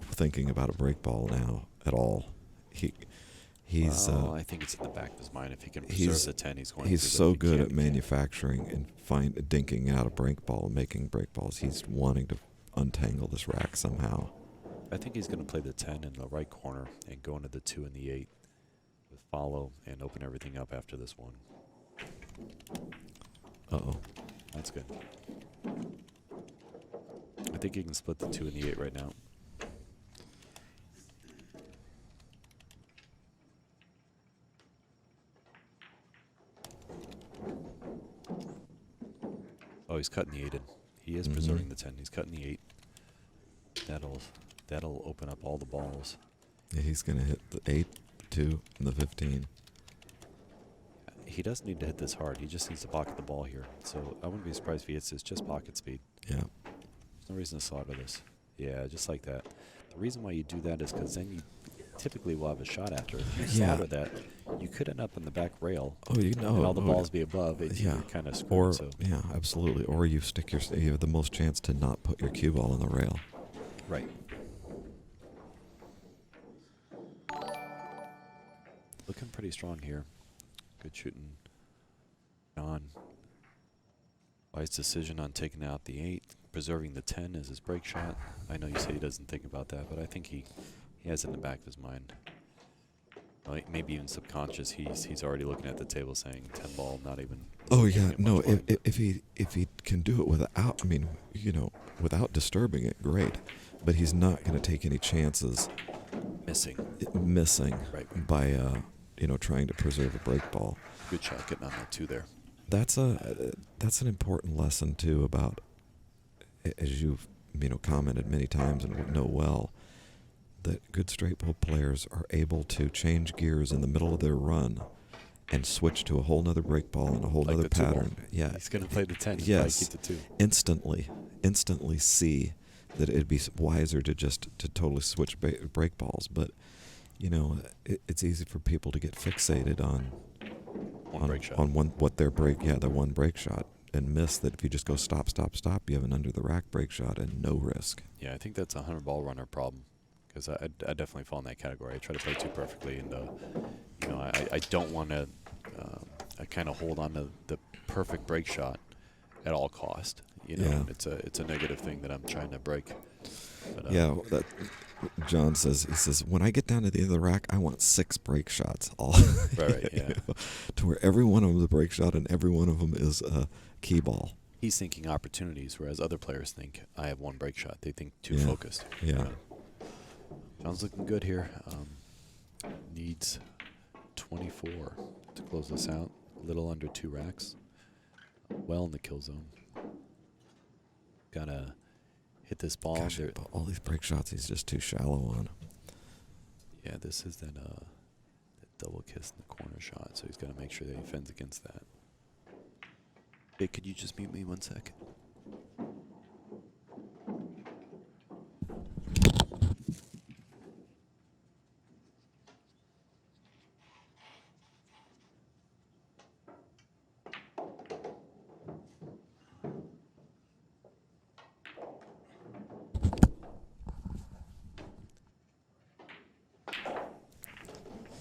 thinking about a break ball now at all. He's. I think it's in the back of his mind. If he can preserve the 10, he's going to. He's so good at manufacturing and dinking out a break ball, making break balls. He's wanting to untangle this rack somehow. I think he's going to play the 10 in the right corner and go into the 2 and the 8 with follow and open everything up after this one. Uh-oh. That's good. I think he can split the 2 and the 8 right now. Oh, he's cutting the 8 in. He is preserving the 10. He's cutting the 8. That'll open up all the balls. Yeah, he's going to hit the 8, 2, and the 15. He doesn't need to hit this hard. He just needs to pocket the ball here. So I wouldn't be surprised if he hits this just pocket speed. Yeah. There's no reason to slaughter this. Yeah, just like that. The reason why you do that is because then you typically will have a shot after. If you slaughter that, you could end up on the back rail. Oh, you know. And all the balls be above it. Yeah. You're kind of screwed. Or, so. yeah, absolutely. Or you have the most chance to not put your cue ball on the rail. Right. Looking pretty strong here. Good shooting. John. Wise decision on taking out the 8, preserving the 10 as his break shot. I know you say he doesn't think about that, but I think he has it in the back of his mind. Like maybe even subconscious, he's already looking at the table saying 10 ball, not even. Oh yeah, it no. much more. If he can do it without, I mean, without disturbing it, great. But he's not going to take any chances missing Right. by trying to preserve a break ball. Good shot getting on that 2 there. That's an important lesson too about, as you've commented many times and would know well, that good straight pull players are able to change gears in the middle of their run and switch to a whole nother break ball and a whole Like nother the 2 ball. pattern. Yeah, He's going to play the 10. Yes. Keep the 2. Instantly see that it'd be wiser to just totally switch break balls. But it's easy for people to get fixated on Break shot. on their one break shot, and miss that if you just go stop, you have an under the rack break shot and no risk. Yeah, I think that's a 100 ball runner problem, because I definitely fall in that category. I try to play too perfectly, and I don't want to. I kind of hold on to the perfect break shot at all cost. Yeah. It's a negative thing that I'm trying to break. But, That John says when I get down to the end of the rack, I want 6 break shots, all Right, yeah. to where every one of them is a break shot and every one of them is a key ball. He's thinking opportunities, whereas other players think I have 1 break shot. They think too Yeah. focused. Yeah. John's looking good here. Needs 24 to close this out. A little under 2 racks. Well in the kill zone. Gotta hit this ball. Gosh, but all these break shots he's just too shallow on. Yeah, this is that double kiss in the corner shot, so he's got to make sure that he fends against that. Hey, could you just mute me 1 sec?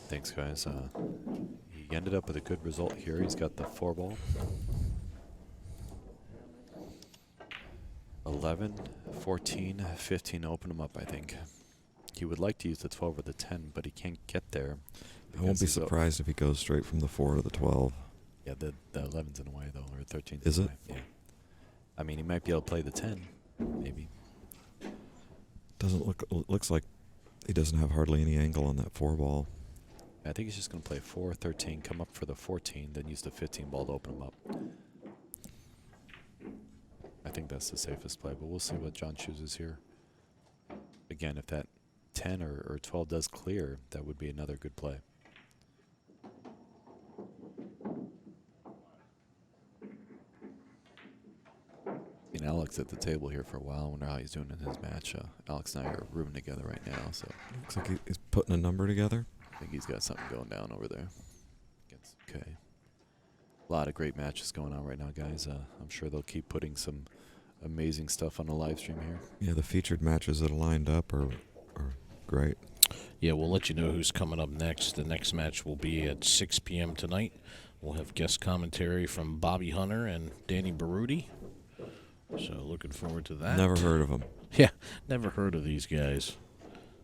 Thanks, guys. He ended up with a good result here. He's got the 4 ball. 11, 14, 15 to open him up, I think. He would like to use the 12 or the 10, but he can't get there. I won't be surprised if he goes straight from the 4 to the 12. Yeah, the 11's in a way, though, or 13's Is in it? a way. Yeah. I mean, he might be able to play the 10, maybe. Looks like he doesn't have hardly any angle on that 4 ball. I think he's just going to play 4, 13, come up for the 14, then use the 15 ball to open him up. I think that's the safest play, but we'll see what John chooses here. Again, if that 10 or 12 does clear, that would be another good play. And Alex at the table here for a while. I wonder how he's doing in his match. Alex and I are rooming together right now, so Looks like he's putting a number together. I think he's got something going down over there. Okay. A lot of great matches going on right now, guys. I'm sure they'll keep putting some amazing stuff on the live stream here. Yeah, the featured matches that are lined up are great. Yeah, we'll let you know who's coming up next. The next match will be at 6 p.m. tonight. We'll have guest commentary from Bobby Hunter and Danny Baruti. So looking forward to that. Never heard of him. Yeah, never heard of these guys.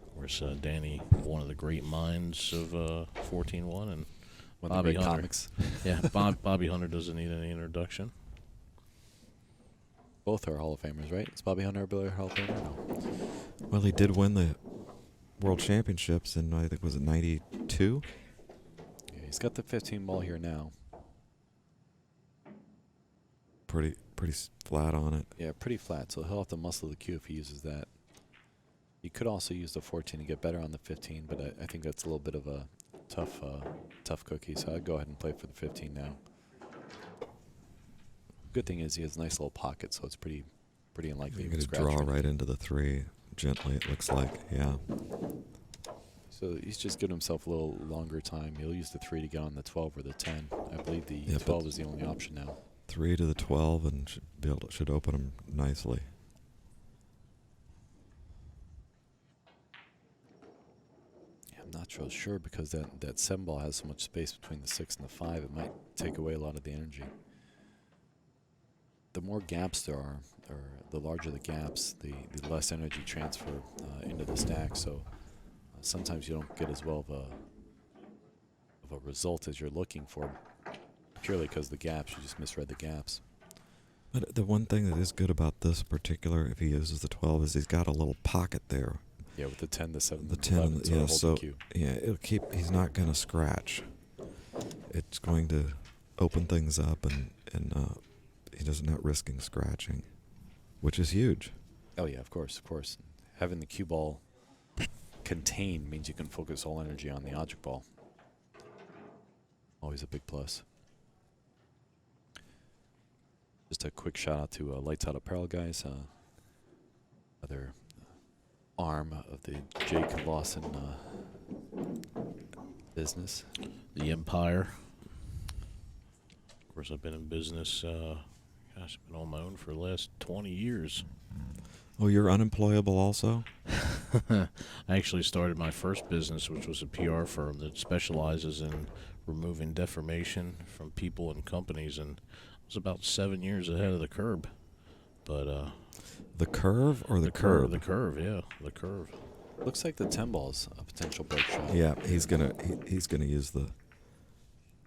Of course, Danny, one of the great minds of 14-1, and One of the Bobby great Hunter. comics. Yeah, Bobby Hunter doesn't need any introduction. Both are Hall of Famers, right? Is Bobby Hunter a Billiard Hall of Famer? No. Well, he did win the World Championships in, I think, was it 92? Yeah, he's got the 15 ball here now. Pretty flat on it. Yeah, pretty flat, so he'll have to muscle the cue if he uses that. He could also use the 14 to get better on the 15, but I think that's a little bit of a tough cookie, so I'd go ahead and play for the 15 now. Good thing is he has a nice little pocket, so it's pretty unlikely You're he going can to scratch draw for it. right into the 3 gently, it looks like. Yeah. So he's just giving himself a little longer time. He'll use the 3 to get on the 12 or the 10. I believe the Yeah, but 12 is the only option now. 3 to the 12 and should open him nicely. Yeah, not so sure because that 7 ball has so much space between the 6 and the 5. It might take away a lot of the energy. The more gaps there are, or the larger the gaps, the less energy transfer into the stack. So sometimes you don't get as well of a result as you're looking for, purely because the gaps. You just misread the gaps. But the one thing that is good about this particular, if he uses the 12, is he's got a little pocket there. Yeah, with the 10, the 7, The the 10, 11, yeah, hold so the cue. yeah, it'll keep. He's not going to scratch. It's going to open things up, and he doesn't not risking scratching, which is huge. Oh yeah, of course. Having the cue ball contained means you can focus all energy on the object ball. Always a big plus. Just a quick shout out to Lights Out Apparel guys, other arm of the Jake Lawson business. The Empire. Of course, I've been in business, I've been on my own for the last 20 years. Oh, you're unemployable also? I actually started my first business, which was a PR firm that specializes in removing defamation from people and companies, and I was about 7 years ahead of the curve. But The curve or the curve? The curve, yeah, the curve. Looks like the 10 ball's a potential break shot. Yeah, he's gonna use the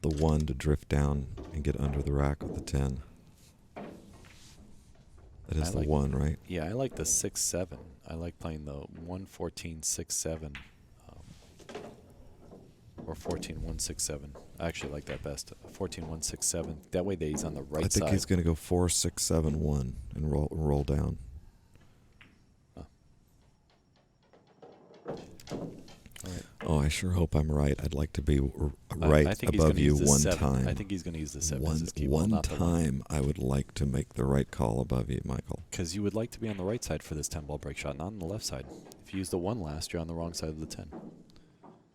1 to drift down and get under the rack with the 10. That is I the like- 1, right? Yeah, I like the 6-7. I like playing the 1-14-6-7 or 14-1-6-7. I actually like that best. 14-1-6-7. That way he's on the right I think side. he's gonna go 4-6-7-1 and roll down. All right. Oh, I sure hope I'm right. I'd like to be I right think he's above gonna you use the one 7. time. I think he's going to use the 7 as One his key ball, one not the 1. time, I would like to make the right call above you, Michael. Because you would like to be on the right side for this 10 ball break shot, not on the left side. If you use the 1 last, you're on the wrong side of the 10.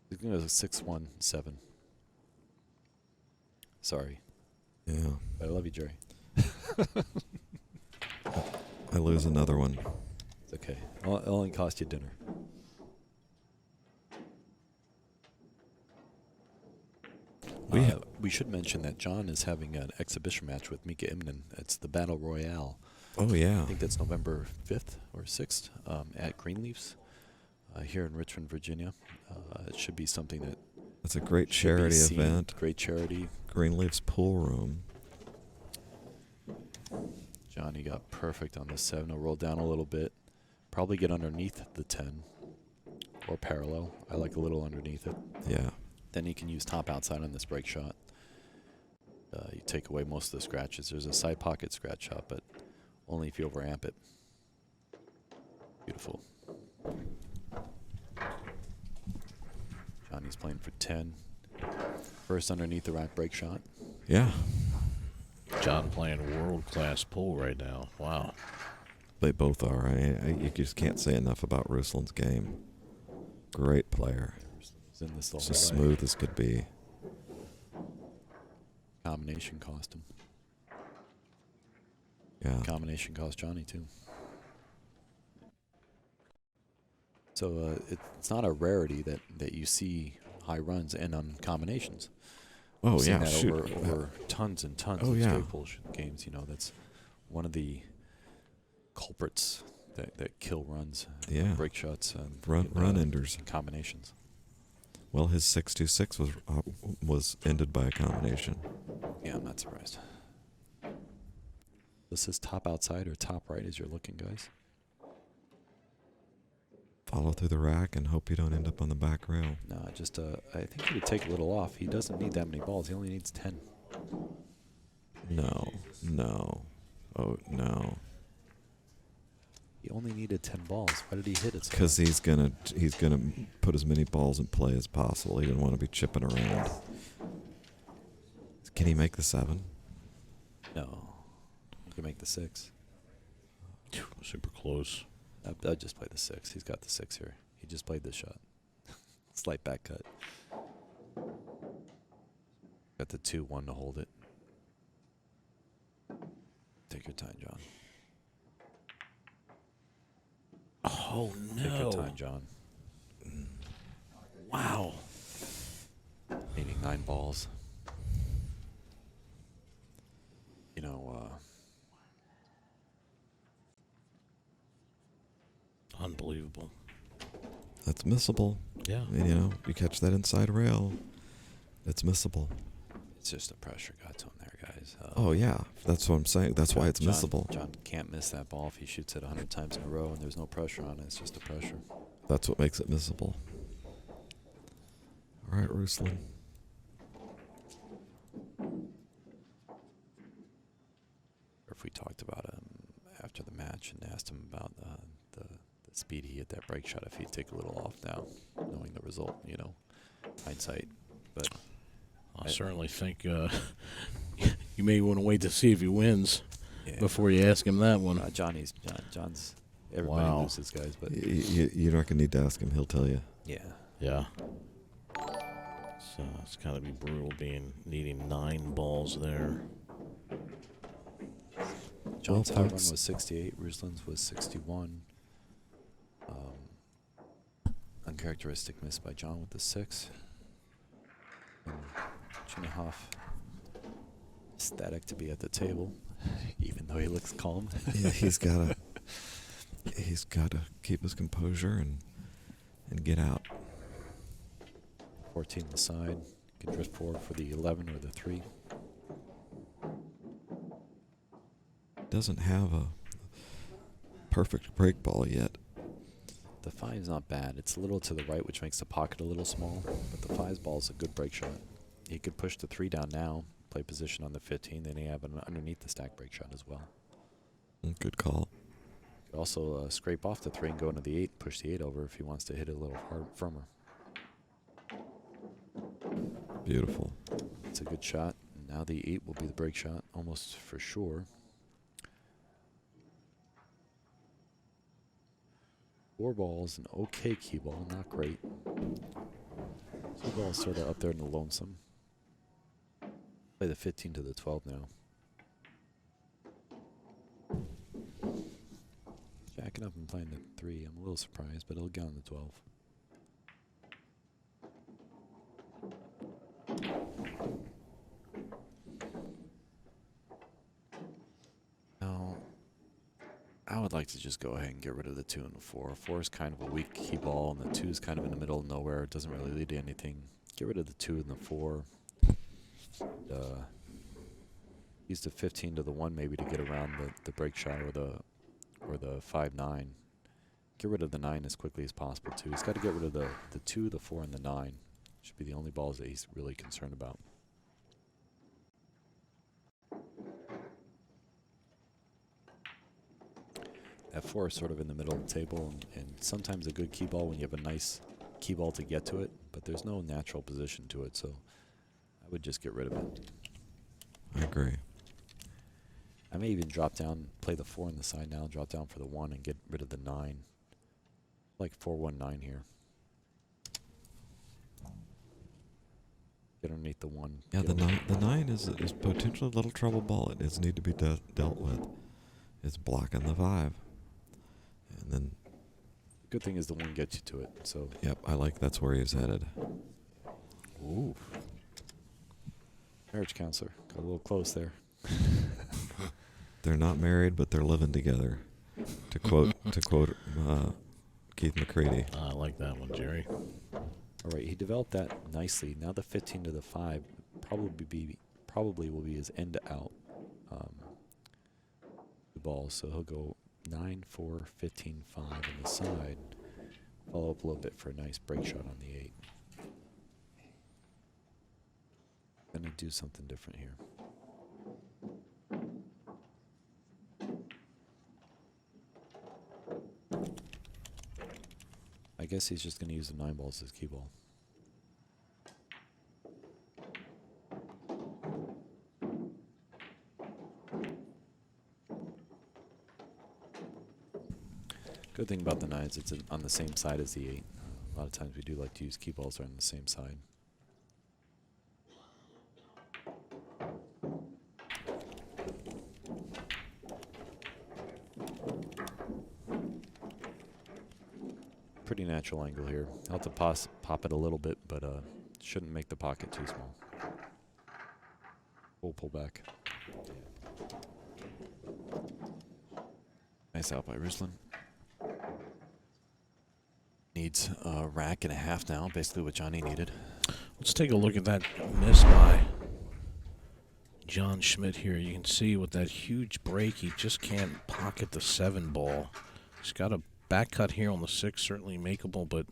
He's going to go 6-1-7. Sorry, Yeah, but I love you, Jerry. I lose another one. It's okay. It'll only cost you dinner. We should mention that John is having an exhibition match with Mika Immonen. It's the Battle Royale. Oh yeah, I think that's November 5th or 6th at Greenleafs here in Richmond, Virginia. It should be something that it's a great should be charity seen. event. Great charity. Greenleaf's pool room. Johnny got perfect on the 7. He'll roll down a little bit. Probably get underneath the 10 or parallel. I like a little underneath it. Yeah, Then he can use top outside on this break shot. You take away most of the scratches. There's a side pocket scratch shot, but only if you overamp it. Beautiful. Johnny's playing for 10. First underneath the rack break shot. yeah. John playing world-class pool right now. Wow. They both are. You just can't say enough about Ruslan's game. Great player. He's in this the It's whole as way. smooth as could be. Combination cost him. Yeah. Combination cost Johnny too. So it's not a rarity that you see high runs and on combinations. Oh I've seen yeah. that Shoot. over tons and tons Oh, of yeah. straight pool games. You know, that's one of the culprits that kill runs, Yeah. break shots, and Run enders. combinations. Well, his 6-2-6 was ended by a combination. Yeah, I'm not surprised. This is top outside or top right as you're looking, guys. Follow through the rack and hope you don't end up on the back rail. No, just I think he would take a little off. He doesn't need that many balls. He only needs 10. No. Oh no. He only needed 10 balls. Why did he hit it so Because much? he's gonna put as many balls in play as possible. He didn't want to be chipping around. Can he make the 7? No. He can make the 6. Super close. I'd just play the 6. He's got the 6 here. He just played this shot. Slight back cut. Got the 2-1 to hold it. Take your time, John. Oh, Take your no. time, John. Wow. Meaning 9 balls. You know, Unbelievable. That's missable. Yeah. And, you know, you catch that inside rail, it's missable. it's just the pressure got to him there, guys. Oh, yeah. That's what I'm saying. That's why it's John, missable. John can't miss that ball if he shoots it 100 times in a row and there's no pressure on it. It's just the pressure. That's what makes it missable. All right, Ruslan. Or if we talked about him after the match and asked him about the speed he hit that break shot, if he'd take a little off now, knowing the result, you know, hindsight. But I certainly think you may want to wait to see if he wins yeah, before you ask him that one. John's everybody Wow. loses, guys, but You're not going to need to ask him. He'll tell you. yeah. Yeah. So it's got to be brutal needing 9 balls there. John's Well, high run folks. was 68. Ruslan's was 61. Uncharacteristic miss by John with the 6. And Chinahov, ecstatic to be at the table, even though he looks calm. Yeah, he's got to keep his composure and get out. 14 the side. Can drift forward for the 11 or the 3. Doesn't have a perfect break ball yet. The 5's not bad. It's a little to the right, which makes the pocket a little small, but the 5's ball is a good break shot. He could push the 3 down now, play position on the 15, then he have an underneath the stack break shot as well. Good call. Could also scrape off the 3 and go into the 8, push the 8 over if he wants to hit it a little firmer. Beautiful. It's a good shot. Now the 8 will be the break shot, almost for sure. 4 balls, an okay key ball, not great. Key ball sort of up there in the lonesome. Play the 15 to the 12 now. Jacking up and playing the 3. I'm a little surprised, but he'll get on the 12. Now, I would like to just go ahead and get rid of the 2 and the 4. 4 is kind of a weak key ball, and the 2 is kind of in the middle of nowhere. It doesn't really lead to anything. Get rid of the 2 and the 4. Use the 15 to the 1 maybe to get around the break shot or the 5-9. Get rid of the 9 as quickly as possible too. He's got to get rid of the 2, the 4, and the 9. Should be the only balls that he's really concerned about. That 4 is sort of in the middle of the table, and sometimes a good key ball when you have a nice key ball to get to it, but there's no natural position to it, so I would just get rid of it. I agree. I may even drop down, play the 4 on the side now, drop down for the 1 and get rid of the 9. Like 4-1-9 here. Get underneath the 1. Yeah, the 9 is potentially a little trouble ball. It does need to be dealt with. It's blocking the 5. And then, Good thing is the 1 gets you to it, so. yep, that's where he's headed. Ooh. Marriage counselor. Got a little close there. They're not married, but they're living together. To quote Keith McCready. I like that one, Jerry. All right, he developed that nicely. Now the 15 to the 5 probably will be his end out the ball. So he'll go 9, 4, 15, 5 on the side. Follow up a little bit for a nice break shot on the 8. Gonna do something different here. I guess he's just gonna use the 9 balls as key ball. Good thing about the 9s, it's on the same side as the 8. A lot of times we do like to use key balls that are on the same side. Pretty natural angle here. I'll have to pop it a little bit, but shouldn't make the pocket too small. We'll pull back. Nice out by Ruslan. Needs a rack and a half now, basically what Johnny needed. Let's take a look at that miss by John Schmidt here. You can see with that huge break, he just can't pocket the 7 ball. He's got a back cut here on the 6, certainly makeable, but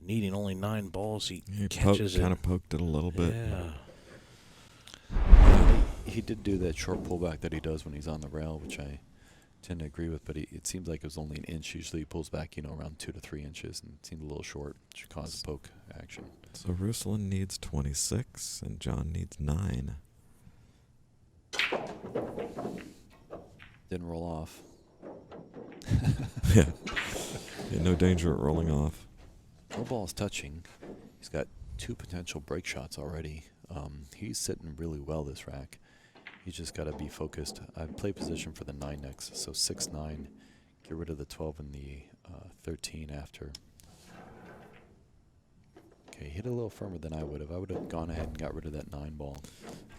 needing only 9 balls, he catches it. Kind of poked it a little bit. Yeah. He did do that short pullback that he does when he's on the rail, which I tend to agree with, but it seems like it was only an inch. Usually he pulls back, around 2 to 3 inches, and it seemed a little short, which caused poke action. So Ruslan needs 26, and John needs 9. Didn't roll off. Yeah. No danger of rolling off. No ball's touching. He's got 2 potential break shots already. He's sitting really well this rack. He's just got to be focused. I play position for the 9 next, so 6-9. Get rid of the 12 and the 13 after. Okay, hit a little firmer than I would have. I would have gone ahead and got rid of that 9 ball.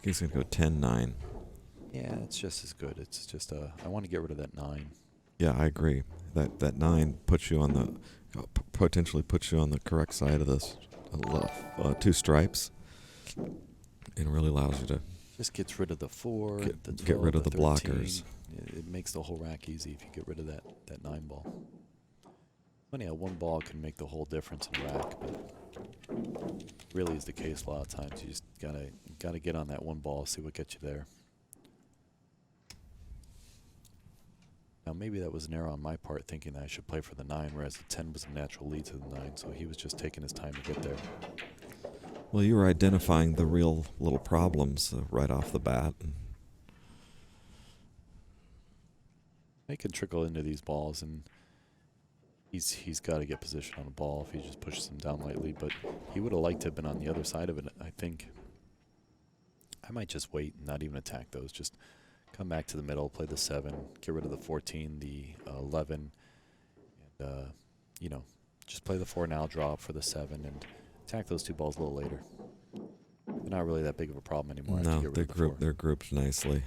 He's going to go 10-9. Yeah, it's just as good. It's just I want to get rid of that 9. Yeah, I agree. That 9 puts you on the potentially puts you on the correct side of this 2 stripes, and really allows you to Just gets rid of the 4, the 12, get rid of the 13. blockers. It makes the whole rack easy if you get rid of that 9 ball. Funny how 1 ball can make the whole difference in a rack, but really is the case a lot of times. You just gotta get on that 1 ball, see what gets you there. Now maybe that was an error on my part, thinking that I should play for the 9, whereas the 10 was a natural lead to the 9, so he was just taking his time to get there. Well, you were identifying the real little problems right off the bat. They can trickle into these balls, and he's got to get position on the ball if he just pushes them down lightly, but he would have liked to have been on the other side of it, I think. I might just wait and not even attack those, just come back to the middle, play the 7, get rid of the 14, the 11, and, just play the 4 now, draw up for the 7, and attack those 2 balls a little later. They're not really that big of a problem anymore. No, they're grouped nicely.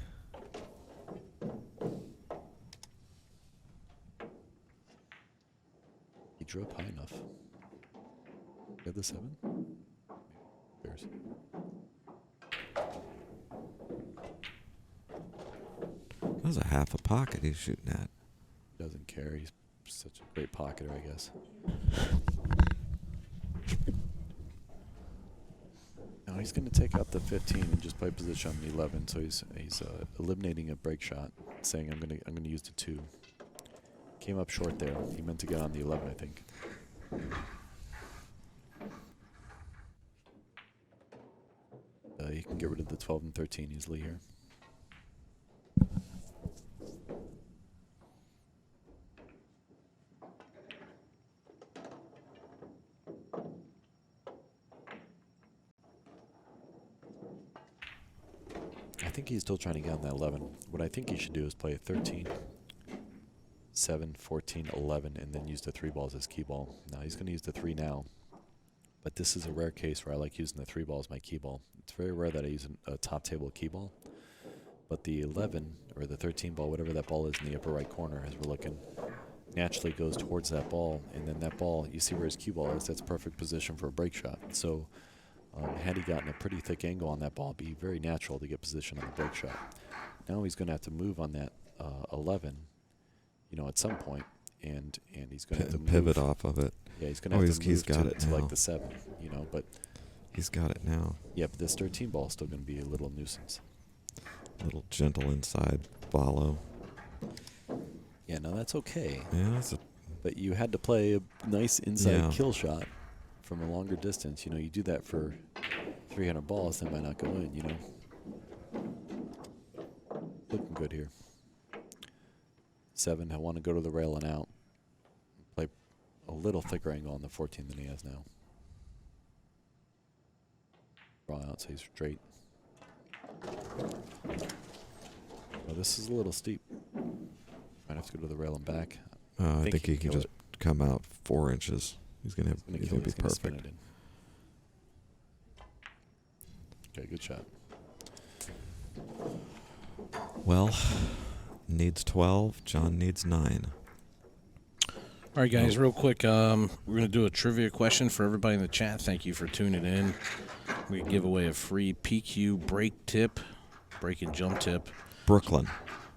He drew up high enough. Get the 7? Bears. That was a half a pocket he's shooting at. Doesn't care. He's such a great pocketer, I guess. Now he's going to take out the 15 and just play position on the 11. So he's eliminating a break shot, saying I'm going to use the 2. Came up short there. He meant to get on the 11, I think. You can get rid of the 12 and 13 easily here. I think he's still trying to get on that 11. What I think he should do is play a 13, 7, 14, 11, and then use the 3 balls as key ball. Now he's going to use the 3 now, but this is a rare case where I like using the 3 ball as my key ball. It's very rare that I use a top table key ball, but the 11 or the 13 ball, whatever that ball is in the upper right corner as we're looking, naturally goes towards that ball, and then that ball, you see where his cue ball is, that's perfect position for a break shot. So had he gotten a pretty thick angle on that ball, it'd be very natural to get position on the break shot. Now he's going to have to move on that 11, at some point, and he's going to have to pivot off of it. Yeah, he's going to have to move got it to now. like the 7, but He's got it now. yeah, but this 13 ball is still going to be a little nuisance. Little gentle inside follow. Yeah, no, that's okay. Yeah, that's a But you had to play a nice inside Yeah. kill shot from a longer distance. You do that for 300 balls, that might not go in, Looking good here. 7, I want to go to the rail and out. Play a little thicker angle on the 14 than he has now. Draw out so he's straight. Well, this is a little steep. Might have to go to the rail and back. I think he can kill just it. come out 4 inches. He's gonna be He's gonna spin perfect. it in. Okay, good shot. Well, needs 12. John needs 9. All right, guys, real quick, we're going to do a trivia question for everybody in the chat. Thank you for tuning in. We give away a free PQ break and jump tip. Brooklyn.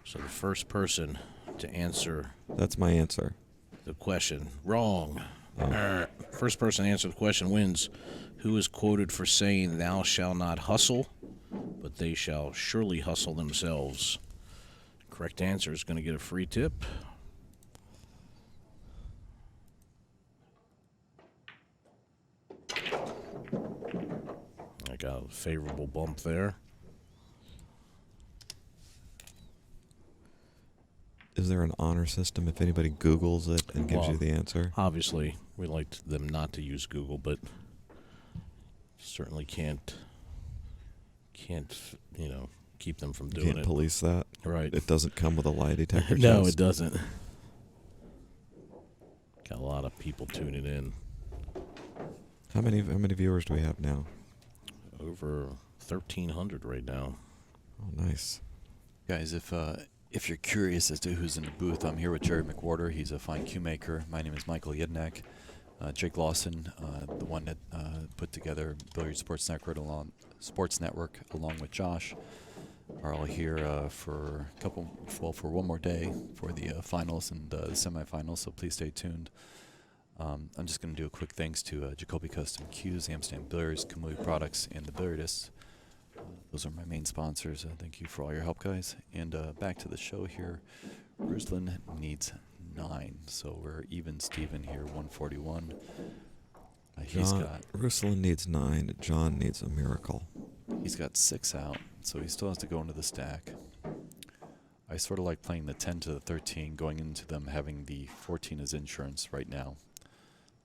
So the first person to answer That's my answer. the question, wrong. First person to answer the question wins. Who is quoted for saying, "Thou shalt not hustle, but they shall surely hustle themselves"? Correct answer is going to get a free tip. I got a favorable bump there. Is there an honor system if anybody Googles it and gives Well, you the answer? Obviously, we like them not to use Google, but certainly can't keep them from You doing can't it. police that. Right. It doesn't come with a lie detector No, test. it doesn't. Got a lot of people tuning in. How many viewers do we have now? Over 1,300 right now. Oh, nice. Guys, if you're curious as to who's in the booth, I'm here with Jerry McWhorter. He's a fine cue maker. My name is Michael Yednek. Jake Lawson, the one that put together Billiard Sports Network along with Josh, are all here for one more day for the finals and the semifinals. So please stay tuned. I'm just going to do a quick thanks to Jacoby Custom Cues, Amsterdam Billiards, Kamui Products, and the Billiardists. Those are my main sponsors. Thank you for all your help, guys. And back to the show here. Ruslan needs 9, so we're even Steven here, 141. Ruslan needs 9. John needs a miracle. He's got 6 out, so he still has to go into the stack. I sort of like playing the 10 to the 13, going into them having the 14 as insurance right now.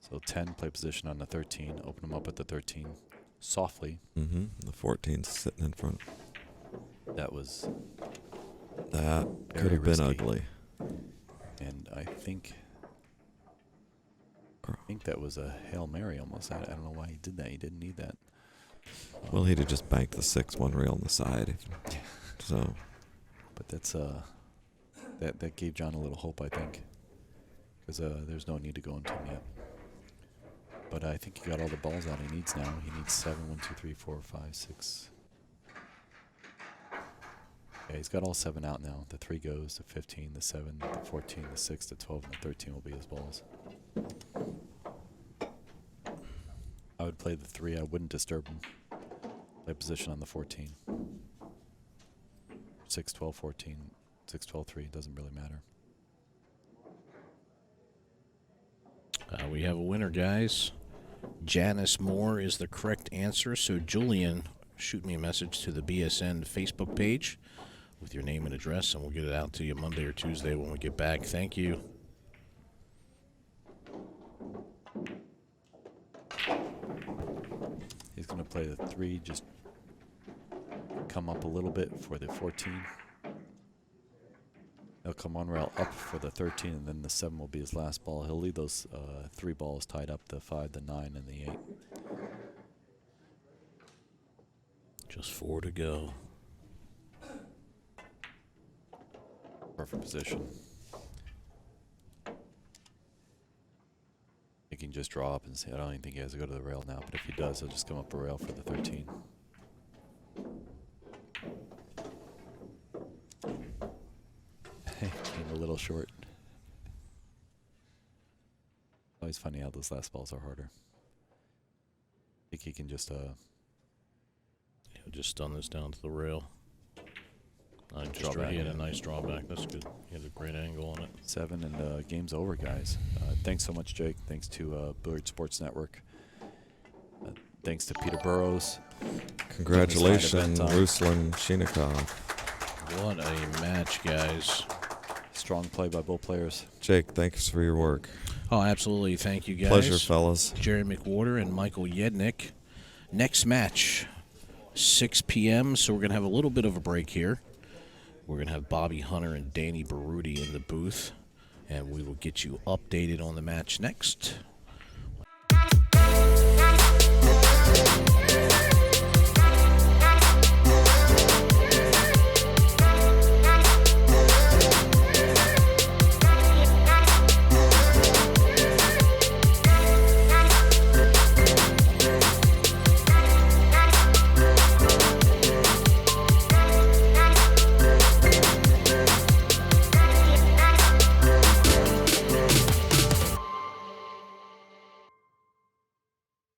So 10, play position on the 13, open them up at the 13 softly. Mm-hmm. The 14's sitting in front. That was That very could have been risky. ugly. And I think that was a Hail Mary almost. I don't know why he did that. He didn't need that. Well, he'd have just banked the 6-1 rail on the side. So, But that's that gave John a little hope, I think, because there's no need to go into him yet. But I think he got all the balls out he needs now. He needs 7, 1, 2, 3, 4, 5, 6. Yeah, he's got all 7 out now. The 3 goes, the 15, the 7, the 14, the 6, the 12, and the 13 will be his balls. I would play the 3. I wouldn't disturb him. Play position on the 14. 6, 12, 14, 6, 12, 3. It doesn't really matter. We have a winner, guys. Janice Moore is the correct answer. So, Julian, shoot me a message to the BSN Facebook page with your name and address, and we'll get it out to you Monday or Tuesday when we get back. Thank you. He's going to play the 3, just come up a little bit for the 14. He'll come 1 rail up for the 13, and then the 7 will be his last ball. He'll leave those 3 balls tied up, the 5, the 9, and the 8. Just 4 to go. Perfect position. He can just draw up and say, I don't even think he has to go to the rail now, but if he does, he'll just come up a rail for the 13. Came a little short. Always funny how those last balls are harder. I think he can just He'll just stun this down to the rail. Drawback, He had yeah. a nice drawback. That's good. He had a great angle on it. 7, and game's over, guys. Thanks so much, Jake. Thanks to Billiard Sports Network. Thanks to Peter Burrows. congratulations, event, Ruslan Chinahov. What a match, guys. Strong play by both players. Jake, thanks for your work. Oh, absolutely. Thank you, guys. Pleasure, fellas. Jerry McWhorter and Michael Yednek. Next match, 6 p.m., so we're going to have a little bit of a break here. We're going to have Bobby Hunter and Danny Baruti in the booth. and we will get you updated on the match next.